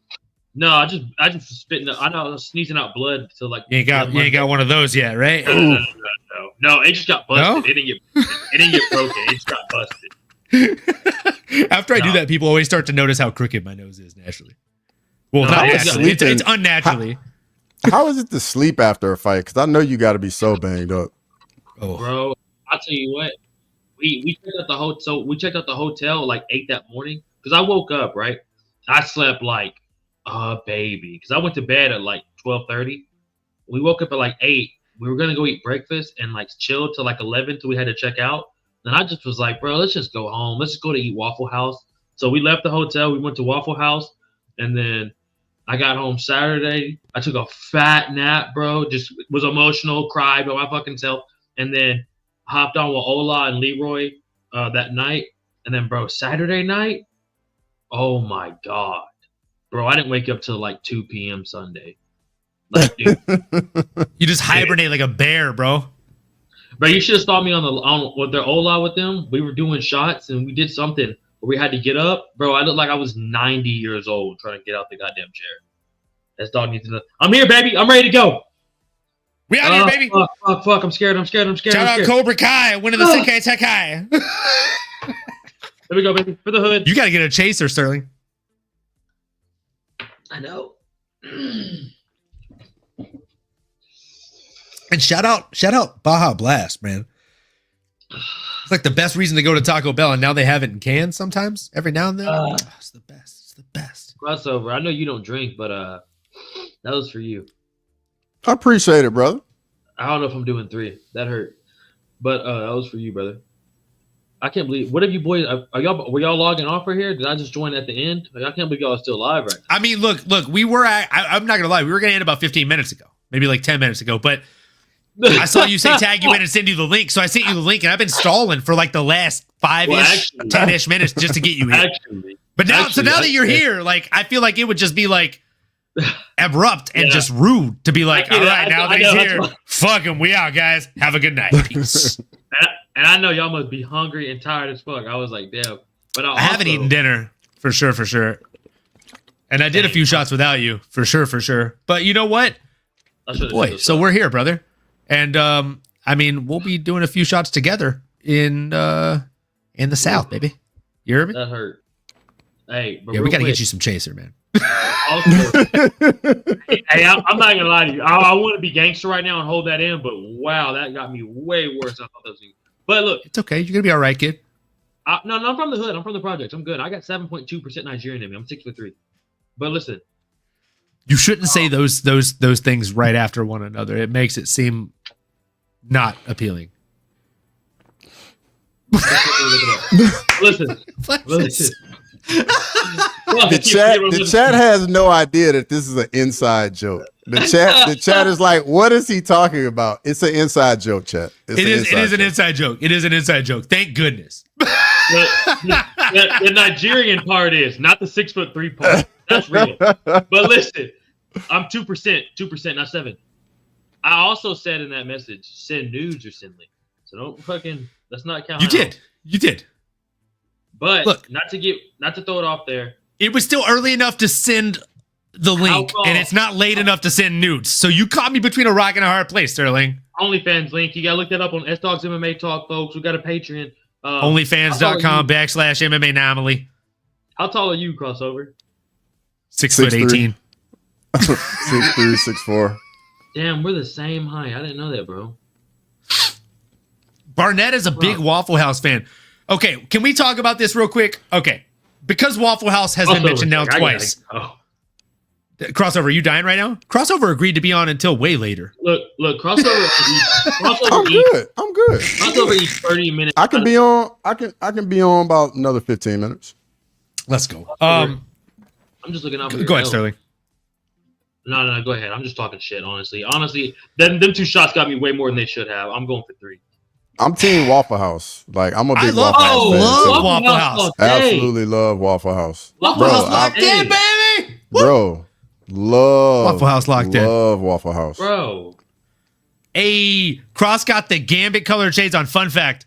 No, I just spitting. I know I was sneezing out blood. So like you ain't got one of those yet, right? No, it just got busted. No? It didn't get broken. It just got busted. After I do that, people always start to notice how crooked my nose is naturally. Well, not naturally. It's unnaturally. How is it to sleep after a fight? Because I know you got to be so banged up. Oh, bro, I'll tell you what. We checked out the hotel. So we checked out the hotel like 8 that morning because I woke up right. I slept like a baby because I went to bed at like 12:30. We woke up at like 8. We were gonna go eat breakfast and like chill till like 11 till we had to check out. And I just was like, bro, let's just go home. Let's just go to eat Waffle House. So we left the hotel. We went to Waffle House, and then I got home Saturday. I took a fat nap, bro. Just was emotional, cried by my fucking self, and then hopped on with Ola and Leroy that night. And then, bro, Saturday night, oh my God. Bro, I didn't wake up till like 2 p.m. Sunday. Like, dude. You just hibernate like a bear, bro. Bro, you should have saw me on with their Ola with them. We were doing shots and we did something where we had to get up. Bro, I looked like I was 90 years old trying to get out the goddamn chair. This dog needs to know. I'm here, baby. I'm ready to go. We out here, baby. Fuck. I'm scared. Shout out Cobra Kai, winning the Senkai Tekai. There we go, baby. For the hood. You got to get a chaser, Sterling. I know. And shout out Baja Blast, man. It's like the best reason to go to Taco Bell, and now they have it in cans sometimes, every now and then. It's the best. It's the best. Crossover. I know you don't drink, but that was for you. I appreciate it, brother. I don't know if I'm doing 3. That hurt. But that was for you, brother. I can't believe. What have you boys? Were y'all logging off right here? Did I just join at the end? Like, I can't believe y'all are still live right now. I mean, look. We were. I'm not gonna lie. We were gonna end about 15 minutes ago, maybe like 10 minutes ago. But I saw you say tag you in and send you the link, so I sent you the link, and I've been stalling for like the last 5-ish, 10-ish minutes just to get you here. But now that you're here, like I feel like it would just be like abrupt and just rude to be like, all right, now that he's here, fuck him, we out, guys. Have a good night, peace. And I know y'all must be hungry and tired as fuck. I was like, damn. But I haven't eaten dinner for sure. And I did a few shots without you, for sure. But you know what? Boy, so we're here, brother. And I mean, we'll be doing a few shots together in the South, baby. You heard me? That hurt. Hey, but yeah, we got to get you some chaser, man. Also, hey, I'm not gonna lie to you. I want to be gangster right now and hold that in, but wow, that got me way worse than I thought that was gonna. But look, it's okay. You're gonna be all right, kid. No, I'm from the hood. I'm from the projects. I'm good. I got 7.2% Nigerian in me. I'm 6'3". But listen, you shouldn't say those things right after one another. It makes it seem not appealing. Listen. The chat has no idea that this is an inside joke. The chat is like, what is he talking about? It's an inside joke, chat. It is an inside joke. It is an inside joke. Thank goodness. The Nigerian part is not the 6'3" part. That's real. But listen, I'm 2%, not 7. I also said in that message, send nudes or send link. So don't fucking. Let's not count. You did. But look, not to throw it off there. It was still early enough to send the link, and it's not late enough to send nudes. So you caught me between a rock and a hard place, Sterling. OnlyFans link. You gotta look that up on S-Dogs MMA Talk, folks. We got a Patreon. OnlyFans.com/MMAnomaly. How tall are you, Crossover? 6'18". 6'3", 6'4". Damn, we're the same height. I didn't know that, bro. Barnett is a big Waffle House fan. Okay, can we talk about this real quick? Okay, because Waffle House has been mentioned now twice. Crossover, are you dying right now? Crossover agreed to be on until way later. Look, Crossover. I'm good. Crossover eats 30 minutes. I can be on. I can be on about another 15 minutes. Let's go. I'm just looking out for Go ahead, Sterling. No, go ahead. I'm just talking shit, honestly. Them 2 shots got me way more than they should have. I'm going for 3. I'm team Waffle House. Like, I'm a big Waffle House fan. Love Waffle House. Absolutely love Waffle House. Waffle House locked in, baby. Bro, love Waffle House locked in. Love Waffle House. Bro. Hey, Cross got the Gambit colored shades on. Fun fact,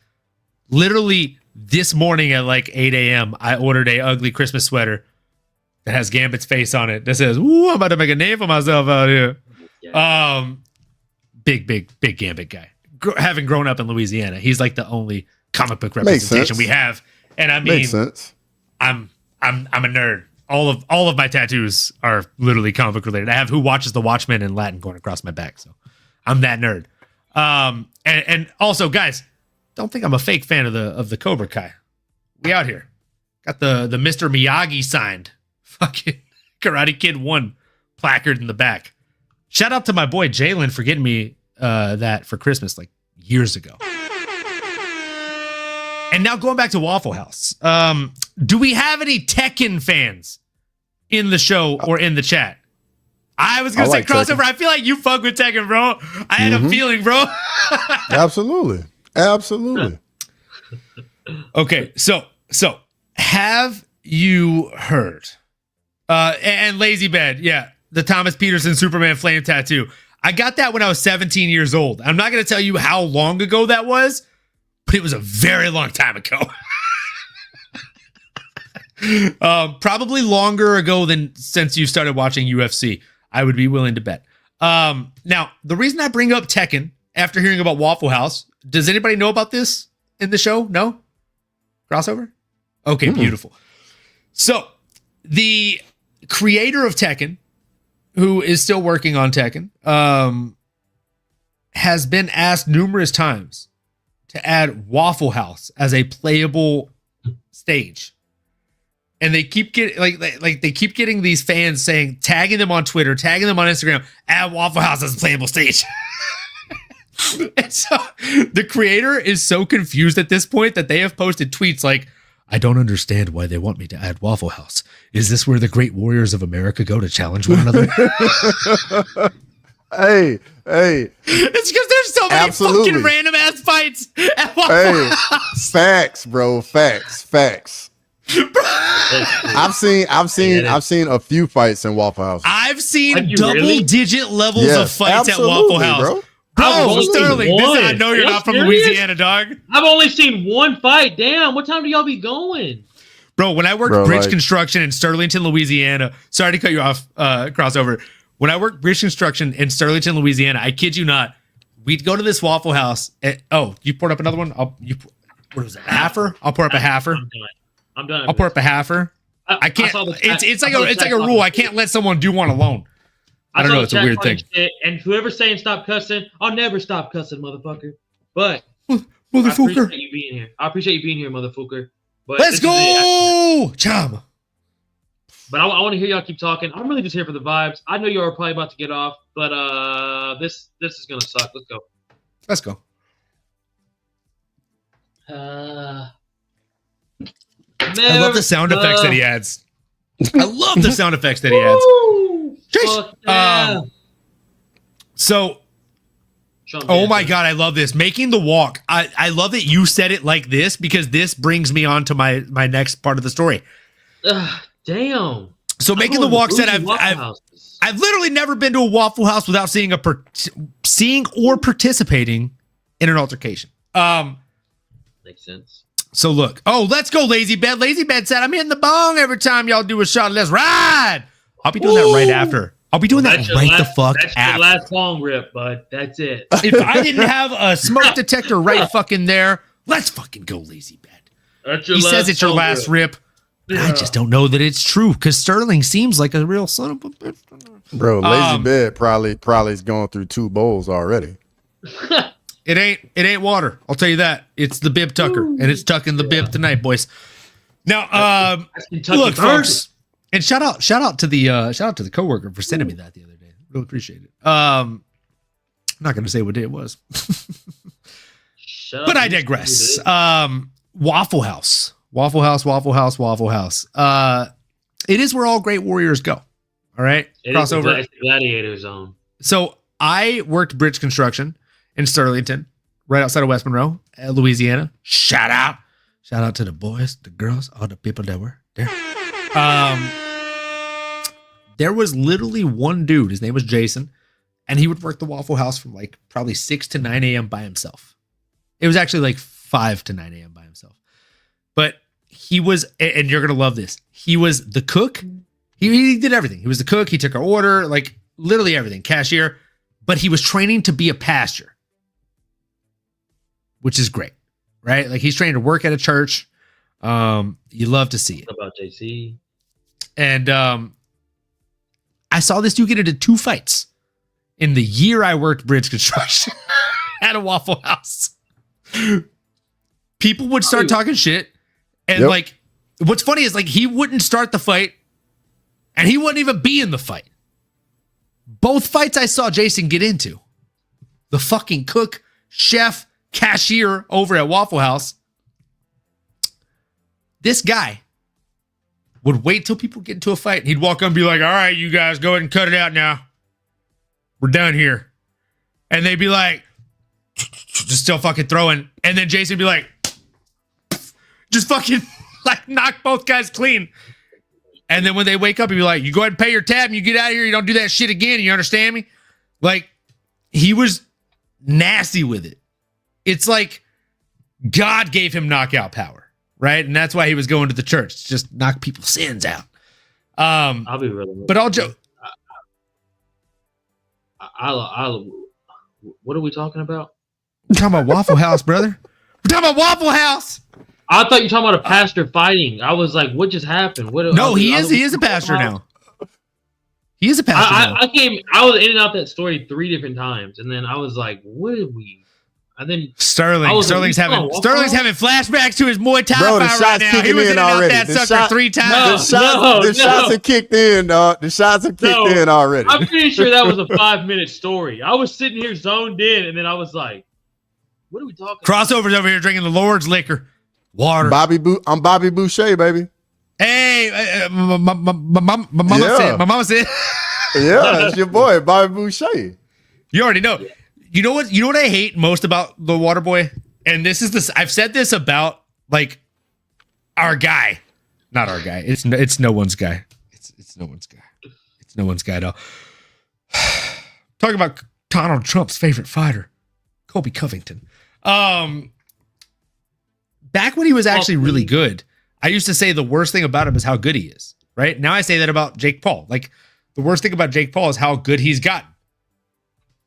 literally this morning at like 8 a.m., I ordered a ugly Christmas sweater that has Gambit's face on it. That says, "Ooh, I'm about to make a name for myself out here." Yeah. Big Gambit guy. Having grown up in Louisiana, he's like the only comic book representation we have. And I mean, makes sense. I'm a nerd. All of my tattoos are literally comic book related. I have Who Watches the Watchmen in Latin going across my back, so I'm that nerd. And also, guys, don't think I'm a fake fan of the Cobra Kai. We out here got the Mr. Miyagi signed fucking Karate Kid 1 placard in the back. Shout out to my boy Jalen for getting me that for Christmas like years ago. And now going back to Waffle House, do we have any Tekken fans in the show or in the chat? I was gonna say Crossover. Tekken. I feel like you fuck with Tekken, bro. I had a feeling, bro. Absolutely. Okay, so have you heard? And Lazy Bed, yeah, the Thomas Peterson Superman flame tattoo. I got that when I was 17 years old. I'm not going to tell you how long ago that was, but it was a very long time ago. Probably longer ago than since you started watching UFC. I would be willing to bet. Now, the reason I bring up Tekken after hearing about Waffle House, does anybody know about this in the show? No? Crossover? Okay, beautiful. So, the creator of Tekken, who is still working on Tekken, has been asked numerous times to add Waffle House as a playable stage. And they keep getting like they keep getting these fans saying, tagging them on Twitter, tagging them on Instagram, add Waffle House as a playable stage. And so the creator is so confused at this point that they have posted tweets like, I don't understand why they want me to add Waffle House. Is this where the great warriors of America go to challenge one another? Hey. It's because there's so many fucking random ass fights at Waffle House. Facts, bro. Facts. I've seen a few fights in Waffle House. I've seen double-digit levels of fights at Waffle House. Bro, Sterling, I know you're not from Louisiana, dog. I've only seen one fight. Damn, what time do y'all be going? Bro, when I worked bridge construction in Sterlington, Louisiana, sorry to cut you off, crossover. When I worked bridge construction in Sterlington, Louisiana, I kid you not, we'd go to this Waffle House. You poured up another one? What was it, a halfer? I'll pour up a halfer. I'm done. I'll pour up a halfer. I can't. It's like a rule. I can't let someone do one alone. I don't know. It's a weird thing. And whoever's saying stop cussing, I'll never stop cussing, motherfucker. But motherfucker, I appreciate you being here. I appreciate you being here, motherfucker. But let's go, Chum. But I want to hear y'all keep talking. I'm really just here for the vibes. I know y'all are probably about to get off, but this is gonna suck. Let's go. Let's go. I love the sound effects that he adds. I love the sound effects that he adds. Yeah. So, oh my God, I love this. Making the walk. I love that you said it like this because this brings me on to my next part of the story. Damn. So making the walk said I've literally never been to a Waffle House without seeing or participating in an altercation. Makes sense. So look. Oh, let's go, Lazy Bed. Lazy Bed said, I'm hitting the bong every time y'all do a shot. Let's ride. I'll be doing that right after. I'll be doing that right the fuck after. That's the last bong rip, bud. That's it. If I didn't have a smoke detector right fucking there, let's fucking go, Lazy Bed. He says it's your last rip. Yeah. I just don't know that it's true because Sterling seems like a real son of a bitch. Bro, Lazy Bed probably is going through 2 bowls already. It ain't water. I'll tell you that. It's the bib tucker, and it's tucking the bib tonight, boys. Now, look, folks, and shout out to the coworker for sending me that the other day. Really appreciate it. I'm not going to say what day it was, but I digress. Waffle House. It is where all great warriors go. All right, crossover. It's the gladiator zone. So I worked bridge construction in Sterlington, right outside of West Monroe, Louisiana. Shout out to the boys, the girls, all the people that were there. There was literally one dude. His name was Jason, and he would work the Waffle House from like probably 6 to 9 a.m. by himself. It was actually like 5 to 9 a.m. by himself. But he was, and you're going to love this, he was the cook. He did everything. He was the cook. He took our order, like literally everything, cashier. But he was training to be a pastor, which is great, right? Like he's trained to work at a church. You love to see it. What about JC? And I saw this dude get into 2 fights in the year I worked bridge construction at a Waffle House. People would start talking shit. And like, what's funny is like, he wouldn't start the fight and he wouldn't even be in the fight. Both fights I saw Jason get into, the fucking cook, chef, cashier over at Waffle House, this guy would wait till people get into a fight. And he'd walk up and be like, all right, you guys go ahead and cut it out now. We're done here. And they'd be like, just still fucking throwing. And then Jason would be like, just fucking like knock both guys clean. And then when they wake up, he'd be like, you go ahead and pay your tab and you get out of here. You don't do that shit again. You understand me? Like, he was nasty with it. It's like God gave him knockout power, right? And that's why he was going to the church to just knock people's sins out. I'll be really. But I'll joke. What are we talking about? We're talking about Waffle House, brother. We're talking about Waffle House. I thought you were talking about a pastor fighting. I was like, what just happened? He is a pastor now. He is a pastor now. I was in and out that story 3 different times, and then I was like, what did we? And then Sterling's having flashbacks to his Muay Thai fight right now. He was in and out that sucker 3 times. The shots have kicked in, dog. The shots have kicked in already. I'm pretty sure that was a 5-minute story. I was sitting here zoned in, and then I was like, what are we talking Crossover's over here drinking the Lord's liquor. Water. I'm Bobby Boucher, baby. Hey, my mama said. Yeah, it's your boy, Bobby Boucher. You already know. You know what I hate most about the Water Boy? And I've said this about like our guy. Not our guy. It's no one's guy. It's no one's guy. It's no one's guy at all. Talking about Donald Trump's favorite fighter, Colby Covington. Back when he was actually really good, I used to say the worst thing about him is how good he is, right? Now I say that about Jake Paul. Like, the worst thing about Jake Paul is how good he's gotten.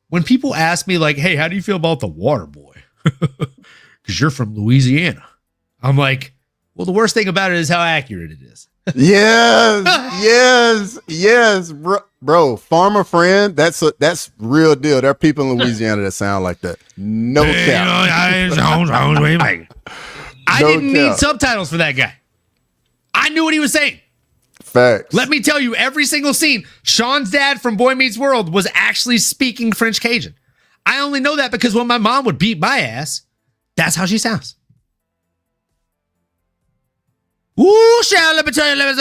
When people ask me, like, hey, how do you feel about the water boy? Because you're from Louisiana. I'm like, well, the worst thing about it is how accurate it is. Yes, bro. Farmer friend, that's real deal. There are people in Louisiana that sound like that. No cap. I didn't need subtitles for that guy. I knew what he was saying. Facts. Let me tell you, every single scene, Sean's dad from Boy Meets World was actually speaking French Cajun. I only know that because when my mom would beat my ass, that's how she sounds. Ooh, Sean, let me tell you, let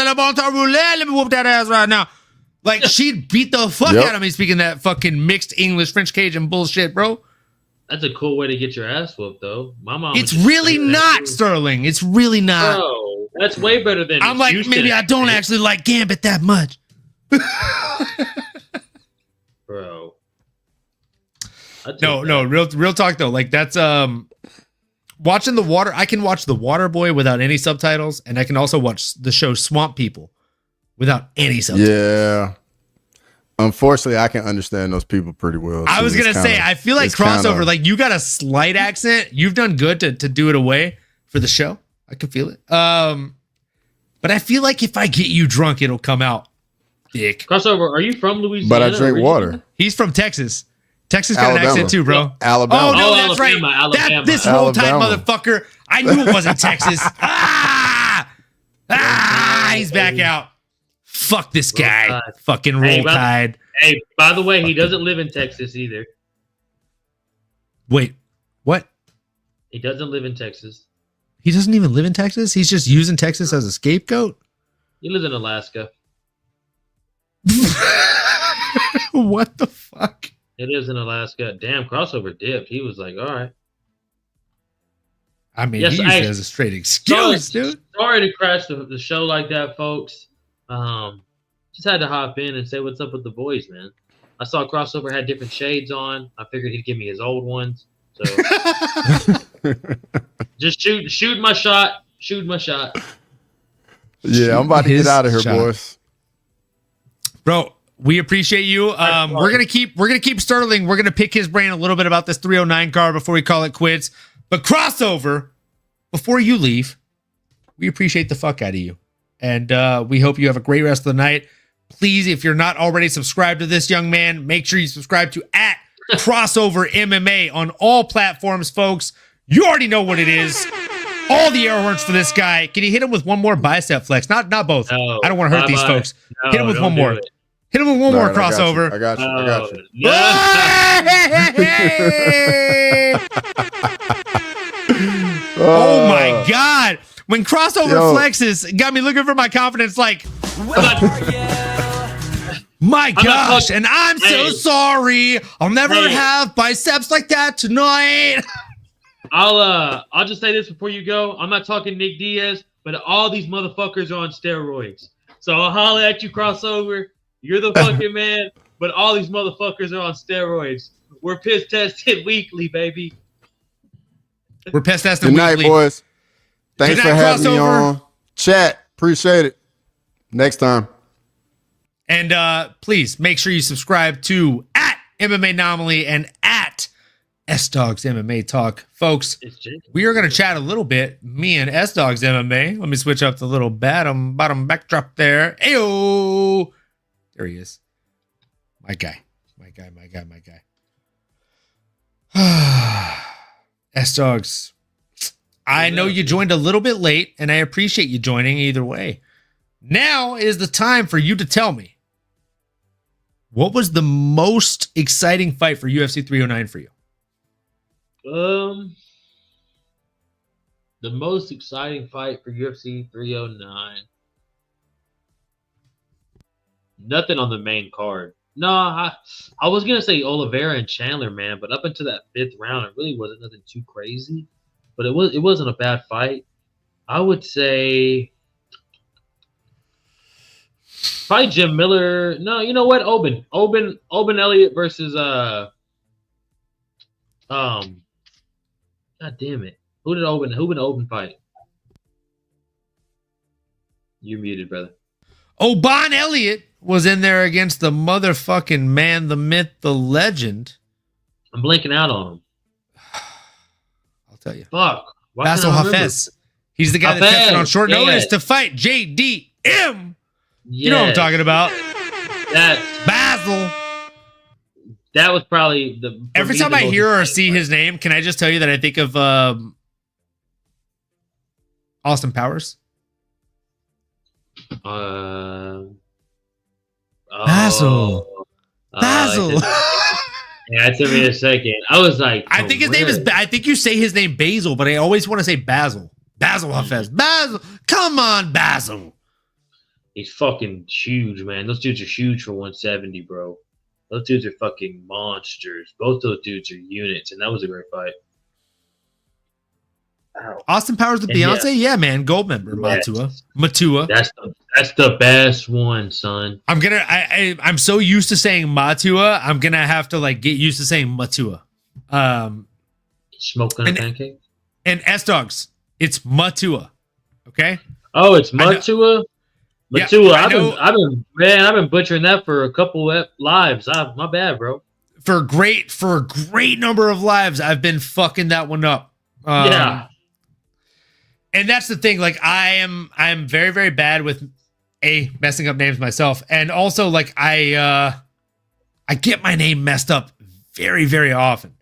me whoop that ass right now. Like, she'd beat the fuck out of me speaking that fucking mixed English, French Cajun bullshit, bro. That's a cool way to get your ass whooped, though. My mom. It's really not, Sterling. It's really not. Bro, that's way better than. I'm like, maybe I don't actually like Gambit that much. Bro. No, real talk though. Like, that's watching The Water. I can watch The Water Boy without any subtitles, and I can also watch the show Swamp People without any subtitles. Yeah. Unfortunately, I can understand those people pretty well. I was gonna say, I feel like crossover. Like, you got a slight accent. You've done good to do it away for the show. I can feel it. But I feel like if I get you drunk, it'll come out. Dick. Crossover. Are you from Louisiana? But I drink water. He's from Texas. Texas got an accent too, bro. Alabama. Oh no, that's Alabama, right. Alabama. This whole time, Alabama. motherfucker. I knew it wasn't Texas. He's back out. Fuck this guy. Tide. Fucking Roll Tide. Hey, by the way, he doesn't live in Texas either. Wait, what? He doesn't live in Texas. He doesn't even live in Texas? He's just using Texas as a scapegoat? He lives in Alaska. What the fuck? It is in Alaska. Damn, crossover dipped. He was like, all right. I mean, Yes, he used it as a straight excuse, dude. Sorry to crash the show like that, folks. Just had to hop in and say what's up with the boys, man. I saw crossover had different shades on. I figured he'd give me his old ones. So just shoot my shot. Shoot my shot. Yeah, I'm about to get out of here, boys. Bro, we appreciate you. We're gonna keep Sterling. We're gonna pick his brain a little bit about this 309 card before we call it quits. But crossover, before you leave, we appreciate the fuck out of you. And we hope you have a great rest of the night. Please, if you're not already subscribed to this young man, make sure you subscribe to @Crossover MMA on all platforms, folks. You already know what it is. All the air horns for this guy. Can you hit him with one more bicep flex? Not both. No, I don't want to hurt these folks. No, hit him with one more. It. Hit him with one more Right, crossover. I got you. No! Oh my God. When crossover flexes, it got me looking for my confidence like, my gosh, and I'm so sorry. I'll never have biceps like that tonight. I'll just say this before you go. I'm not talking Nick Diaz, but all these motherfuckers are on steroids. So I'll holler at you, crossover. You're the fucking man, but all these motherfuckers are on steroids. We're piss tested weekly, baby. We're piss tested weekly. Good night, boys. Thanks for having me on. Chat. Appreciate it. Next time. And please make sure you subscribe to @MMAnomaly and @SDogs MMA Talk. Folks, we are going to chat a little bit. Me and SDogs MMA. Let me switch up the little bottom backdrop there. Ayo! There he is. My guy. SDogs. I know you joined a little bit late, and I appreciate you joining either way. Now is the time for you to tell me, what was the most exciting fight for UFC 309 for you? The most exciting fight for UFC 309. Nothing on the main card. No, I was gonna say Oliveira and Chandler, man, but up until that 5th round, it really wasn't nothing too crazy. But it wasn't a bad fight. I would say probably Jim Miller. No, you know what? Oben Elliott versus God damn it. Who did Oben fight? You're muted, brother. Oh, Bon Elliott was in there against the motherfucking man, the myth, the legend. I'm blanking out on him. I'll tell you. Fuck. Why can't Basil I remember? Hafez. He's the guy that tested on short notice to fight JDM. You know what I'm talking about. Basil. That was probably the. Every time I hear or see his name, can I just tell you that I think of Austin Powers? Basil. Basil. Yeah, it took me a second. I was like, I think his name is. I think you say his name Basil, but I always want to say Basil. Basil Hafez. Basil. Come on, Basil. He's fucking huge, man. Those dudes are huge for 170, bro. Those dudes are fucking monsters. Both those dudes are units, and that was a great fight. Ow. Austin Powers with Beyonce? Yeah, man. Gold member. Matua. That's the best one, son. I'm so used to saying Matua, I'm gonna have to like get used to saying Matua. Smoking a pancake? And S-Dogs, it's Matua. Okay? Oh, it's Matua? Matua. Yeah, I've been butchering that for a couple lives. My bad, bro. For a great number of lives, I've been fucking that one up. Yeah. And that's the thing. Like I'm very, very bad with messing up names myself. And also like I get my name messed up very, very often.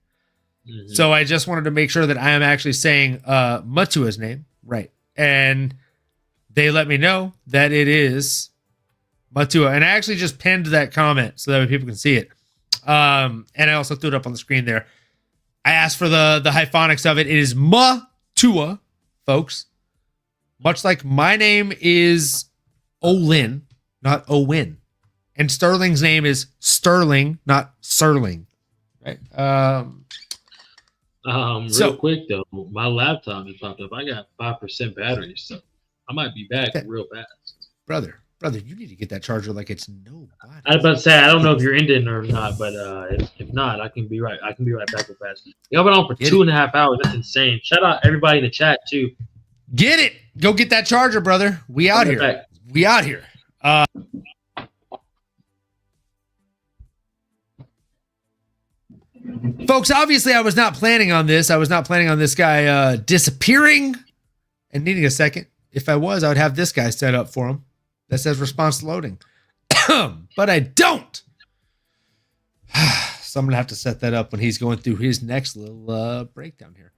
Mm-hmm. So I just wanted to make sure that I am actually saying Matua's name right. And they let me know that it is Matua. And I actually just pinned that comment so that way people can see it. And I also threw it up on the screen there. I asked for the hyphonics of it. It is Matua, folks. Much like my name is Olin, not Owen. And Sterling's name is Sterling, not Serling. Right? Real quick, though, my laptop just popped up. I got 5% battery, so I might be back real fast. Brother, you need to get that charger like it's nobody. I was about to say, I don't know if you're ending or not, but if not, I can be right back real fast. Y'all been on for 2.5 hours. That's insane. Shout out everybody in the chat too. Get it. Go get that charger, brother. We out here. Back. We out here. Folks, obviously I was not planning on this. I was not planning on this guy disappearing and needing a second. If I was, I would have this guy set up for him that says response loading. But I don't. So I'm going to have to set that up when he's going through his next little breakdown here.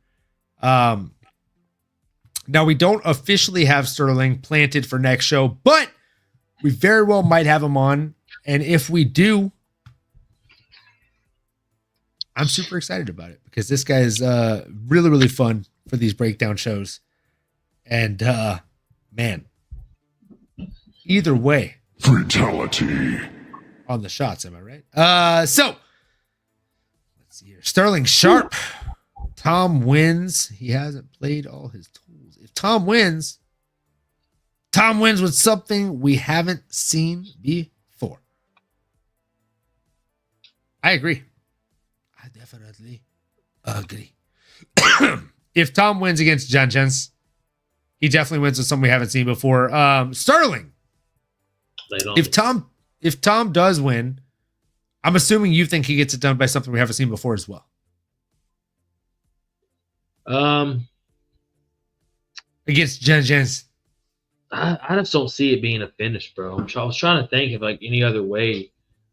Now, we don't officially have Sterling planted for next show, but we very well might have him on. And if we do, I'm super excited about it because this guy is really, really fun for these breakdown shows. And, man, either way. Fatality. On the shots, am I right? So, let's see here. Sterling Sharp. Tom wins. He hasn't played all his tools. If Tom wins with something we haven't seen before. I agree. I definitely agree. If Tom wins against Jen Jens, he definitely wins with something we haven't seen before. Sterling. If Tom does win, I'm assuming you think he gets it done by something we haven't seen before as well. Against Jen Jens. I just don't see it being a finish, bro. I was trying to think of like any other way.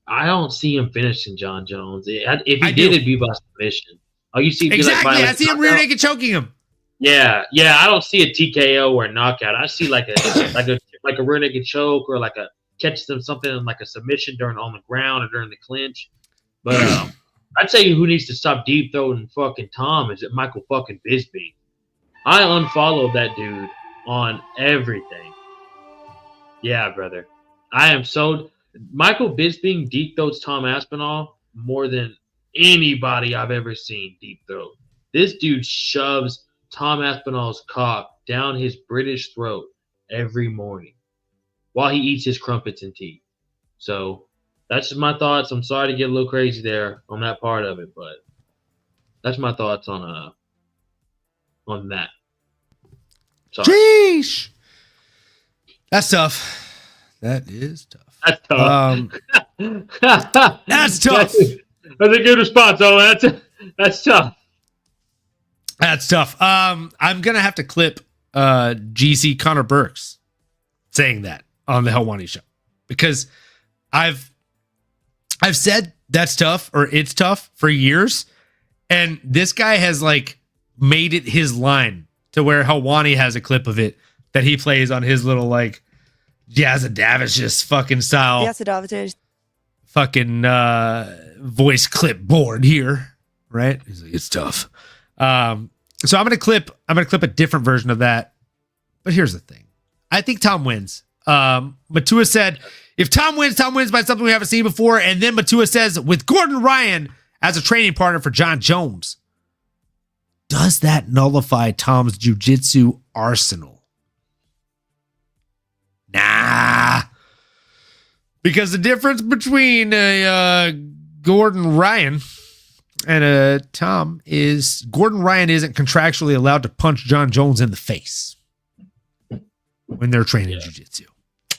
I don't see him finishing John Jones. If he did, it'd be by submission. Oh, you see, exactly. I see him rear naked choking him. Yeah. I don't see a TKO or a knockout. I see like a rear naked choke or like a catch them something like a submission on the ground or during the clinch. But I'd say who needs to stop deep throwing fucking Tom is it Michael fucking Bisping. I unfollowed that dude on everything. Yeah, brother. Michael Bisping deep throats Tom Aspinall more than anybody I've ever seen deep throat. This dude shoves Tom Aspinall's cock down his British throat every morning while he eats his crumpets and tea. So that's just my thoughts. I'm sorry to get a little crazy there on that part of it, but that's my thoughts on that. Sorry. Sheesh. That's tough. That is tough. That's tough. That's tough. That's a good response. Oh, that's tough. That's tough. I'm gonna have to clip GC Connor Burks saying that on the Helwani Show, because I've said that's tough or it's tough for years, and this guy has like made it his line to where Helwani has a clip of it that he plays on his little like Jazzadavicious fucking style fucking voice clipboard here, right? He's like, it's tough. So I'm gonna clip a different version of that. But here's the thing. I think Tom wins. Matua said, if Tom wins by something we haven't seen before. And then Matua says, with Gordon Ryan as a training partner for John Jones, does that nullify Tom's jiu-jitsu arsenal? Nah. Because the difference between Gordon Ryan and Tom is Gordon Ryan isn't contractually allowed to punch John Jones in the face when they're training jiu-jitsu.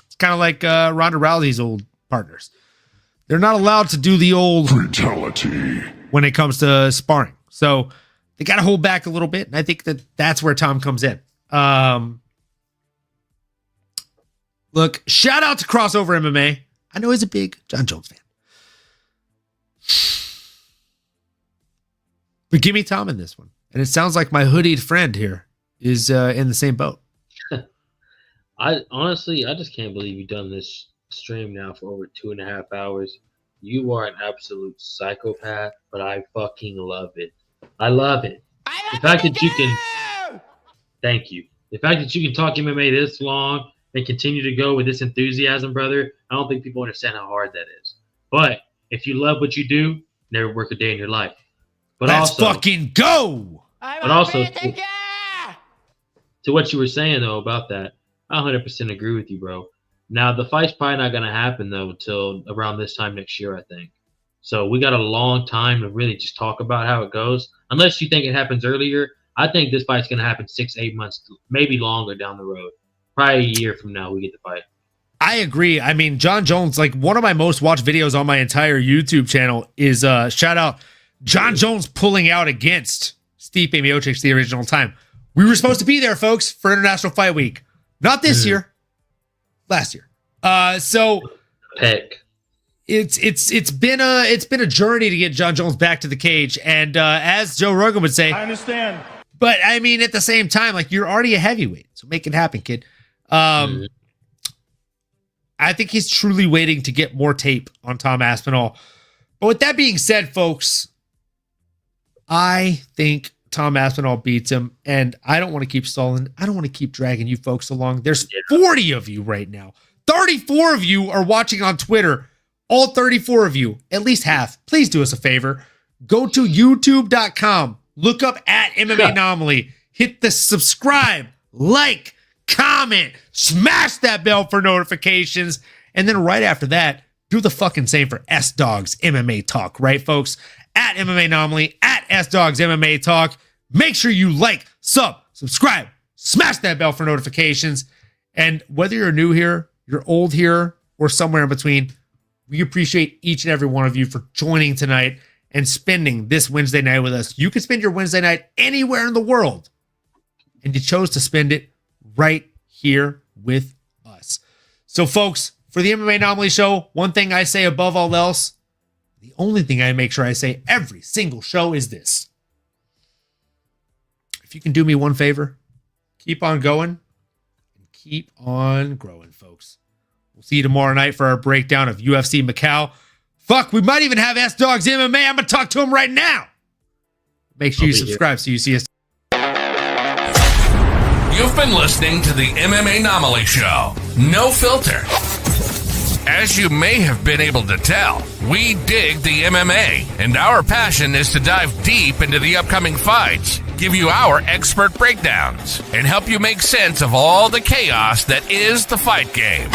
It's kind of like Ronda Rousey's old partners. They're not allowed to do the old Brutality when it comes to sparring. So they got to hold back a little bit. And I think that's where Tom comes in. Look, shout out to Crossover MMA. I know he's a big John Jones fan. But give me Tom in this one. And it sounds like my hoodied friend here is in the same boat. I just can't believe you've done this stream now for over 2.5 hours. You are an absolute psychopath, but I fucking love it. I love it. The fact that you can, thank you. The fact that you can talk MMA this long and continue to go with this enthusiasm, brother, I don't think people understand how hard that is. But if you love what you do, never work a day in your life. But let's also, fucking go. But also, to what you were saying though about that, I 100% agree with you, bro. Now the fight's probably not gonna happen though until around this time next year, I think. So we got a long time to really just talk about how it goes. Unless you think it happens earlier, I think this fight's gonna happen 6-8 months, maybe longer down the road. Probably a year from now, we get the fight. I agree. I mean, John Jones, like one of my most watched videos on my entire YouTube channel is shout out John Jones pulling out against Stipe Miocic the original time. We were supposed to be there, folks, for International Fight Week. Not this year, last year. So Pick. It's been a journey to get John Jones back to the cage, and as Joe Rogan would say, I understand. But I mean, at the same time, like you're already a heavyweight, so make it happen, kid. I think he's truly waiting to get more tape on Tom Aspinall. But with that being said, folks, I think Tom Aspinall beats him, and I don't want to keep stalling. I don't want to keep dragging you folks along. There's 40 of you right now. 34 of you are watching on Twitter. All 34 of you, at least half, please do us a favor. Go to youtube.com. Look up at MMAnomaly. Hit the subscribe, like, comment, smash that bell for notifications. And then right after that, do the fucking same for S-Dogs MMA Talk, right, folks? At MMAnomaly, at S-Dogs MMA Talk. Make sure you like, subscribe, smash that bell for notifications. And whether you're new here, you're old here, or somewhere in between, we appreciate each and every one of you for joining tonight and spending this Wednesday night with us. You can spend your Wednesday night anywhere in the world, and you chose to spend it right here with us. So, folks, for the MMAnomaly Show, one thing I say above all else, the only thing I make sure I say every single show is this. If you can do me one favor, keep on going and keep on growing, folks. We'll see you tomorrow night for our breakdown of UFC Macau. Fuck, we might even have S-Dogs MMA. I'm going to talk to him right now. Make sure you subscribe so you see us. You've been listening to the MMAnomaly Show. No filter. As you may have been able to tell, we dig the MMA, and our passion is to dive deep into the upcoming fights, give you our expert breakdowns, and help you make sense of all the chaos that is the fight game.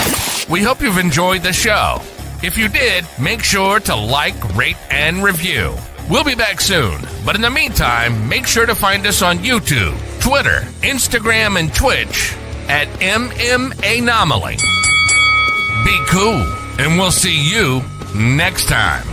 We hope you've enjoyed the show. If you did, make sure to like, rate, and review. We'll be back soon, but in the meantime, make sure to find us on YouTube, Twitter, Instagram, and Twitch at MMAnomaly. Be cool, and we'll see you next time.